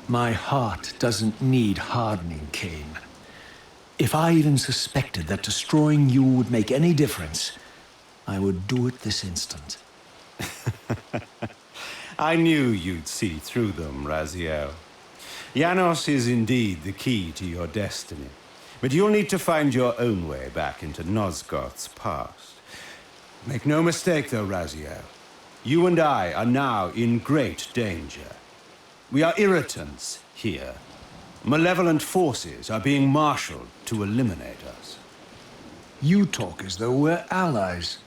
My heart doesn't need hardening, Kain. If I even suspected that destroying you would make any difference, I would do it this instant. I knew you'd see through them, Raziel. Janos is indeed the key to your destiny, but you'll need to find your own way back into Nosgoth's past. Make no mistake, though, Raziel. You and I are now in great danger. We are irritants here. Malevolent forces are being marshaled to eliminate us. You talk as though we're allies.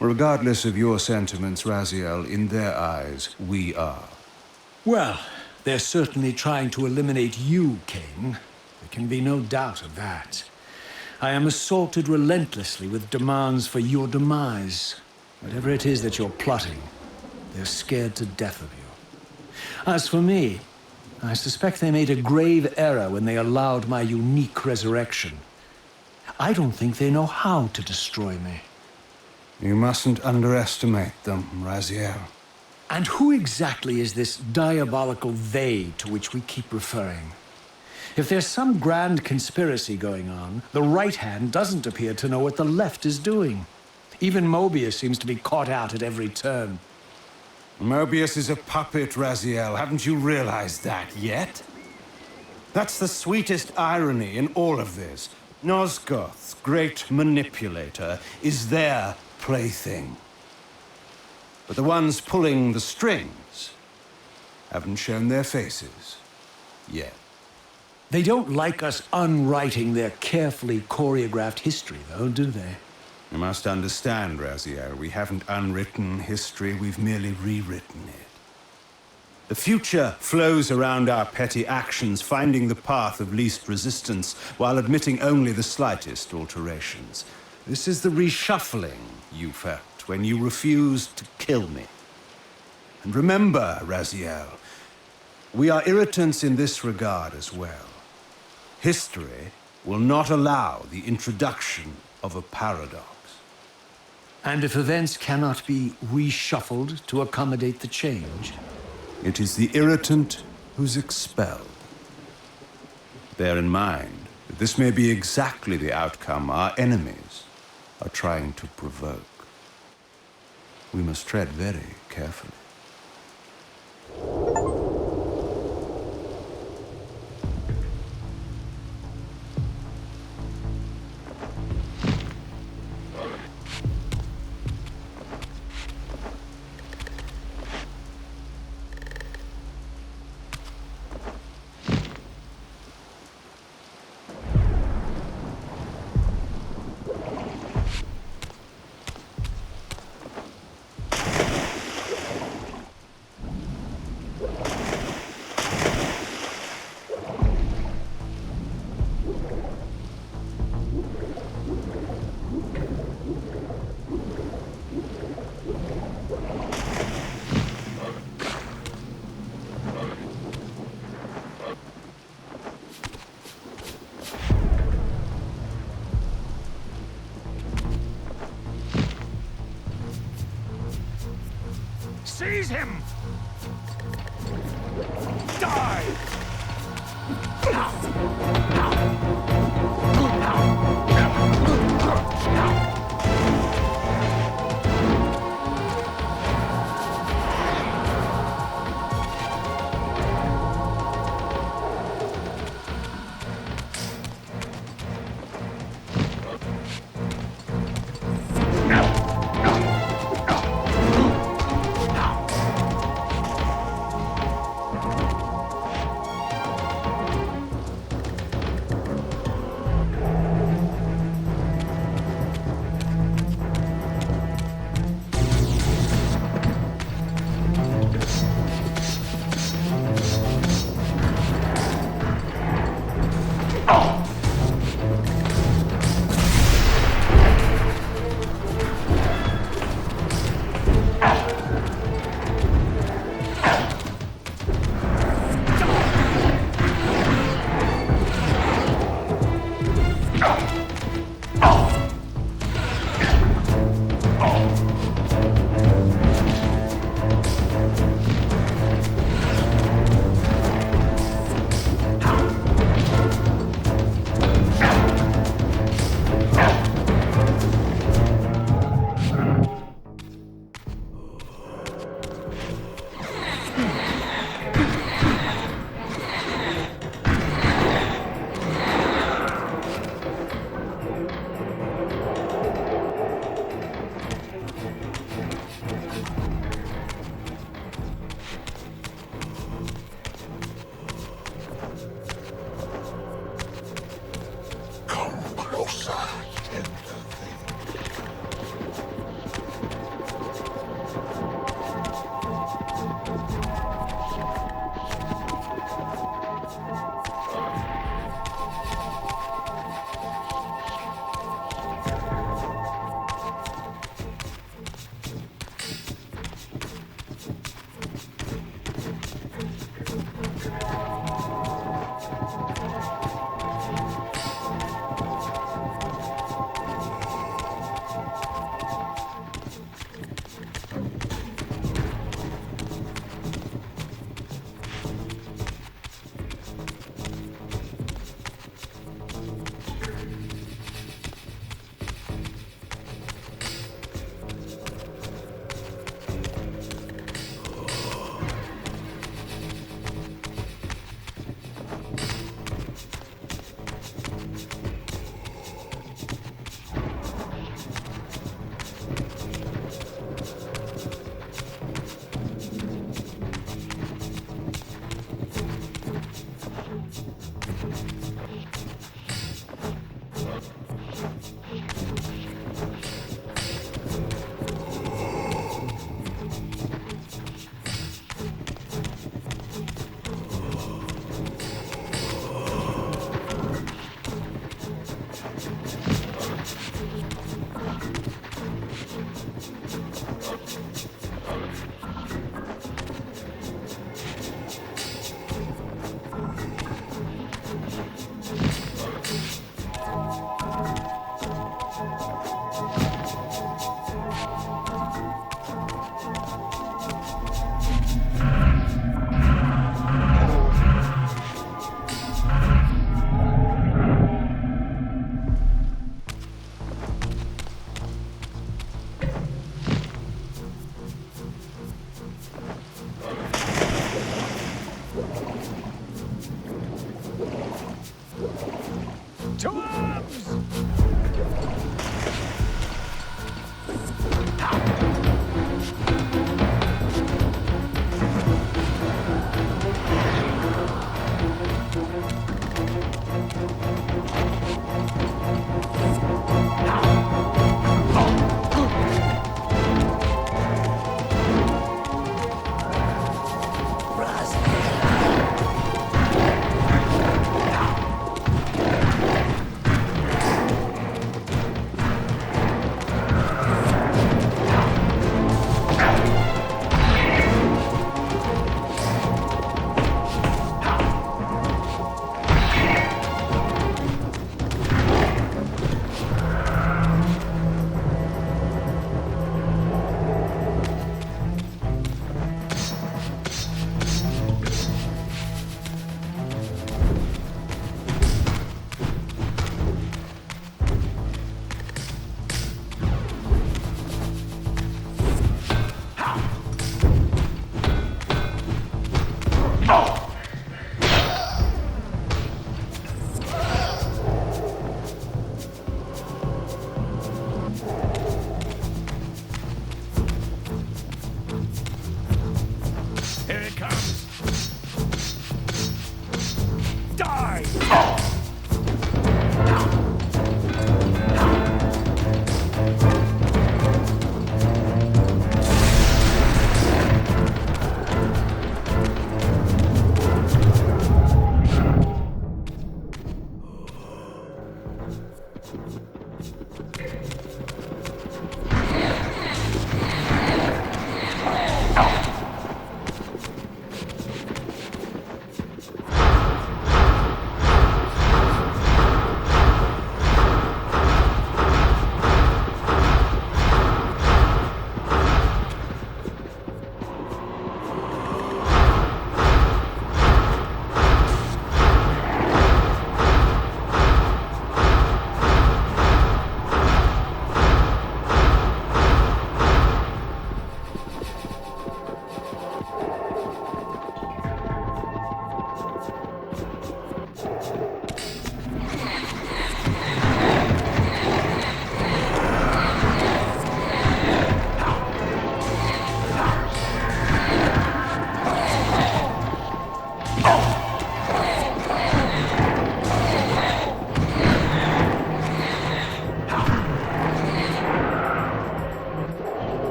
Regardless of your sentiments, Raziel, in their eyes, we are. Well, they're certainly trying to eliminate you, Kain. There can be no doubt of that. I am assaulted relentlessly with demands for your demise. Whatever it is that you're plotting, they're scared to death of you. As for me, I suspect they made a grave error when they allowed my unique resurrection. I don't think they know how to destroy me. You mustn't underestimate them, Raziel. And who exactly is this diabolical they to which we keep referring? If there's some grand conspiracy going on, the right hand doesn't appear to know what the left is doing. Even Mobius seems to be caught out at every turn. Mobius is a puppet, Raziel. Haven't you realized that yet? That's the sweetest irony in all of this. Nosgoth's great manipulator is their plaything. But the ones pulling the strings haven't shown their faces yet. They don't like us unwriting their carefully choreographed history, though, do they? You must understand, Raziel, we haven't unwritten history, we've merely rewritten it. The future flows around our petty actions, finding the path of least resistance, while admitting only the slightest alterations. This is the reshuffling you felt when you refused to kill me. And remember, Raziel, we are irritants in this regard as well. History will not allow the introduction of a paradox. And if events cannot be reshuffled to accommodate the change? It is the irritant who's expelled. Bear in mind that this may be exactly the outcome our enemies are trying to provoke. We must tread very carefully. Seize him! Die!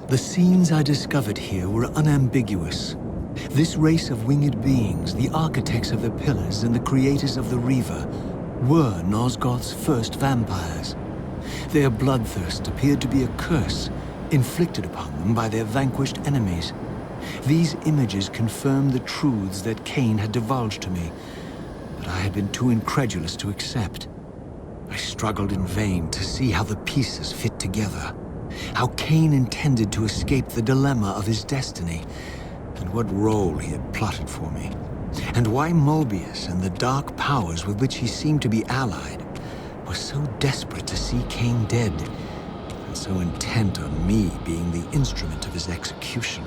The scenes I discovered here were unambiguous. This race of winged beings, the architects of the pillars and the creators of the Reaver, were Nosgoth's first vampires. Their bloodthirst appeared to be a curse, inflicted upon them by their vanquished enemies. These images confirmed the truths that Kain had divulged to me, but I had been too incredulous to accept. I struggled in vain to see how the pieces fit together, how Kain intended to escape the dilemma of his destiny, and what role he had plotted for me, and why Mobius and the dark powers with which he seemed to be allied were so desperate to see Kain dead, and so intent on me being the instrument of his execution.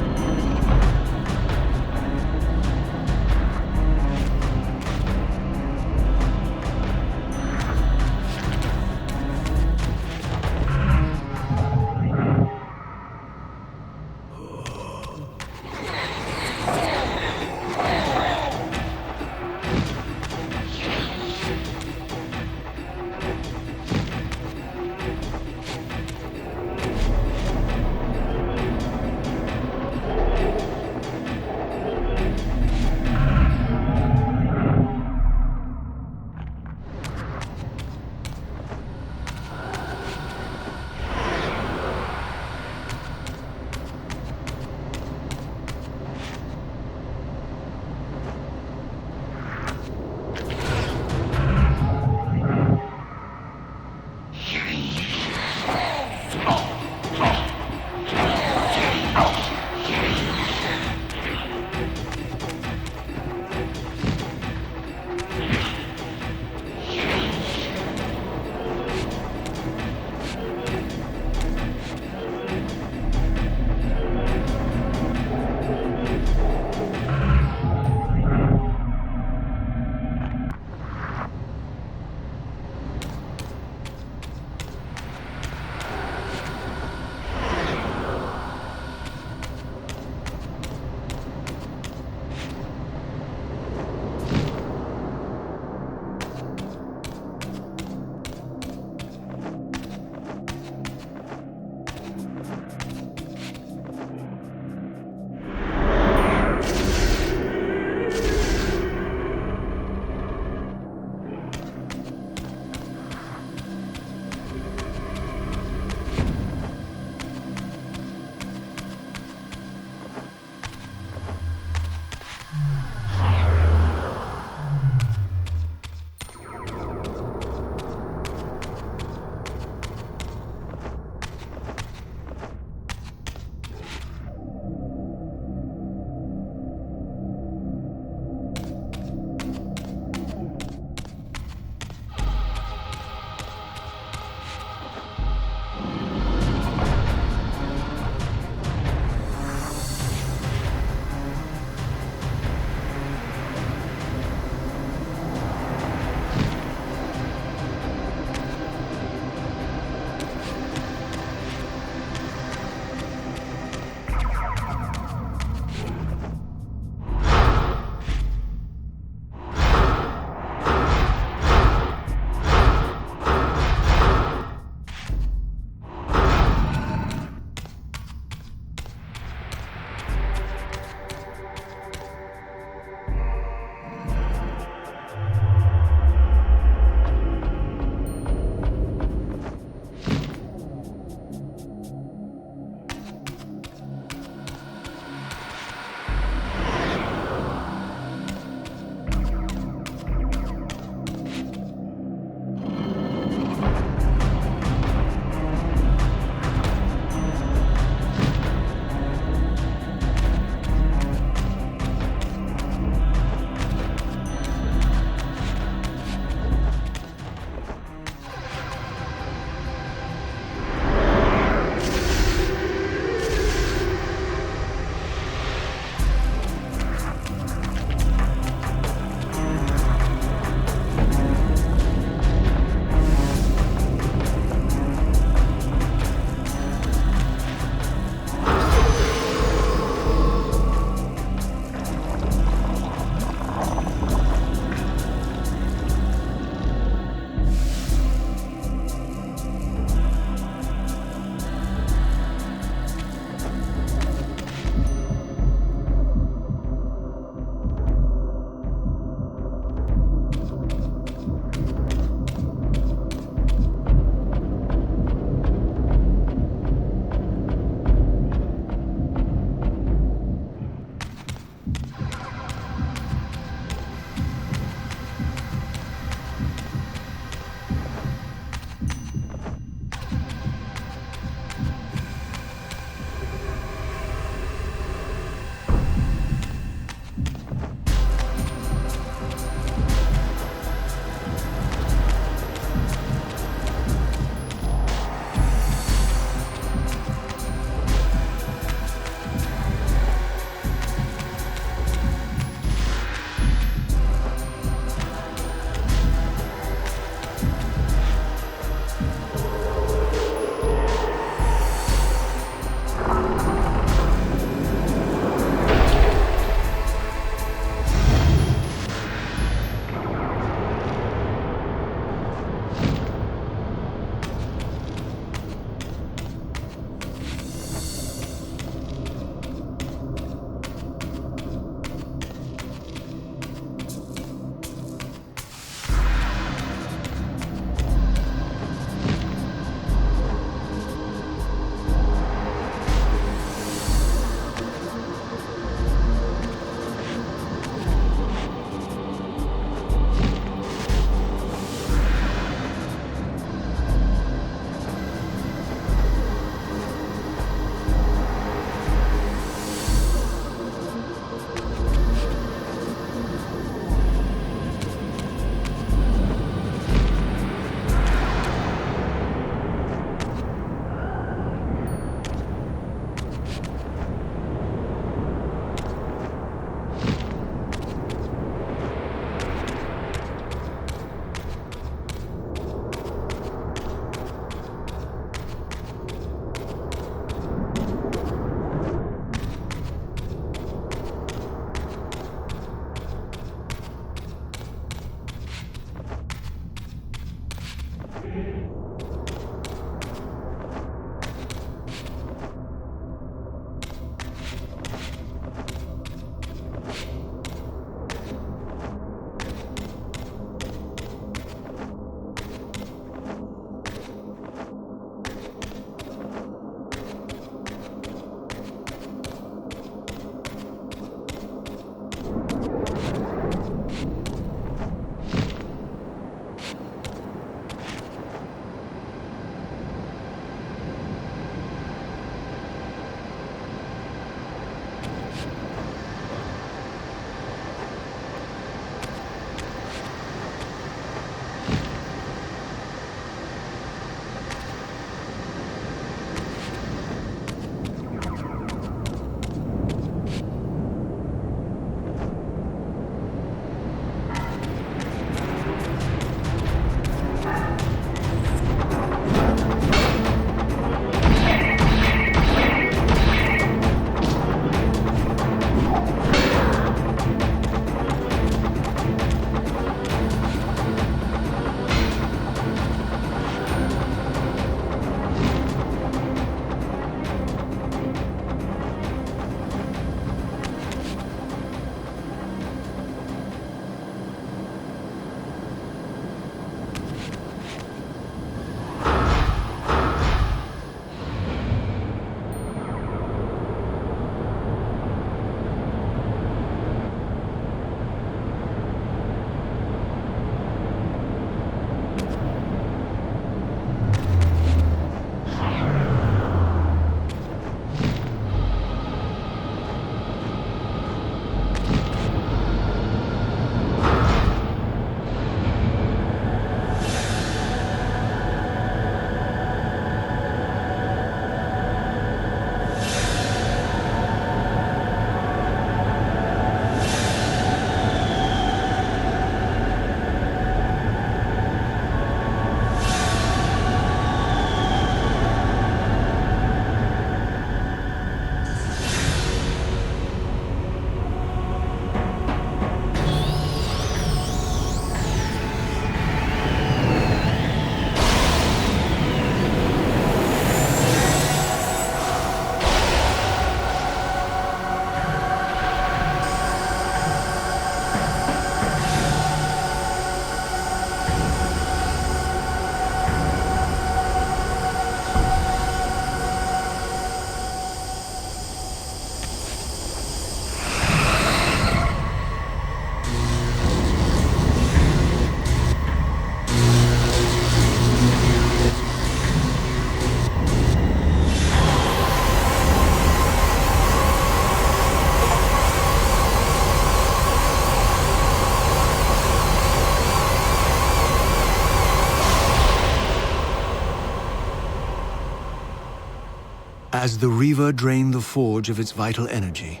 As the Reaver drained the forge of its vital energy,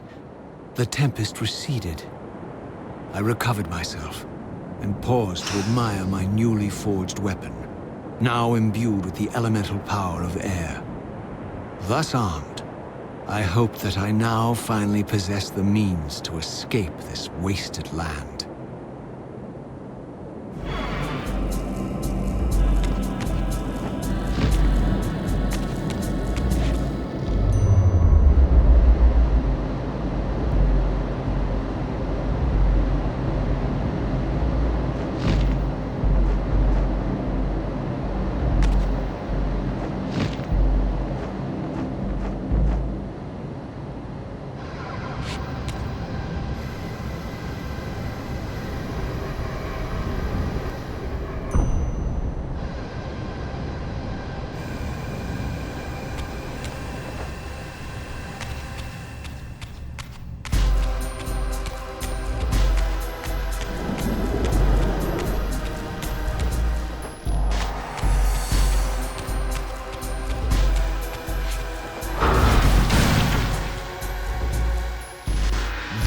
the tempest receded. I recovered myself and paused to admire my newly forged weapon, now imbued with the elemental power of air. Thus armed, I hoped that I now finally possessed the means to escape this wasted land.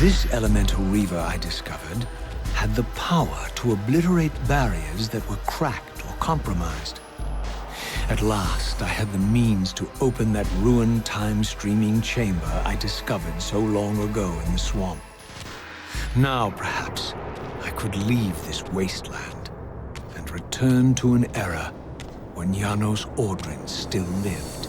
This elemental Reaver I discovered had the power to obliterate barriers that were cracked or compromised. At last, I had the means to open that ruined time-streaming chamber I discovered so long ago in the swamp. Now, perhaps, I could leave this wasteland and return to an era when Janos Ordrin still lived.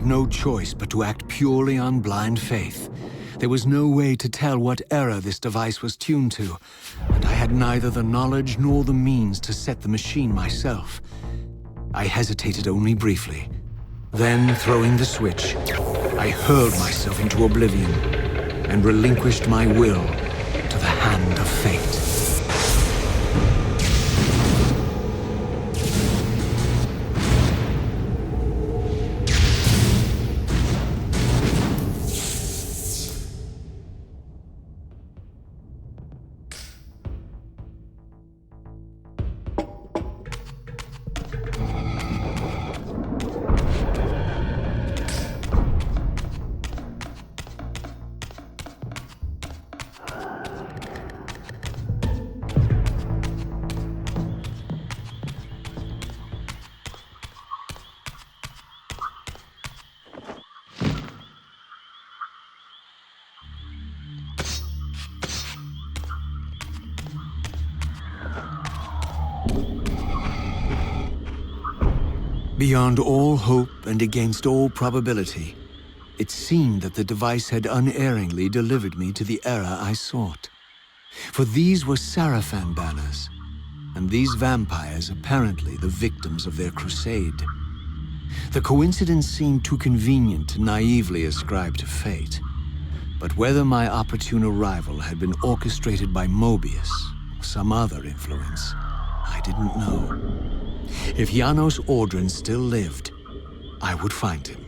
had no choice but to act purely on blind faith. There was no way to tell what error this device was tuned to, and I had neither the knowledge nor the means to set the machine myself. I hesitated only briefly. Then, throwing the switch, I hurled myself into oblivion and relinquished my will to the hand of fate. Beyond all hope and against all probability, it seemed that the device had unerringly delivered me to the era I sought. For these were Sarafan banners, and these vampires apparently the victims of their crusade. The coincidence seemed too convenient to naively ascribe to fate. But whether my opportune arrival had been orchestrated by Mobius or some other influence, I didn't know. If Janos Ordran still lived, I would find him.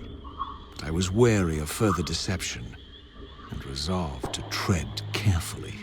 But I was wary of further deception and resolved to tread carefully.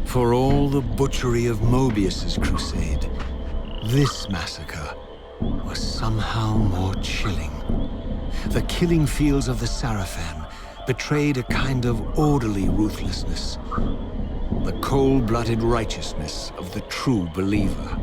For all the butchery of Mobius's crusade, this massacre was somehow more chilling. The killing fields of the Sarafan betrayed a kind of orderly ruthlessness, the cold-blooded righteousness of the true believer.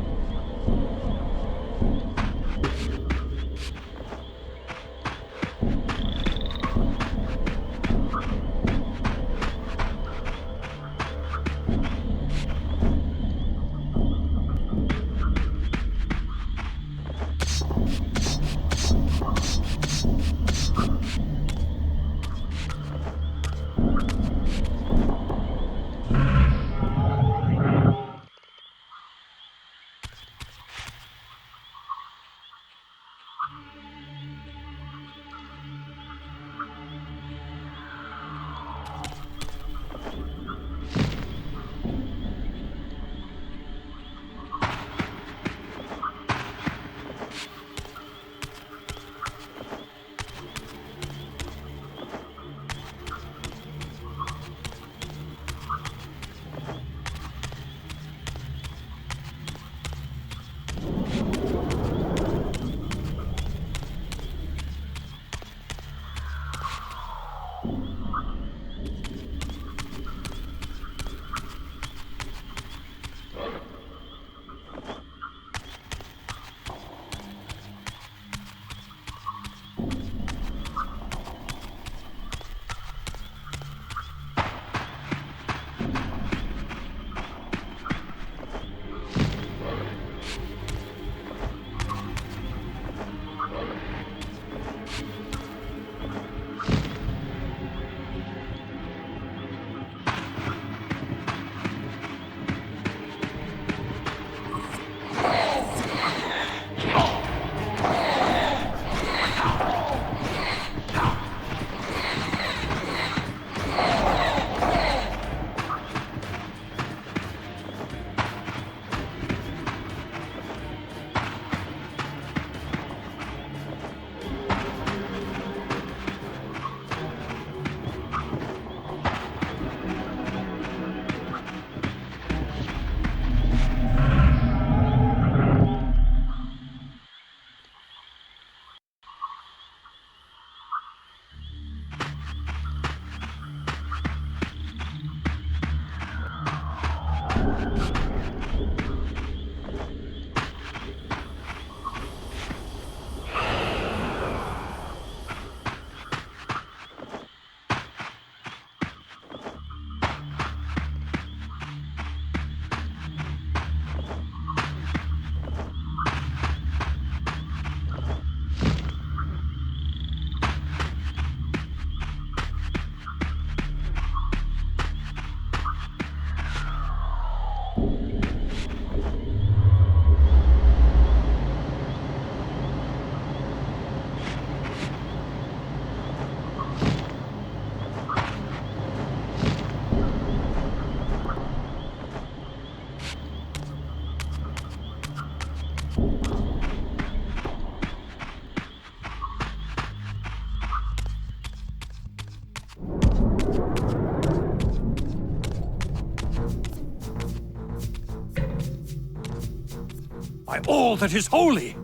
by all that is holy!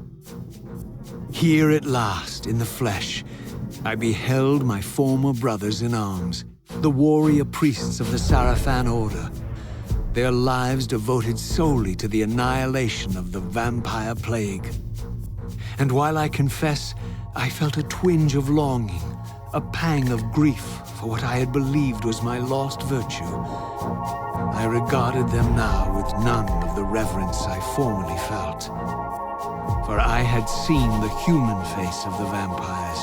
Here at last, in the flesh, I beheld my former brothers in arms, the warrior priests of the Sarafan Order, their lives devoted solely to the annihilation of the vampire plague. And while I confess, I felt a twinge of longing, a pang of grief for what I had believed was my lost virtue, I regarded them now with none of the reverence I formerly felt. For I had seen the human face of the vampires,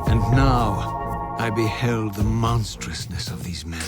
and now I beheld the monstrousness of these men.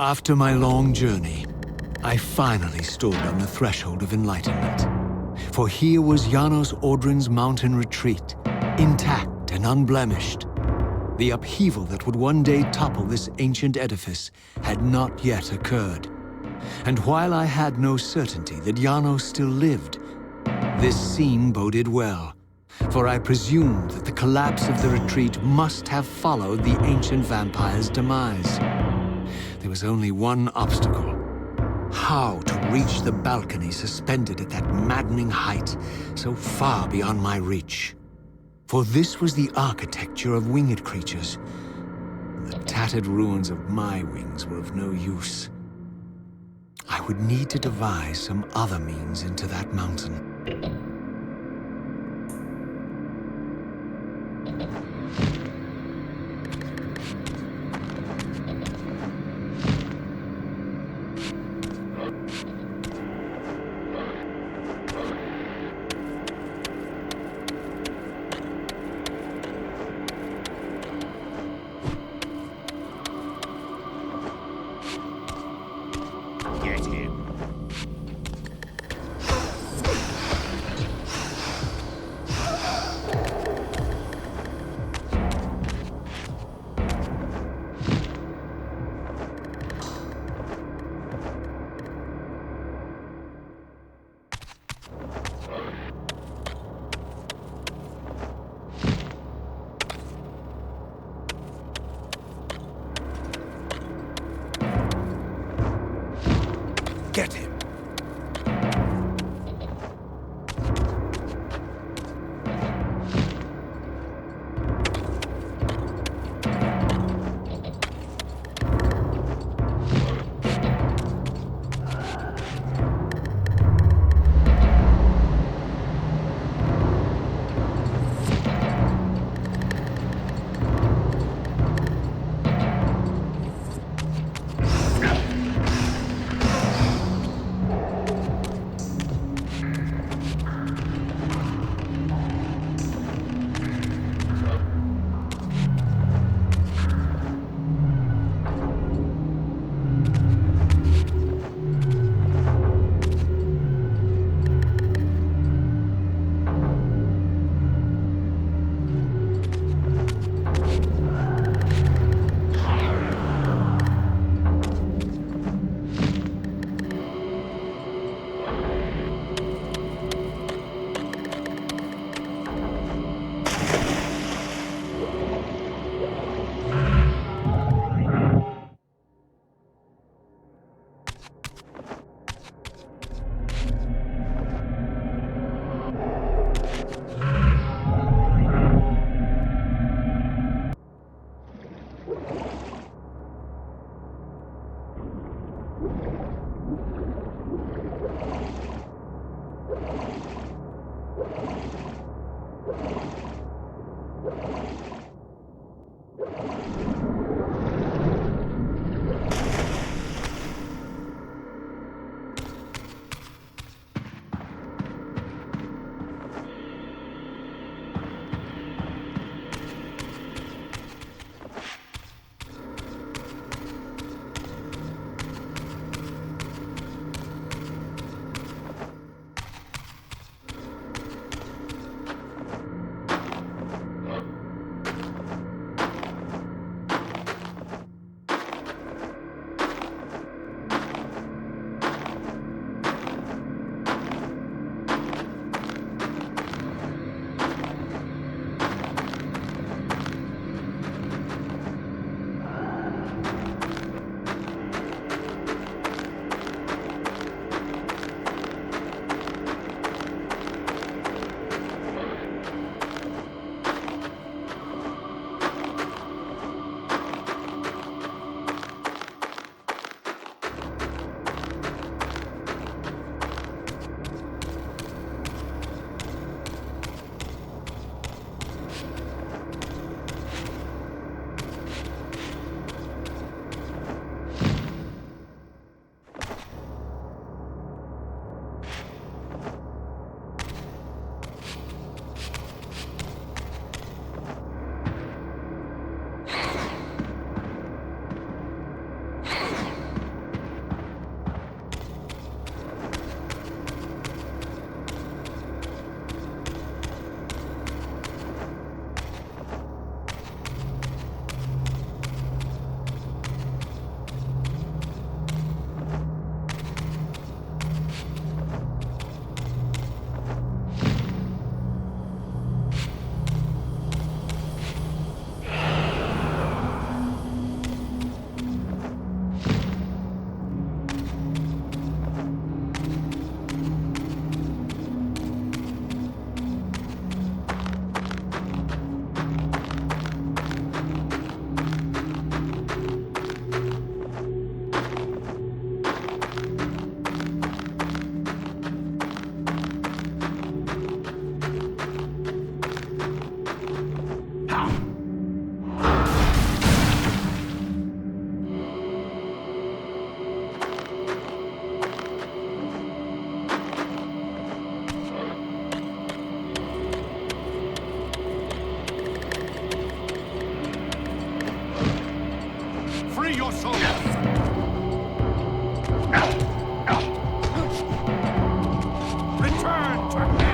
After my long journey, I finally stood on the threshold of enlightenment. For here was Janos Audrin's mountain retreat, intact and unblemished. The upheaval that would one day topple this ancient edifice had not yet occurred. And while I had no certainty that Janos still lived, this scene boded well, for I presumed that the collapse of the retreat must have followed the ancient vampire's demise. There was only one obstacle. How to reach the balcony suspended at that maddening height, so far beyond my reach. For this was the architecture of winged creatures. The tattered ruins of my wings were of no use. I would need to devise some other means into that mountain. Get him. Get him. Free your soul! Return to hell!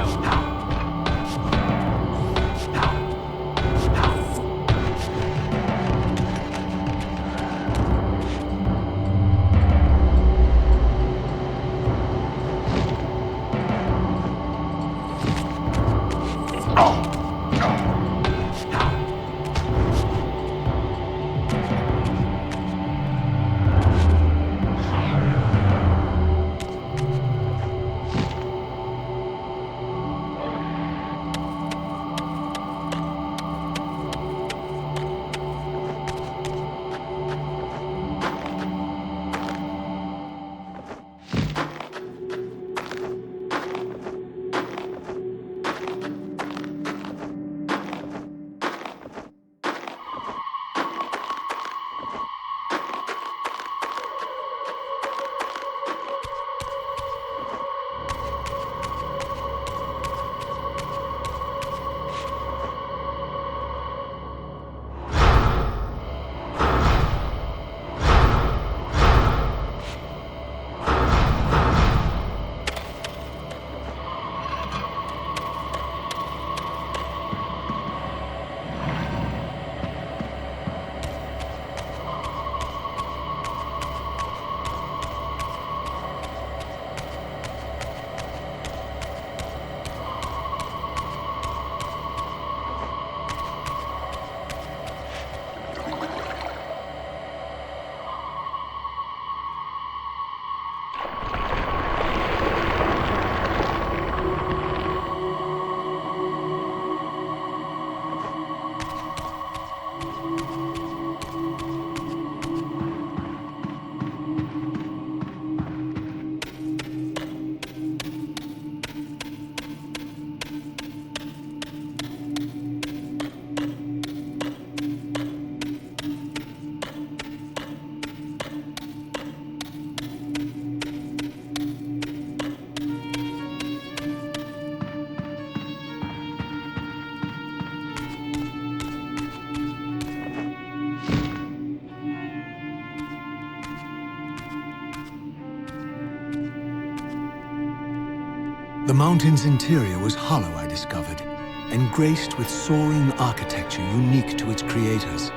The mountain's interior was hollow, I discovered, and graced with soaring architecture unique to its creators.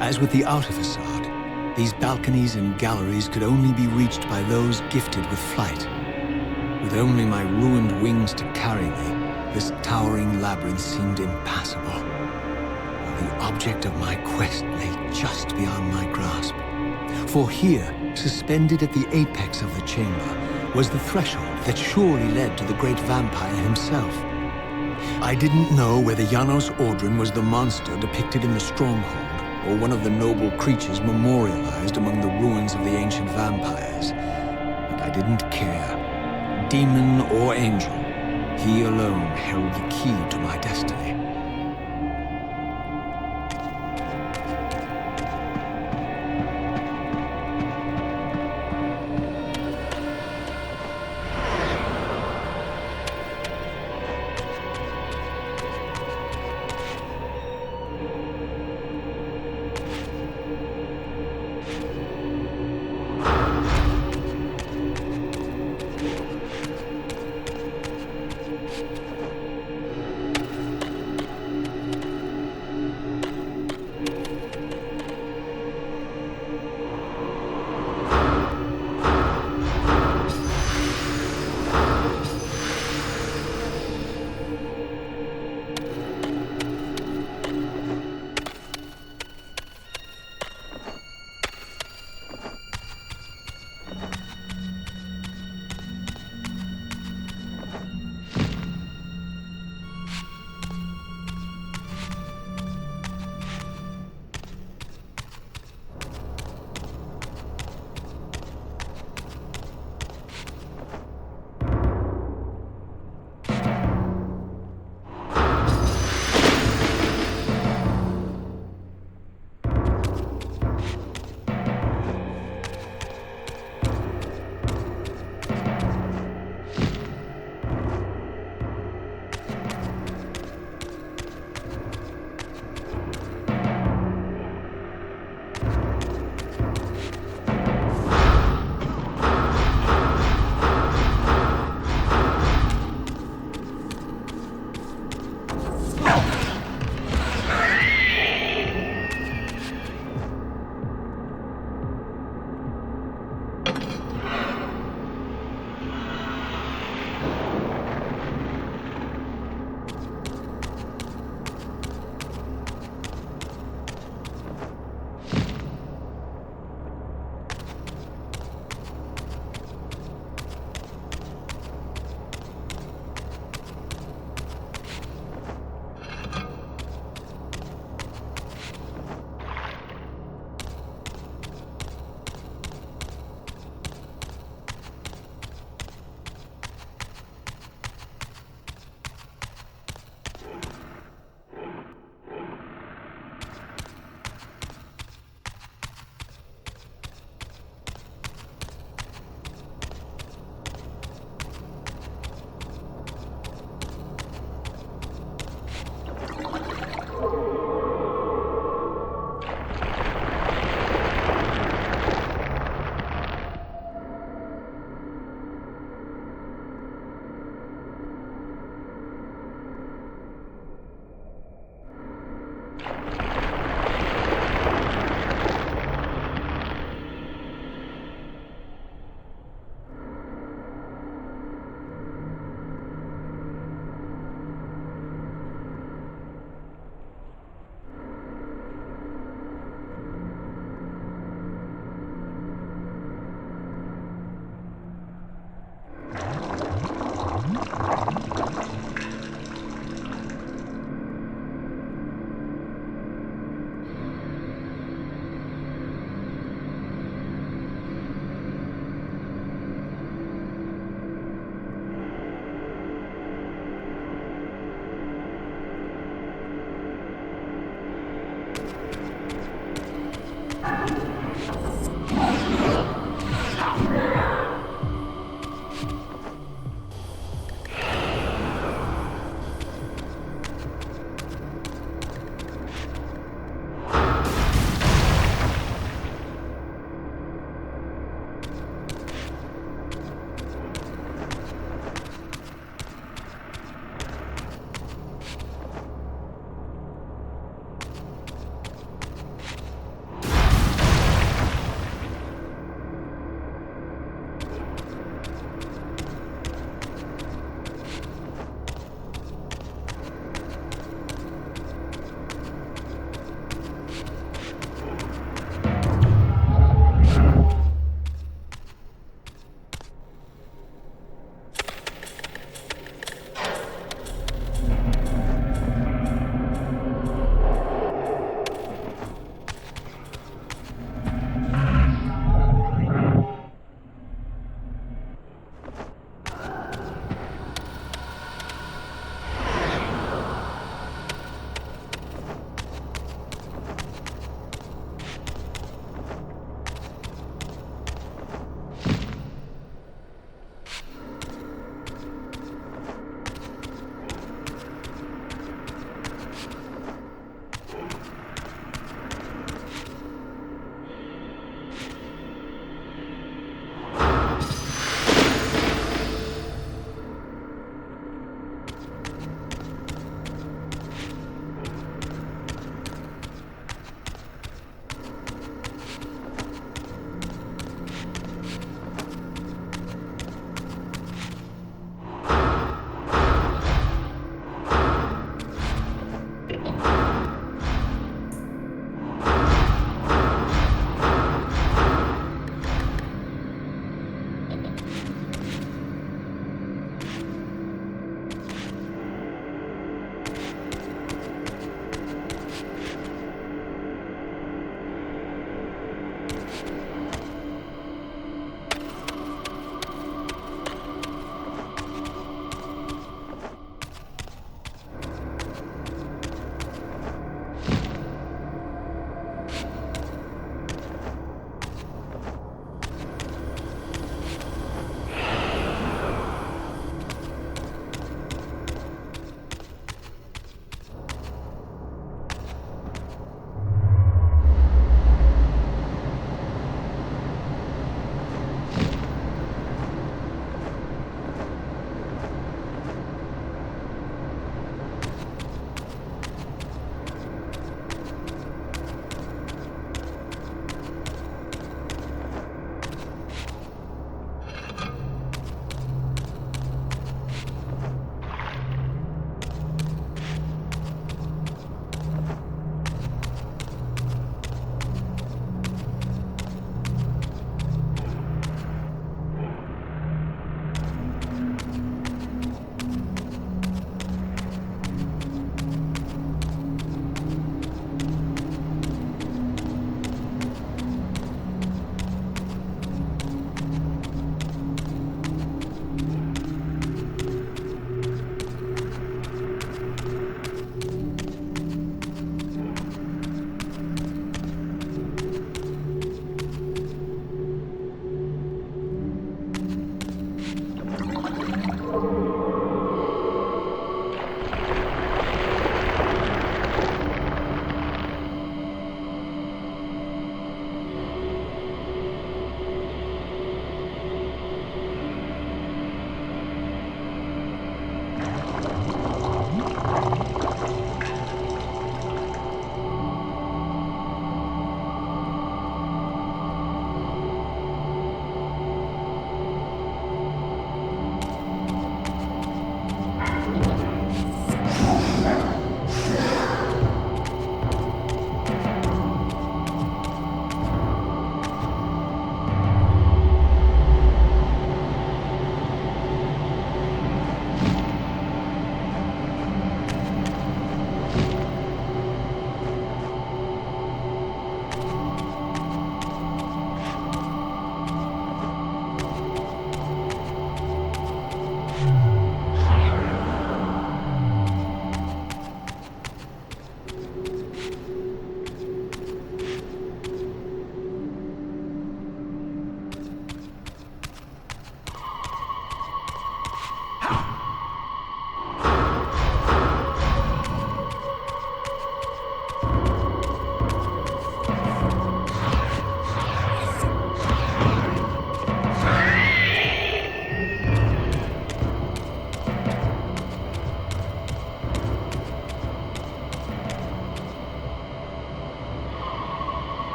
As with the outer facade, these balconies and galleries could only be reached by those gifted with flight. With only my ruined wings to carry me, this towering labyrinth seemed impassable, while the object of my quest lay just beyond my grasp. For here, suspended at the apex of the chamber, was the threshold that surely led to the great vampire himself. I didn't know whether Janos Ordrin was the monster depicted in the stronghold, or one of the noble creatures memorialized among the ruins of the ancient vampires. And I didn't care. Demon or angel, he alone held the key to my destiny.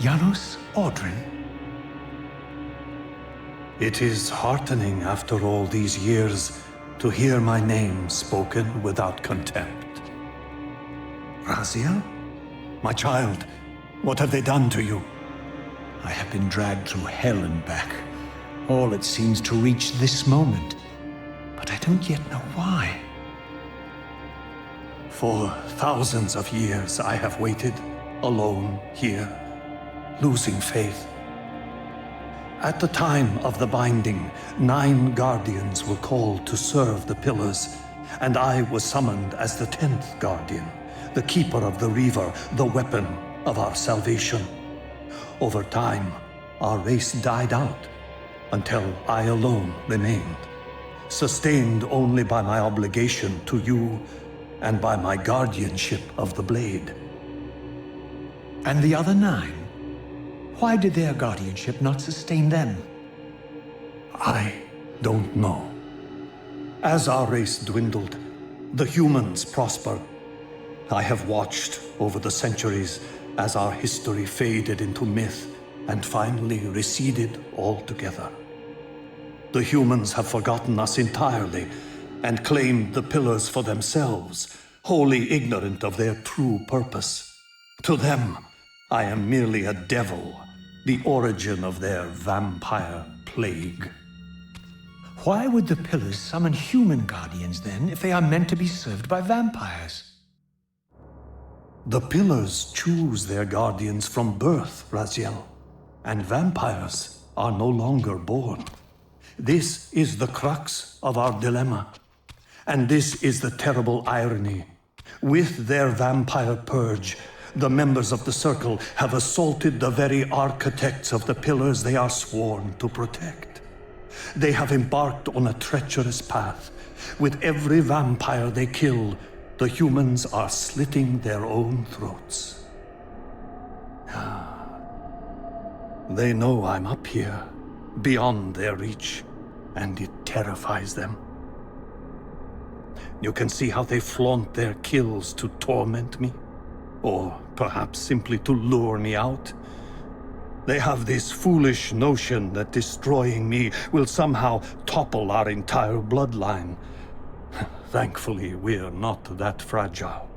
Janos Audrin? It is heartening after all these years to hear my name spoken without contempt. Raziel? My child, what have they done to you? I have been dragged through hell and back. All it seems to reach this moment. But I don't yet know why. For thousands of years I have waited, alone here, losing faith. At the time of the binding, 9 guardians were called to serve the pillars, and I was summoned as the 10th guardian, the keeper of the Reaver, the weapon of our salvation. Over time, our race died out, until I alone remained, sustained only by my obligation to you and by my guardianship of the blade. And the other 9? Why did their guardianship not sustain them? I don't know. As our race dwindled, the humans prospered. I have watched over the centuries as our history faded into myth and finally receded altogether. The humans have forgotten us entirely and claimed the pillars for themselves, wholly ignorant of their true purpose. To them, I am merely a devil, the origin of their vampire plague. Why would the pillars summon human guardians then, if they are meant to be served by vampires? The pillars choose their guardians from birth, Raziel, and vampires are no longer born. This is the crux of our dilemma, and this is the terrible irony. With their vampire purge, the members of the Circle have assaulted the very architects of the pillars they are sworn to protect. They have embarked on a treacherous path. With every vampire they kill, the humans are slitting their own throats. They know I'm up here, beyond their reach, and it terrifies them. You can see how they flaunt their kills to torment me, or perhaps simply to lure me out. They have this foolish notion that destroying me will somehow topple our entire bloodline. Thankfully, we're not that fragile.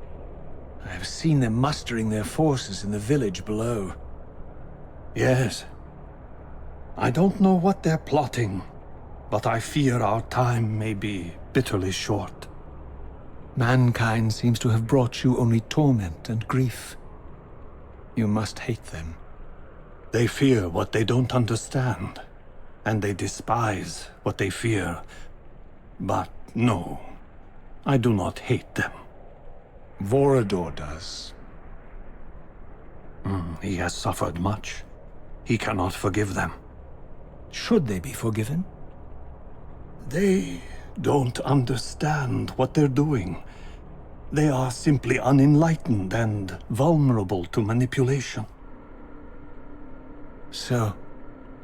I have seen them mustering their forces in the village below. Yes. I don't know what they're plotting, but I fear our time may be bitterly short. Mankind seems to have brought you only torment and grief. You must hate them. They fear what they don't understand, and they despise what they fear. But no, I do not hate them. Vorador does. He has suffered much. He cannot forgive them. Should they be forgiven? They don't understand what they're doing. They are simply unenlightened and vulnerable to manipulation. So,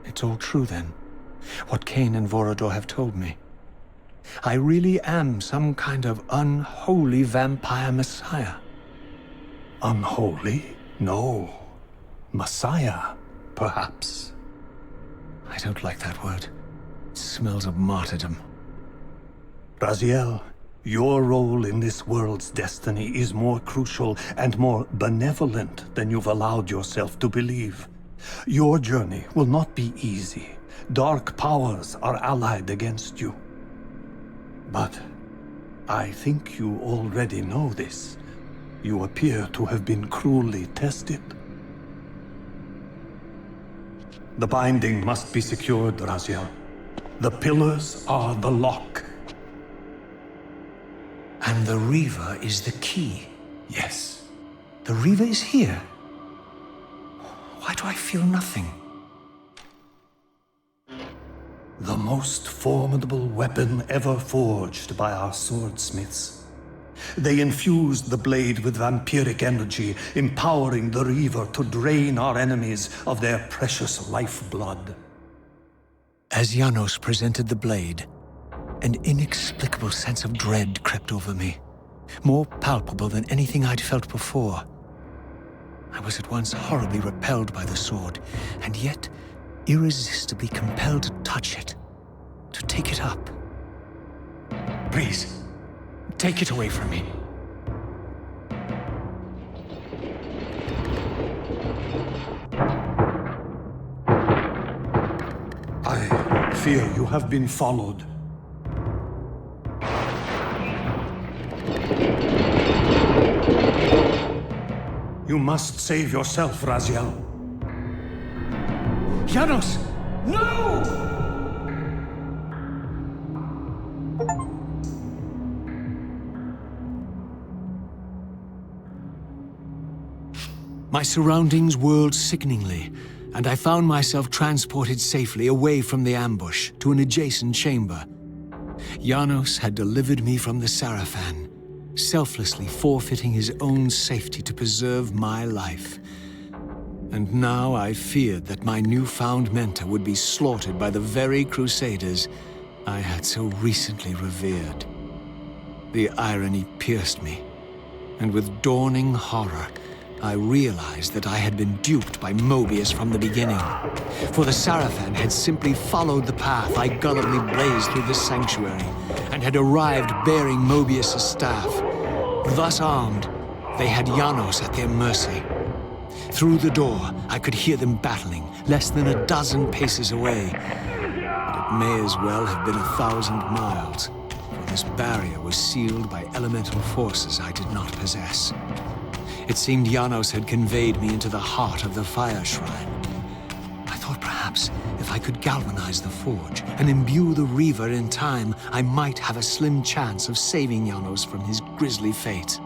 it's all true then, what Kain and Vorador have told me. I really am some kind of unholy vampire messiah. Unholy? No. Messiah, perhaps. I don't like that word. It smells of martyrdom. Raziel, your role in this world's destiny is more crucial and more benevolent than you've allowed yourself to believe. Your journey will not be easy. Dark powers are allied against you. But I think you already know this. You appear to have been cruelly tested. The binding must be secured, Raziel. The pillars are the lock. And the Reaver is the key. Yes. The Reaver is here. Why do I feel nothing? The most formidable weapon ever forged by our swordsmiths. They infused the blade with vampiric energy, empowering the Reaver to drain our enemies of their precious lifeblood. As Janos presented the blade, an inexplicable sense of dread crept over me, more palpable than anything I'd felt before. I was at once horribly repelled by the sword, and yet irresistibly compelled to touch it, to take it up. Please, take it away from me. I fear you have been followed. You must save yourself, Raziel. Janos! No! My surroundings whirled sickeningly, and I found myself transported safely away from the ambush to an adjacent chamber. Janos had delivered me from the Sarafan, selflessly forfeiting his own safety to preserve my life. And now I feared that my newfound mentor would be slaughtered by the very crusaders I had so recently revered. The irony pierced me, and with dawning horror, I realized that I had been duped by Mobius from the beginning. For the Sarafan had simply followed the path I gullibly blazed through the sanctuary, and had arrived bearing Mobius' staff. Thus armed, they had Janos at their mercy. Through the door, I could hear them battling, less than a dozen paces away. But it may as well have been 1,000 miles, for this barrier was sealed by elemental forces I did not possess. It seemed Janos had conveyed me into the heart of the fire shrine. I thought perhaps if I could galvanize the forge and imbue the Reaver in time, I might have a slim chance of saving Janos from his grisly fate.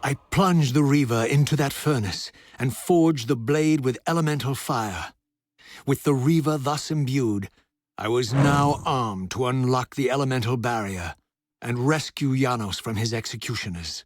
I plunged the Reaver into that furnace and forged the blade with elemental fire. With the Reaver thus imbued, I was now armed to unlock the elemental barrier and rescue Janos from his executioners.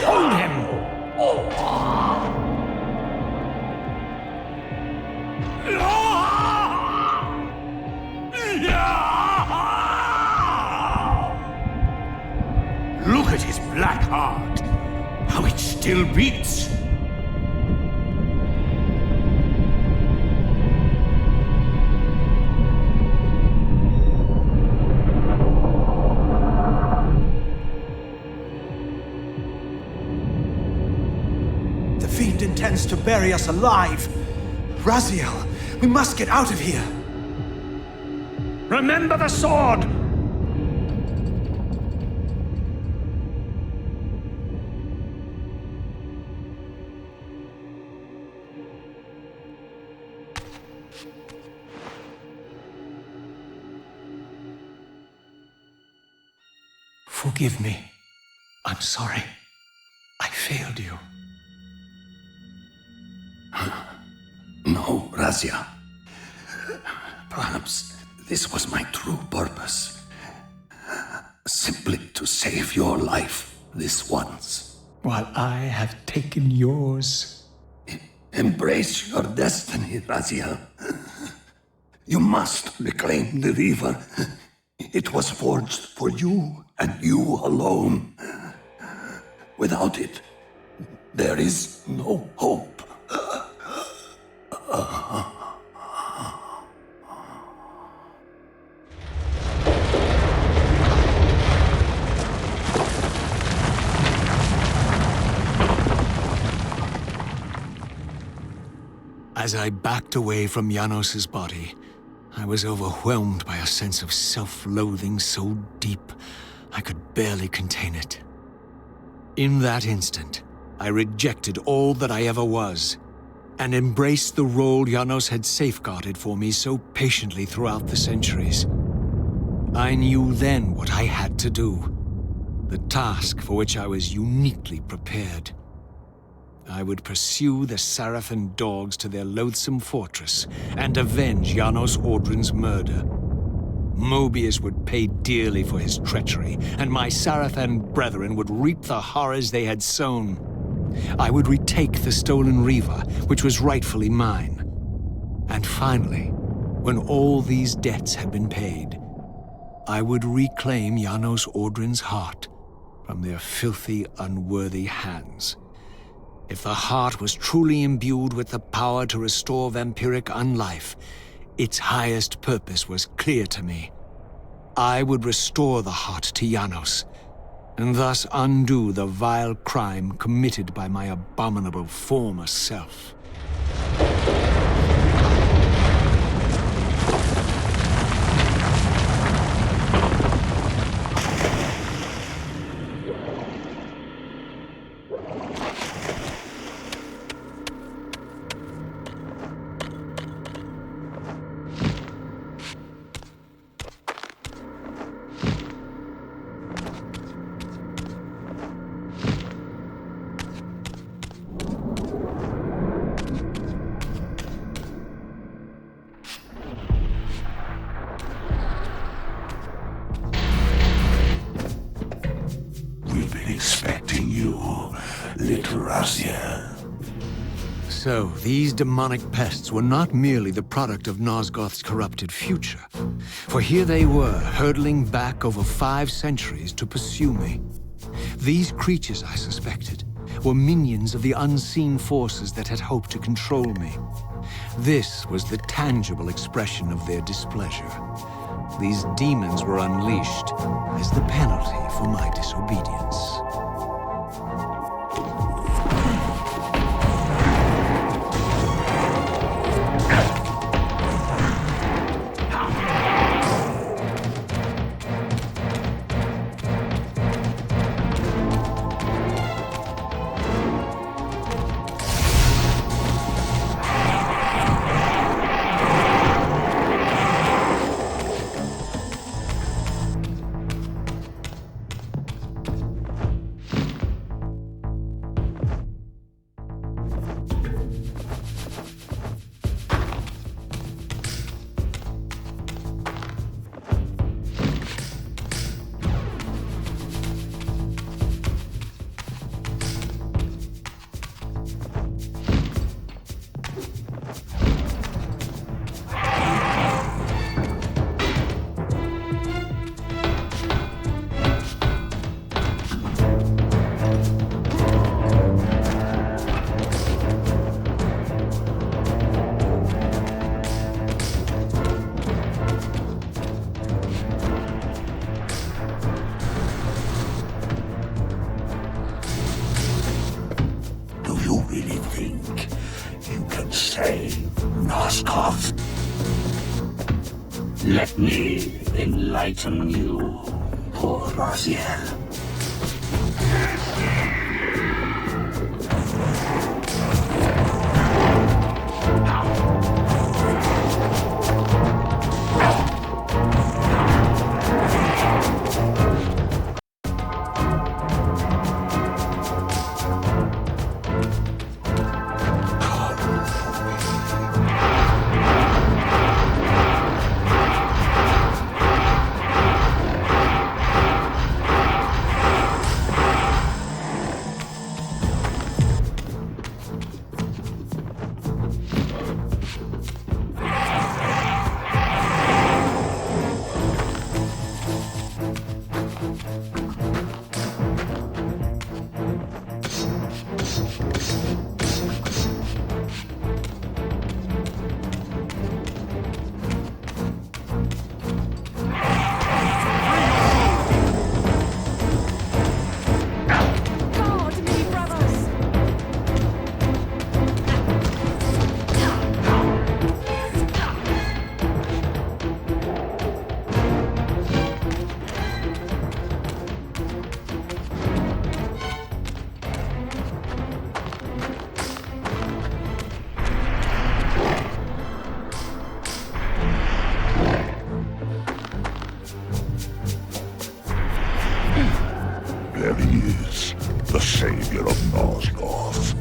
Hold him! Look at his black heart! How it still beats! The fiend intends to bury us alive. Raziel, we must get out of here. Remember the sword! Forgive me. I'm sorry. I failed you. No, Raziel. Perhaps this was my true purpose. Simply to save your life this once. While I have taken yours. Embrace your destiny, Raziel. You must reclaim the Reaver. It was forged for you and you alone. Without it, there is no hope. As I backed away from Janos's body, I was overwhelmed by a sense of self-loathing so deep I could barely contain it. In that instant, I rejected all that I ever was, and embraced the role Janos had safeguarded for me so patiently throughout the centuries. I knew then what I had to do, the task for which I was uniquely prepared. I would pursue the Sarafan dogs to their loathsome fortress and avenge Janos Audrin's murder. Mobius would pay dearly for his treachery, and my Sarafan brethren would reap the horrors they had sown. I would retake the stolen Reaver, which was rightfully mine. And finally, when all these debts had been paid, I would reclaim Janos Audrin's heart from their filthy, unworthy hands. If the heart was truly imbued with the power to restore vampiric unlife, its highest purpose was clear to me. I would restore the heart to Janos, and thus undo the vile crime committed by my abominable former self. Expecting you, little Raziel. So, these demonic pests were not merely the product of Nosgoth's corrupted future, for here they were, hurtling back over 5 centuries to pursue me. These creatures, I suspected, were minions of the unseen forces that had hoped to control me. This was the tangible expression of their displeasure. These demons were unleashed as the penalty for my disobedience. Let me enlighten you, poor Raziel. There he is, the savior of Nosgoth.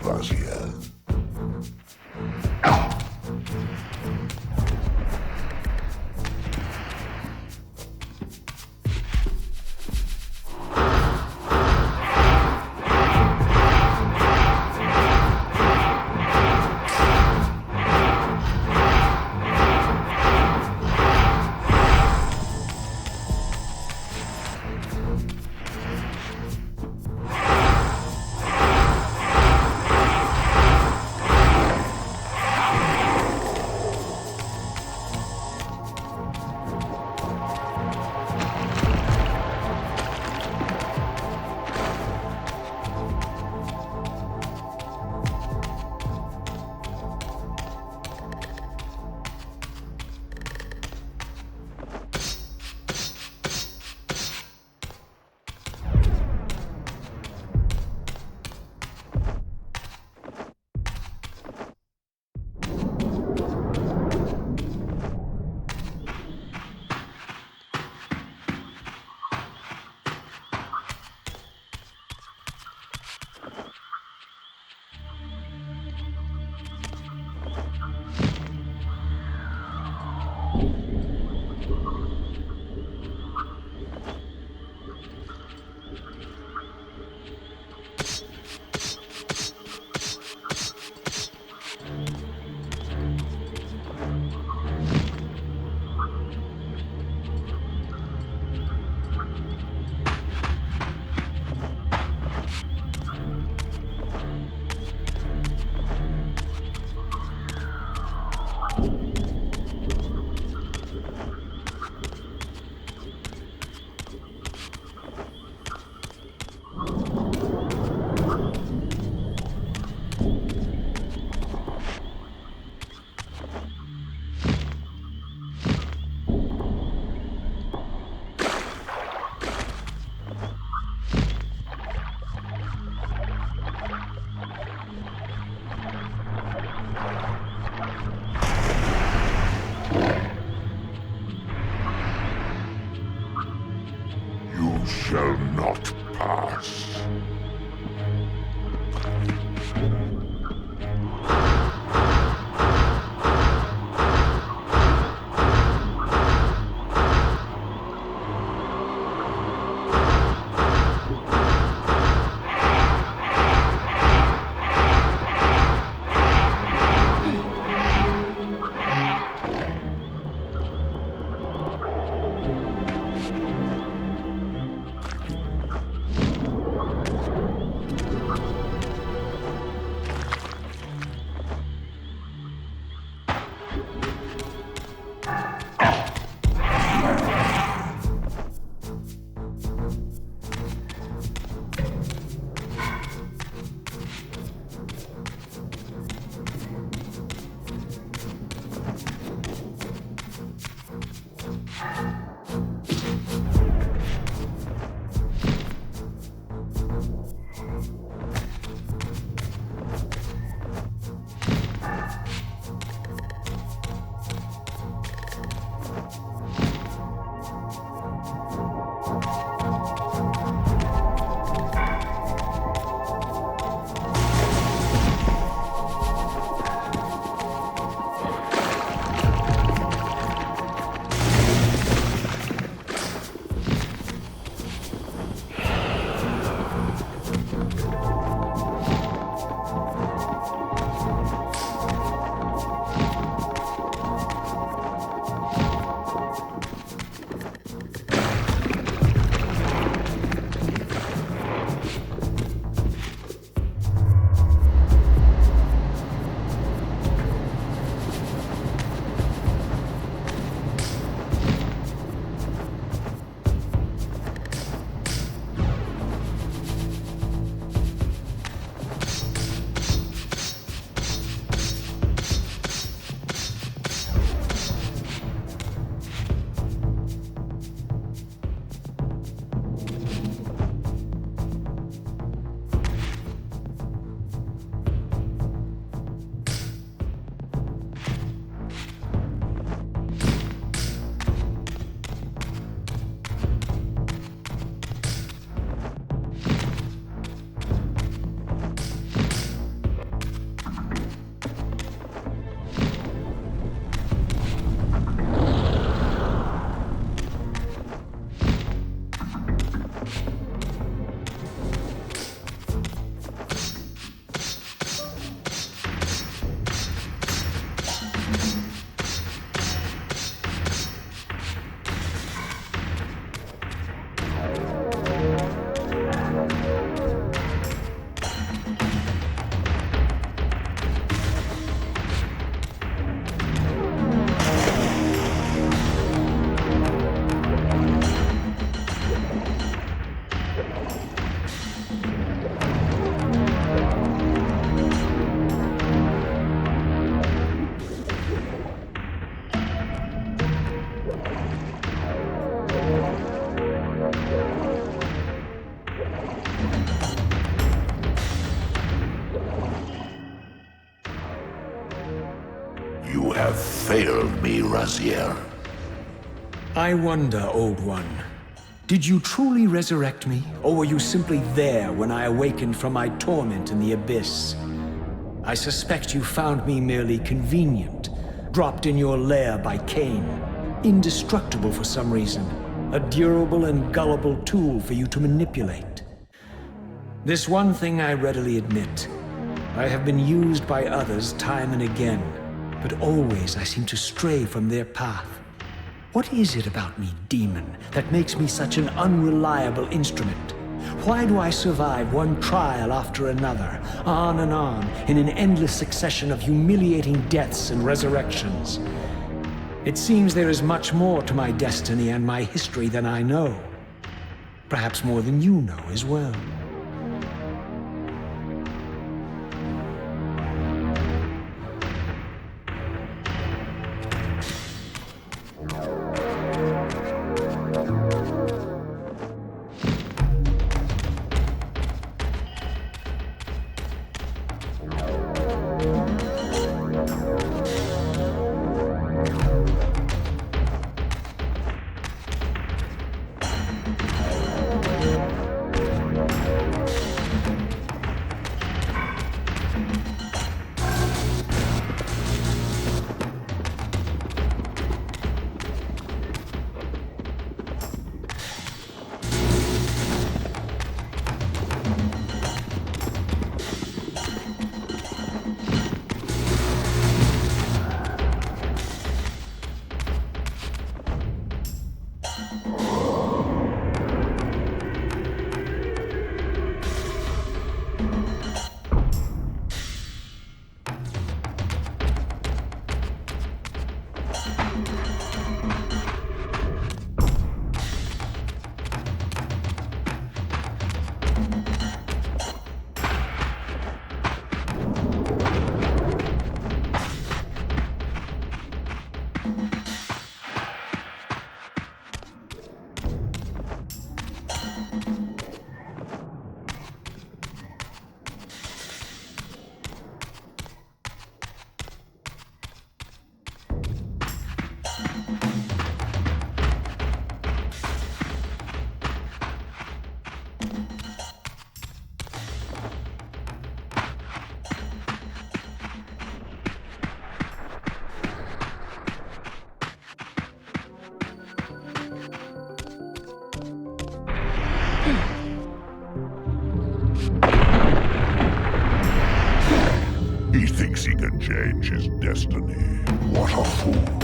Raziel. Shall not pass. me, Raziel. I wonder, Old One. Did you truly resurrect me, or were you simply there when I awakened from my torment in the abyss? I suspect you found me merely convenient, dropped in your lair by Kain, indestructible for some reason, a durable and gullible tool for you to manipulate. This one thing I readily admit. I have been used by others time and again, but always I seem to stray from their path. What is it about me, demon, that makes me such an unreliable instrument? Why do I survive one trial after another, on and on, in an endless succession of humiliating deaths and resurrections? It seems there is much more to my destiny and my history than I know. Perhaps more than you know as well. He thinks he can change his destiny. What a fool.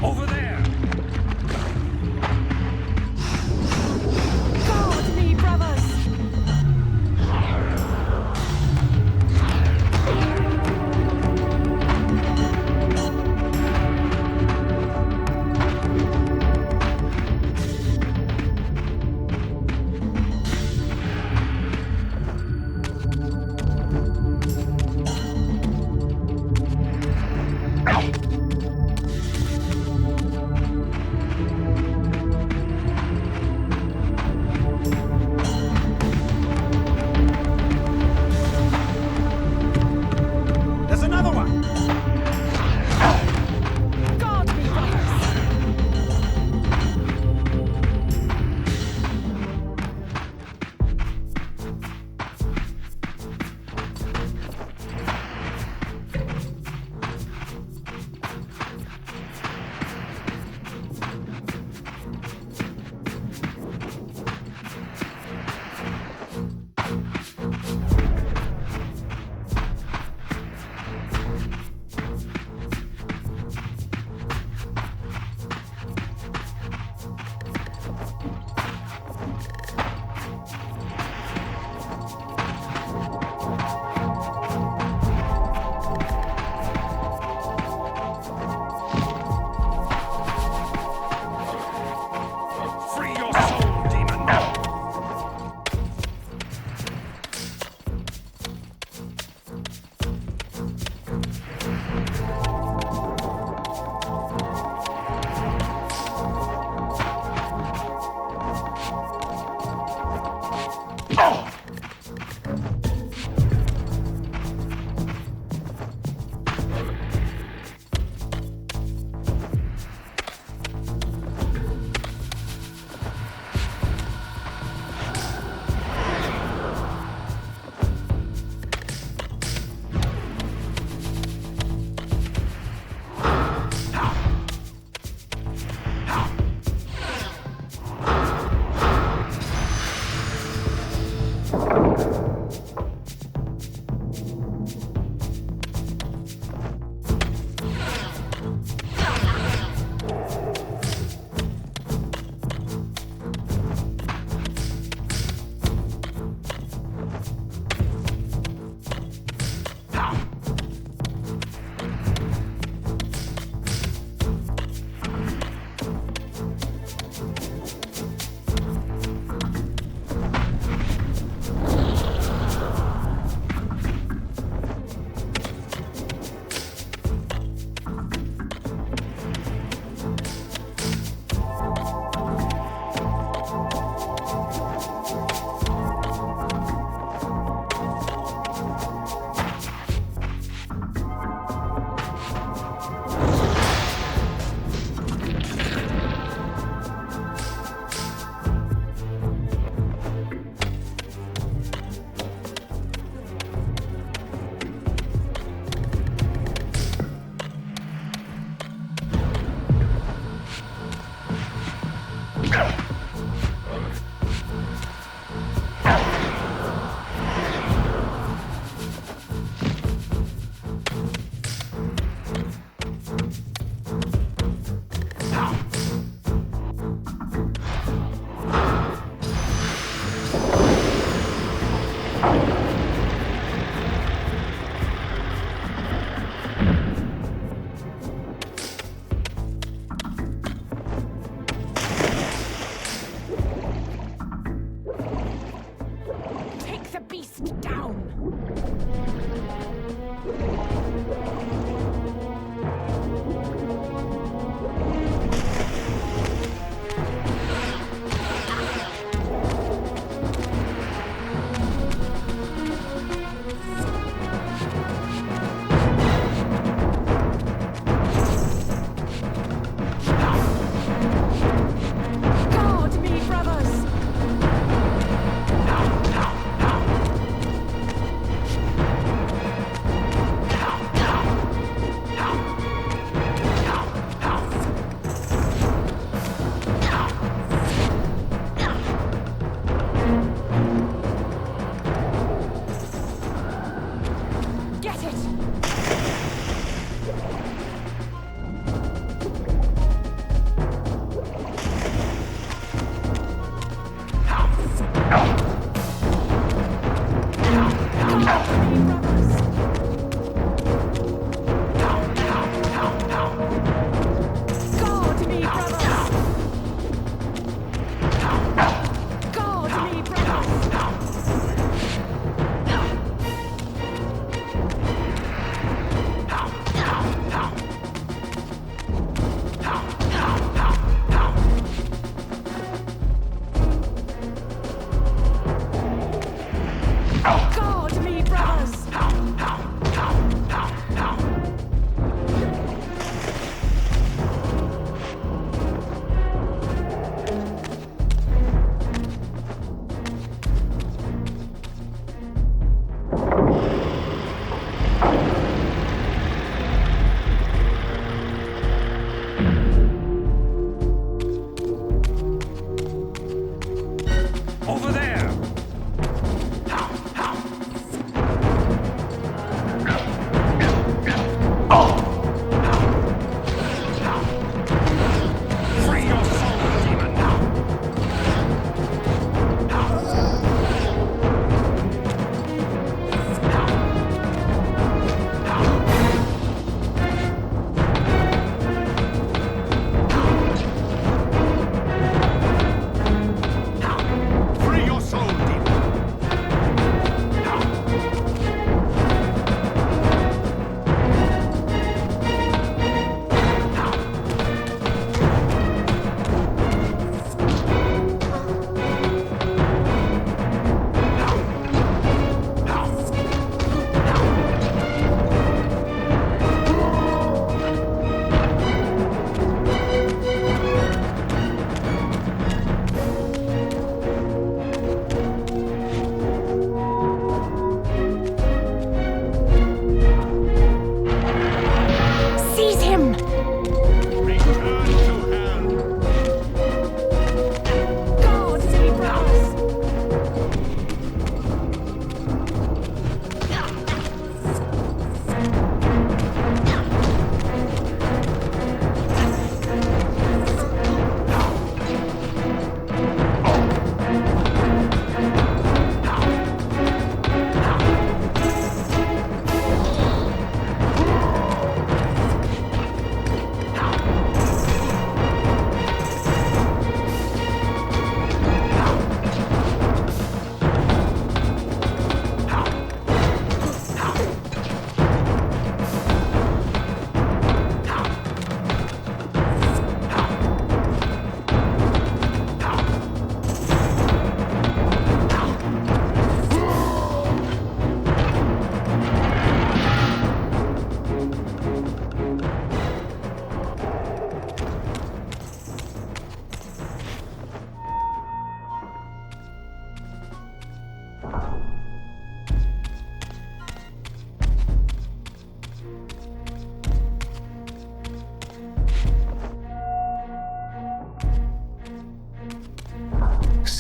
Over there! Guard me, brothers!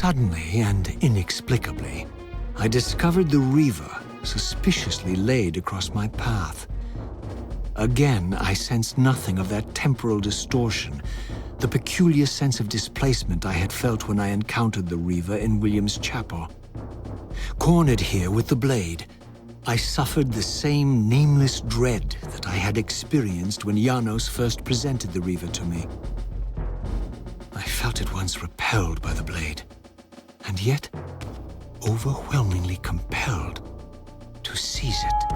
Suddenly and inexplicably, I discovered the Reaver suspiciously laid across my path. Again, I sensed nothing of that temporal distortion, the peculiar sense of displacement I had felt when I encountered the Reaver in William's chapel. Cornered here with the blade, I suffered the same nameless dread that I had experienced when Janos first presented the Reaver to me. I felt at once repelled by the blade, and yet overwhelmingly compelled to seize it.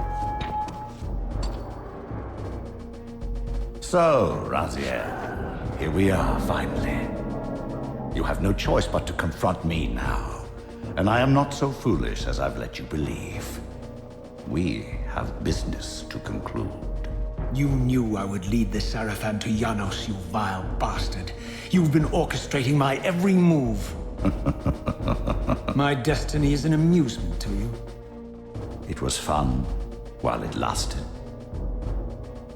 So, Raziel, here we are, finally. You have no choice but to confront me now, and I am not so foolish as I've let you believe. We have business to conclude. You knew I would lead the Sarafan to Janos, you vile bastard. You've been orchestrating my every move. My destiny is an amusement to you. It was fun while it lasted.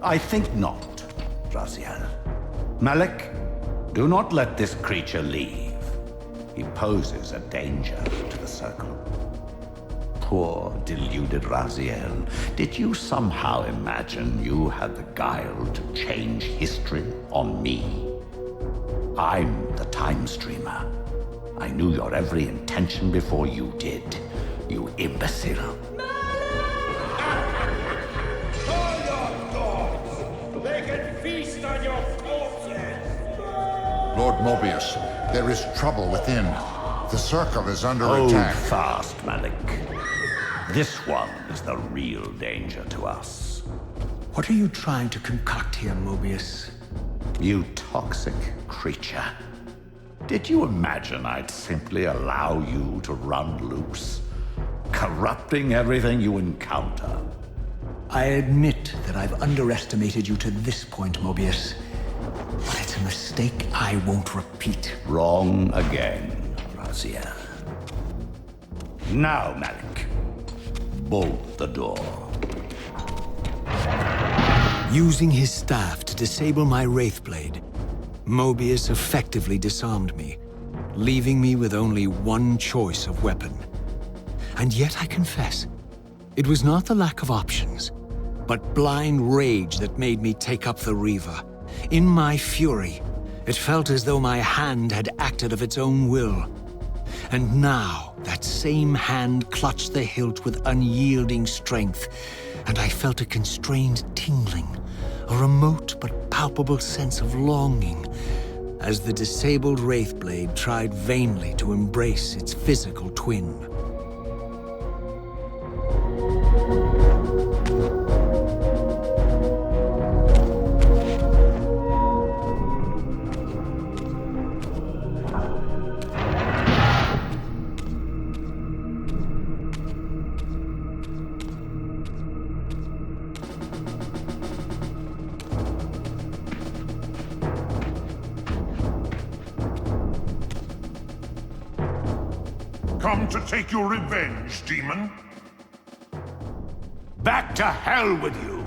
I think not, Raziel. Malik, do not let this creature leave. He poses a danger to the Circle. Poor, deluded Raziel. Did you somehow imagine you had the guile to change history on me? I'm the Time Streamer. I knew your every intention before you did, you imbecile. They can feast on your corpses! Lord Mobius, there is trouble within. The Circle is under attack. Hold fast, Malik. This one is the real danger to us. What are you trying to concoct here, Mobius? You toxic creature. Did you imagine I'd simply allow you to run loose, corrupting everything you encounter? I admit that I've underestimated you to this point, Mobius. But it's a mistake I won't repeat. Wrong again, Raziel. Now, Malik, bolt the door. Using his staff to disable my Wraithblade, Mobius effectively disarmed me, leaving me with only one choice of weapon. And yet I confess, it was not the lack of options, but blind rage that made me take up the Reaver. In my fury, it felt as though my hand had acted of its own will. And now, that same hand clutched the hilt with unyielding strength, and I felt a constrained tingling, a remote but palpable sense of longing, as the disabled Wraithblade tried vainly to embrace its physical twin. Come to take your revenge, demon? Back to hell with you!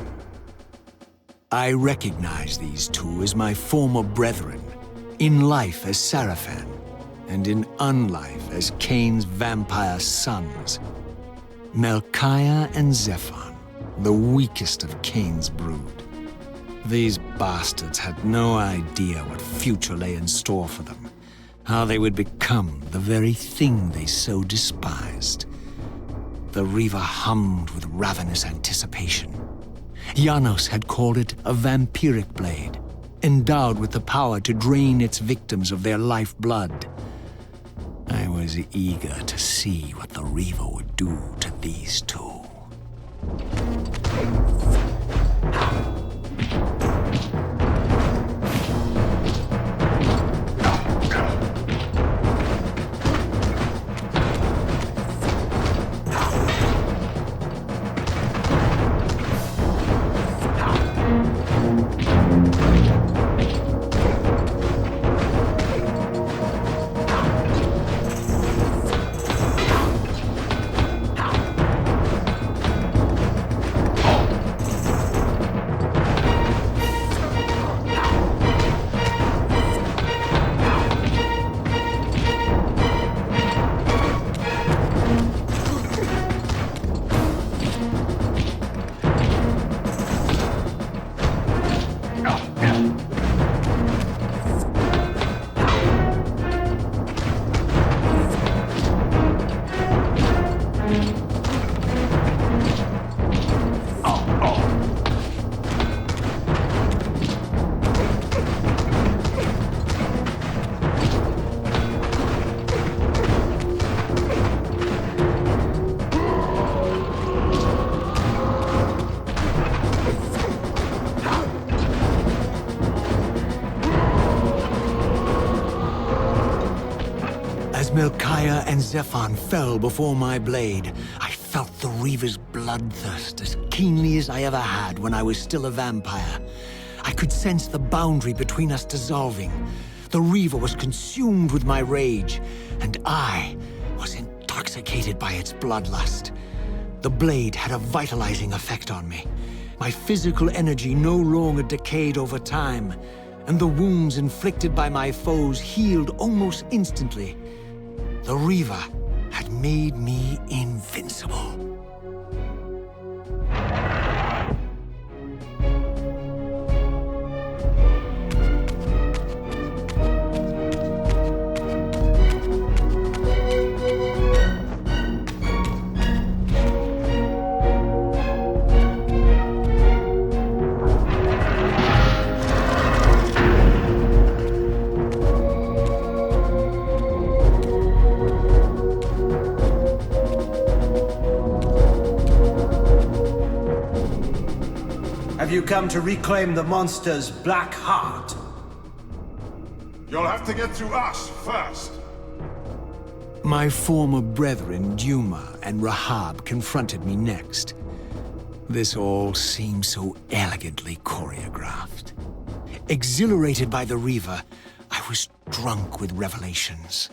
I recognize these two as my former brethren, in life as Sarafan, and in unlife as Kain's vampire sons. Melchiah and Zephon, the weakest of Kain's brood. These bastards had no idea what future lay in store for them, how they would become the very thing they so despised. The Reaver hummed with ravenous anticipation. Janos had called it a vampiric blade, endowed with the power to drain its victims of their lifeblood. I was eager to see what the Reaver would do to these two. Melchiah and Zephon fell before my blade, I felt the Reaver's bloodthirst as keenly as I ever had when I was still a vampire. I could sense the boundary between us dissolving. The Reaver was consumed with my rage, and I was intoxicated by its bloodlust. The blade had a vitalizing effect on me. My physical energy no longer decayed over time, and the wounds inflicted by my foes healed almost instantly. The Reaver had made me invincible. Have you come to reclaim the monster's black heart? You'll have to get through us first. My former brethren, Duma and Rahab, confronted me next. This all seemed so elegantly choreographed. Exhilarated by the Reaver, I was drunk with revelations.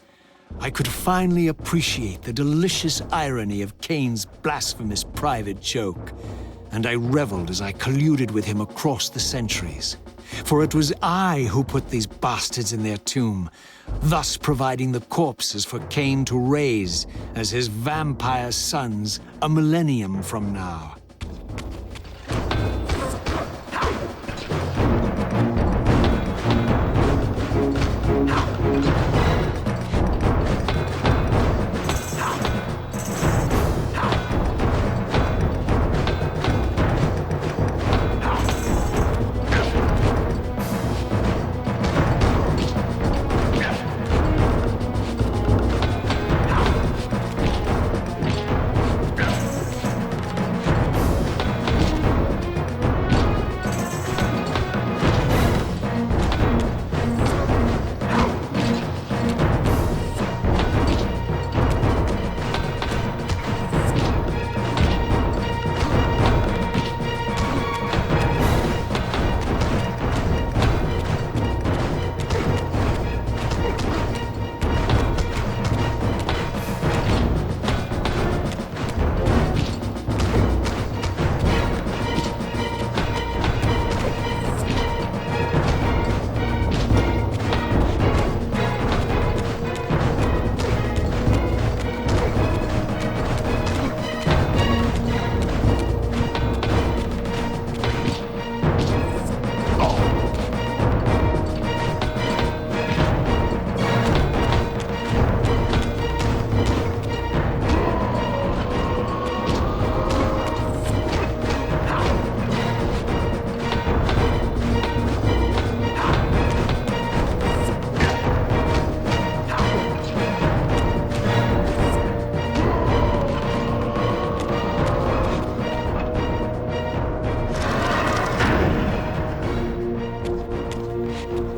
I could finally appreciate the delicious irony of Kain's blasphemous private joke, and I reveled as I colluded with him across the centuries. For it was I who put these bastards in their tomb, thus providing the corpses for Kain to raise as his vampire sons a millennium from now.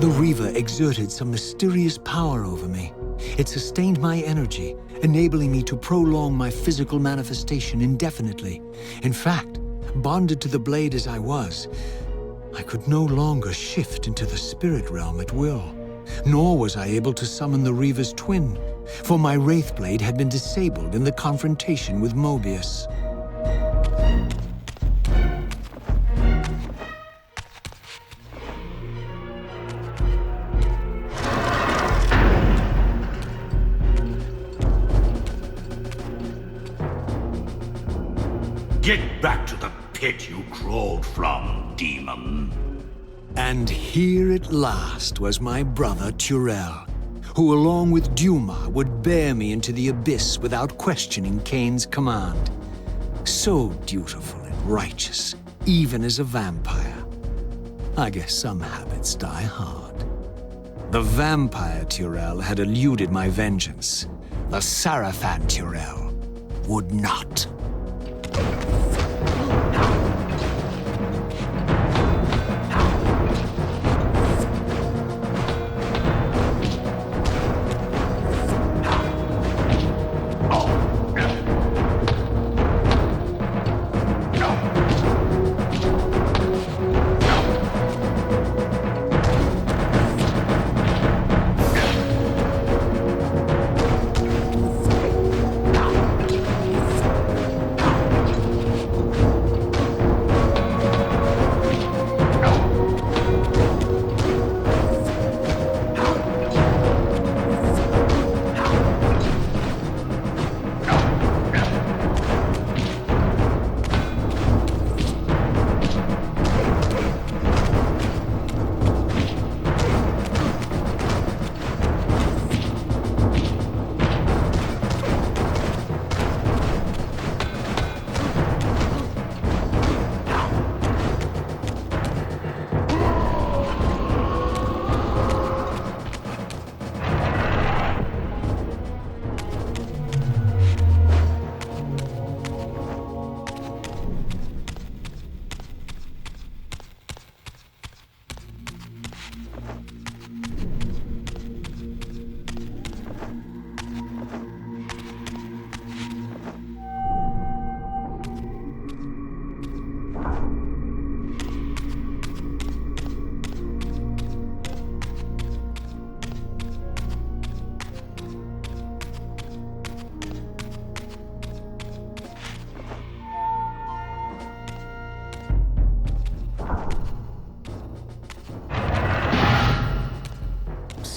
The Reaver exerted some mysterious power over me. It sustained my energy, enabling me to prolong my physical manifestation indefinitely. In fact, bonded to the blade as I was, I could no longer shift into the spirit realm at will. Nor was I able to summon the Reaver's twin, for my Wraith Blade had been disabled in the confrontation with Mobius. Get back to the pit you crawled from, demon. And here at last was my brother Turel, who along with Duma would bear me into the abyss without questioning Kain's command. So dutiful and righteous, even as a vampire. I guess some habits die hard. The vampire Turel had eluded my vengeance. The Sarafan Turel would not.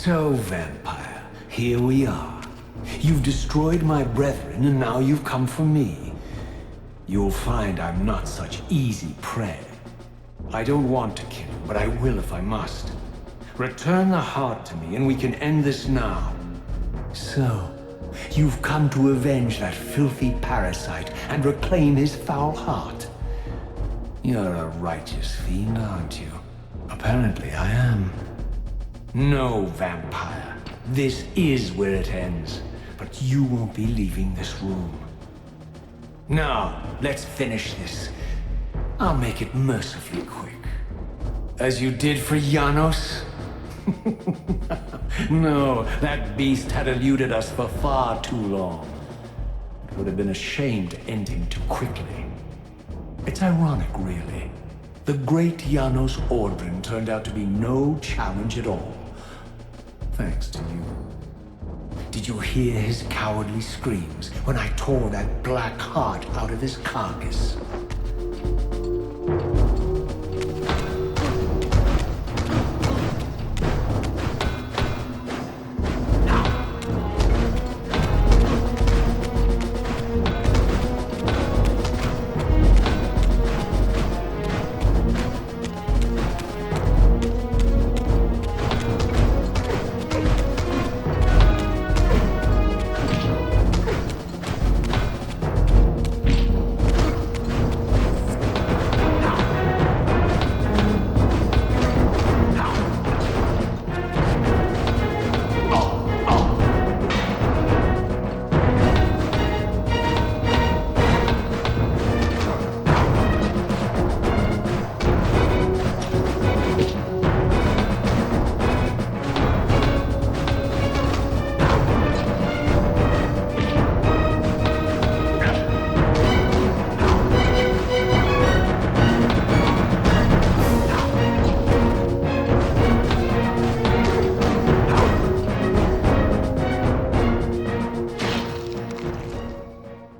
So, vampire, here we are. You've destroyed my brethren, and now you've come for me. You'll find I'm not such easy prey. I don't want to kill you, but I will if I must. Return the heart to me, and we can end this now. So, you've come to avenge that filthy parasite and reclaim his foul heart. You're a righteous fiend, aren't you? Apparently I am. No, vampire. This is where it ends. But you won't be leaving this room. Now, let's finish this. I'll make it mercifully quick. As you did for Janos? No, that beast had eluded us for far too long. It would have been a shame to end him too quickly. It's ironic, really. The great Janos Ordrin turned out to be no challenge at all. Thanks to you. Did you hear his cowardly screams when I tore that black heart out of his carcass?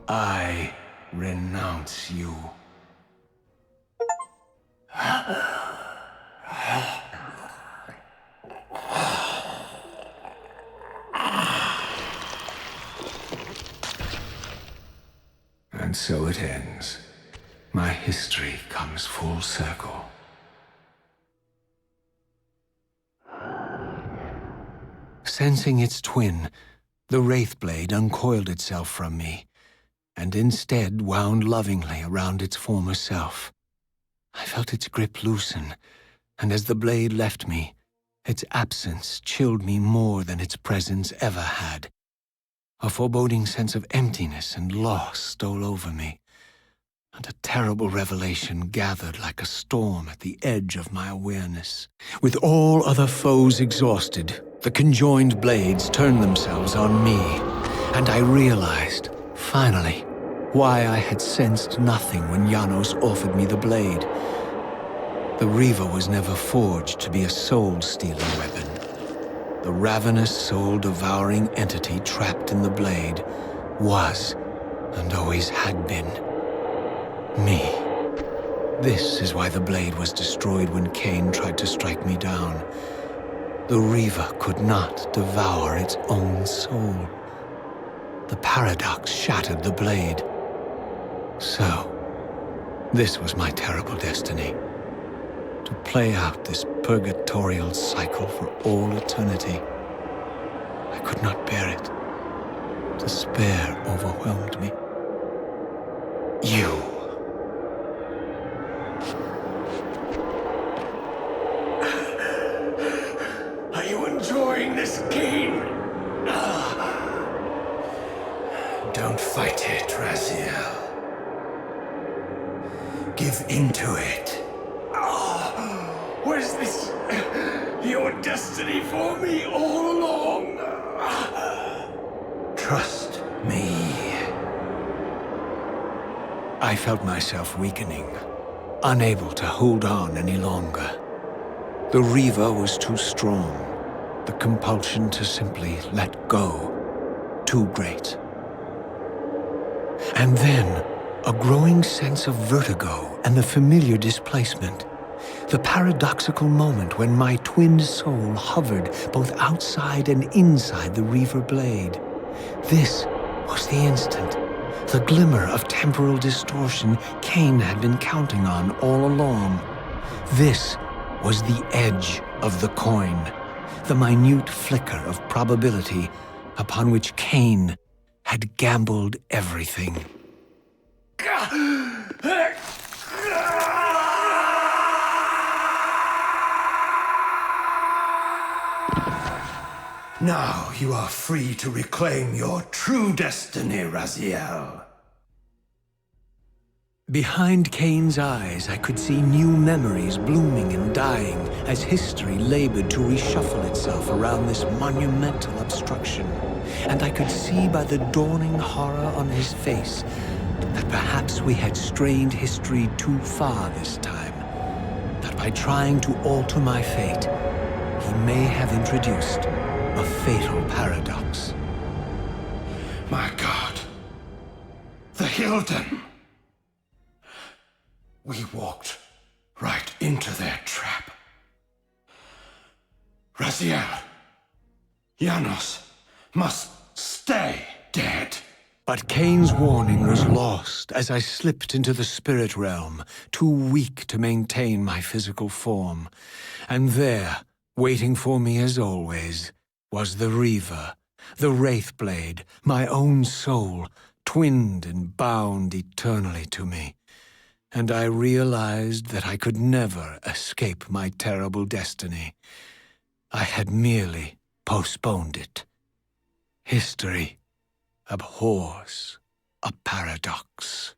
I renounce you. And so it ends. My history comes full circle. Sensing its twin, the Wraithblade uncoiled itself from me, and instead wound lovingly around its former self. I felt its grip loosen, and as the blade left me, its absence chilled me more than its presence ever had. A foreboding sense of emptiness and loss stole over me, and a terrible revelation gathered like a storm at the edge of my awareness. With all other foes exhausted, the conjoined blades turned themselves on me, and I realized, finally, why I had sensed nothing when Janos offered me the blade. The Reaver was never forged to be a soul-stealing weapon. The ravenous, soul-devouring entity trapped in the blade was, and always had been, me. This is why the blade was destroyed when Kain tried to strike me down. The Reaver could not devour its own soul. The paradox shattered the blade. So, this was my terrible destiny. To play out this purgatorial cycle for all eternity. I could not bear it. Despair overwhelmed me. You. Are you enjoying this game? Don't fight it, Raziel. Give into it. Was this your destiny for me all along? Trust me. I felt myself weakening, unable to hold on any longer. The Reaver was too strong. The compulsion to simply let go, too great. And then, a growing sense of vertigo and the familiar displacement. The paradoxical moment when my twin soul hovered both outside and inside the Reaver blade. This was the instant, the glimmer of temporal distortion Kain had been counting on all along. This was the edge of the coin, the minute flicker of probability upon which Kain had gambled everything. Now you are free to reclaim your true destiny, Raziel. Behind Kain's eyes, I could see new memories blooming and dying as history labored to reshuffle itself around this monumental obstruction. And I could see by the dawning horror on his face that perhaps we had strained history too far this time. That by trying to alter my fate, he may have introduced a fatal paradox. My God. The Hilden. We walked right into their trap. Raziel, Janos must stay dead. But Kain's warning was lost as I slipped into the spirit realm, too weak to maintain my physical form. And there, waiting for me as always, was the Reaver, the Wraithblade, my own soul, twinned and bound eternally to me. And I realized that I could never escape my terrible destiny. I had merely postponed it. History abhors a paradox.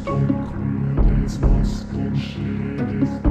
dunkeln des Ostenschedes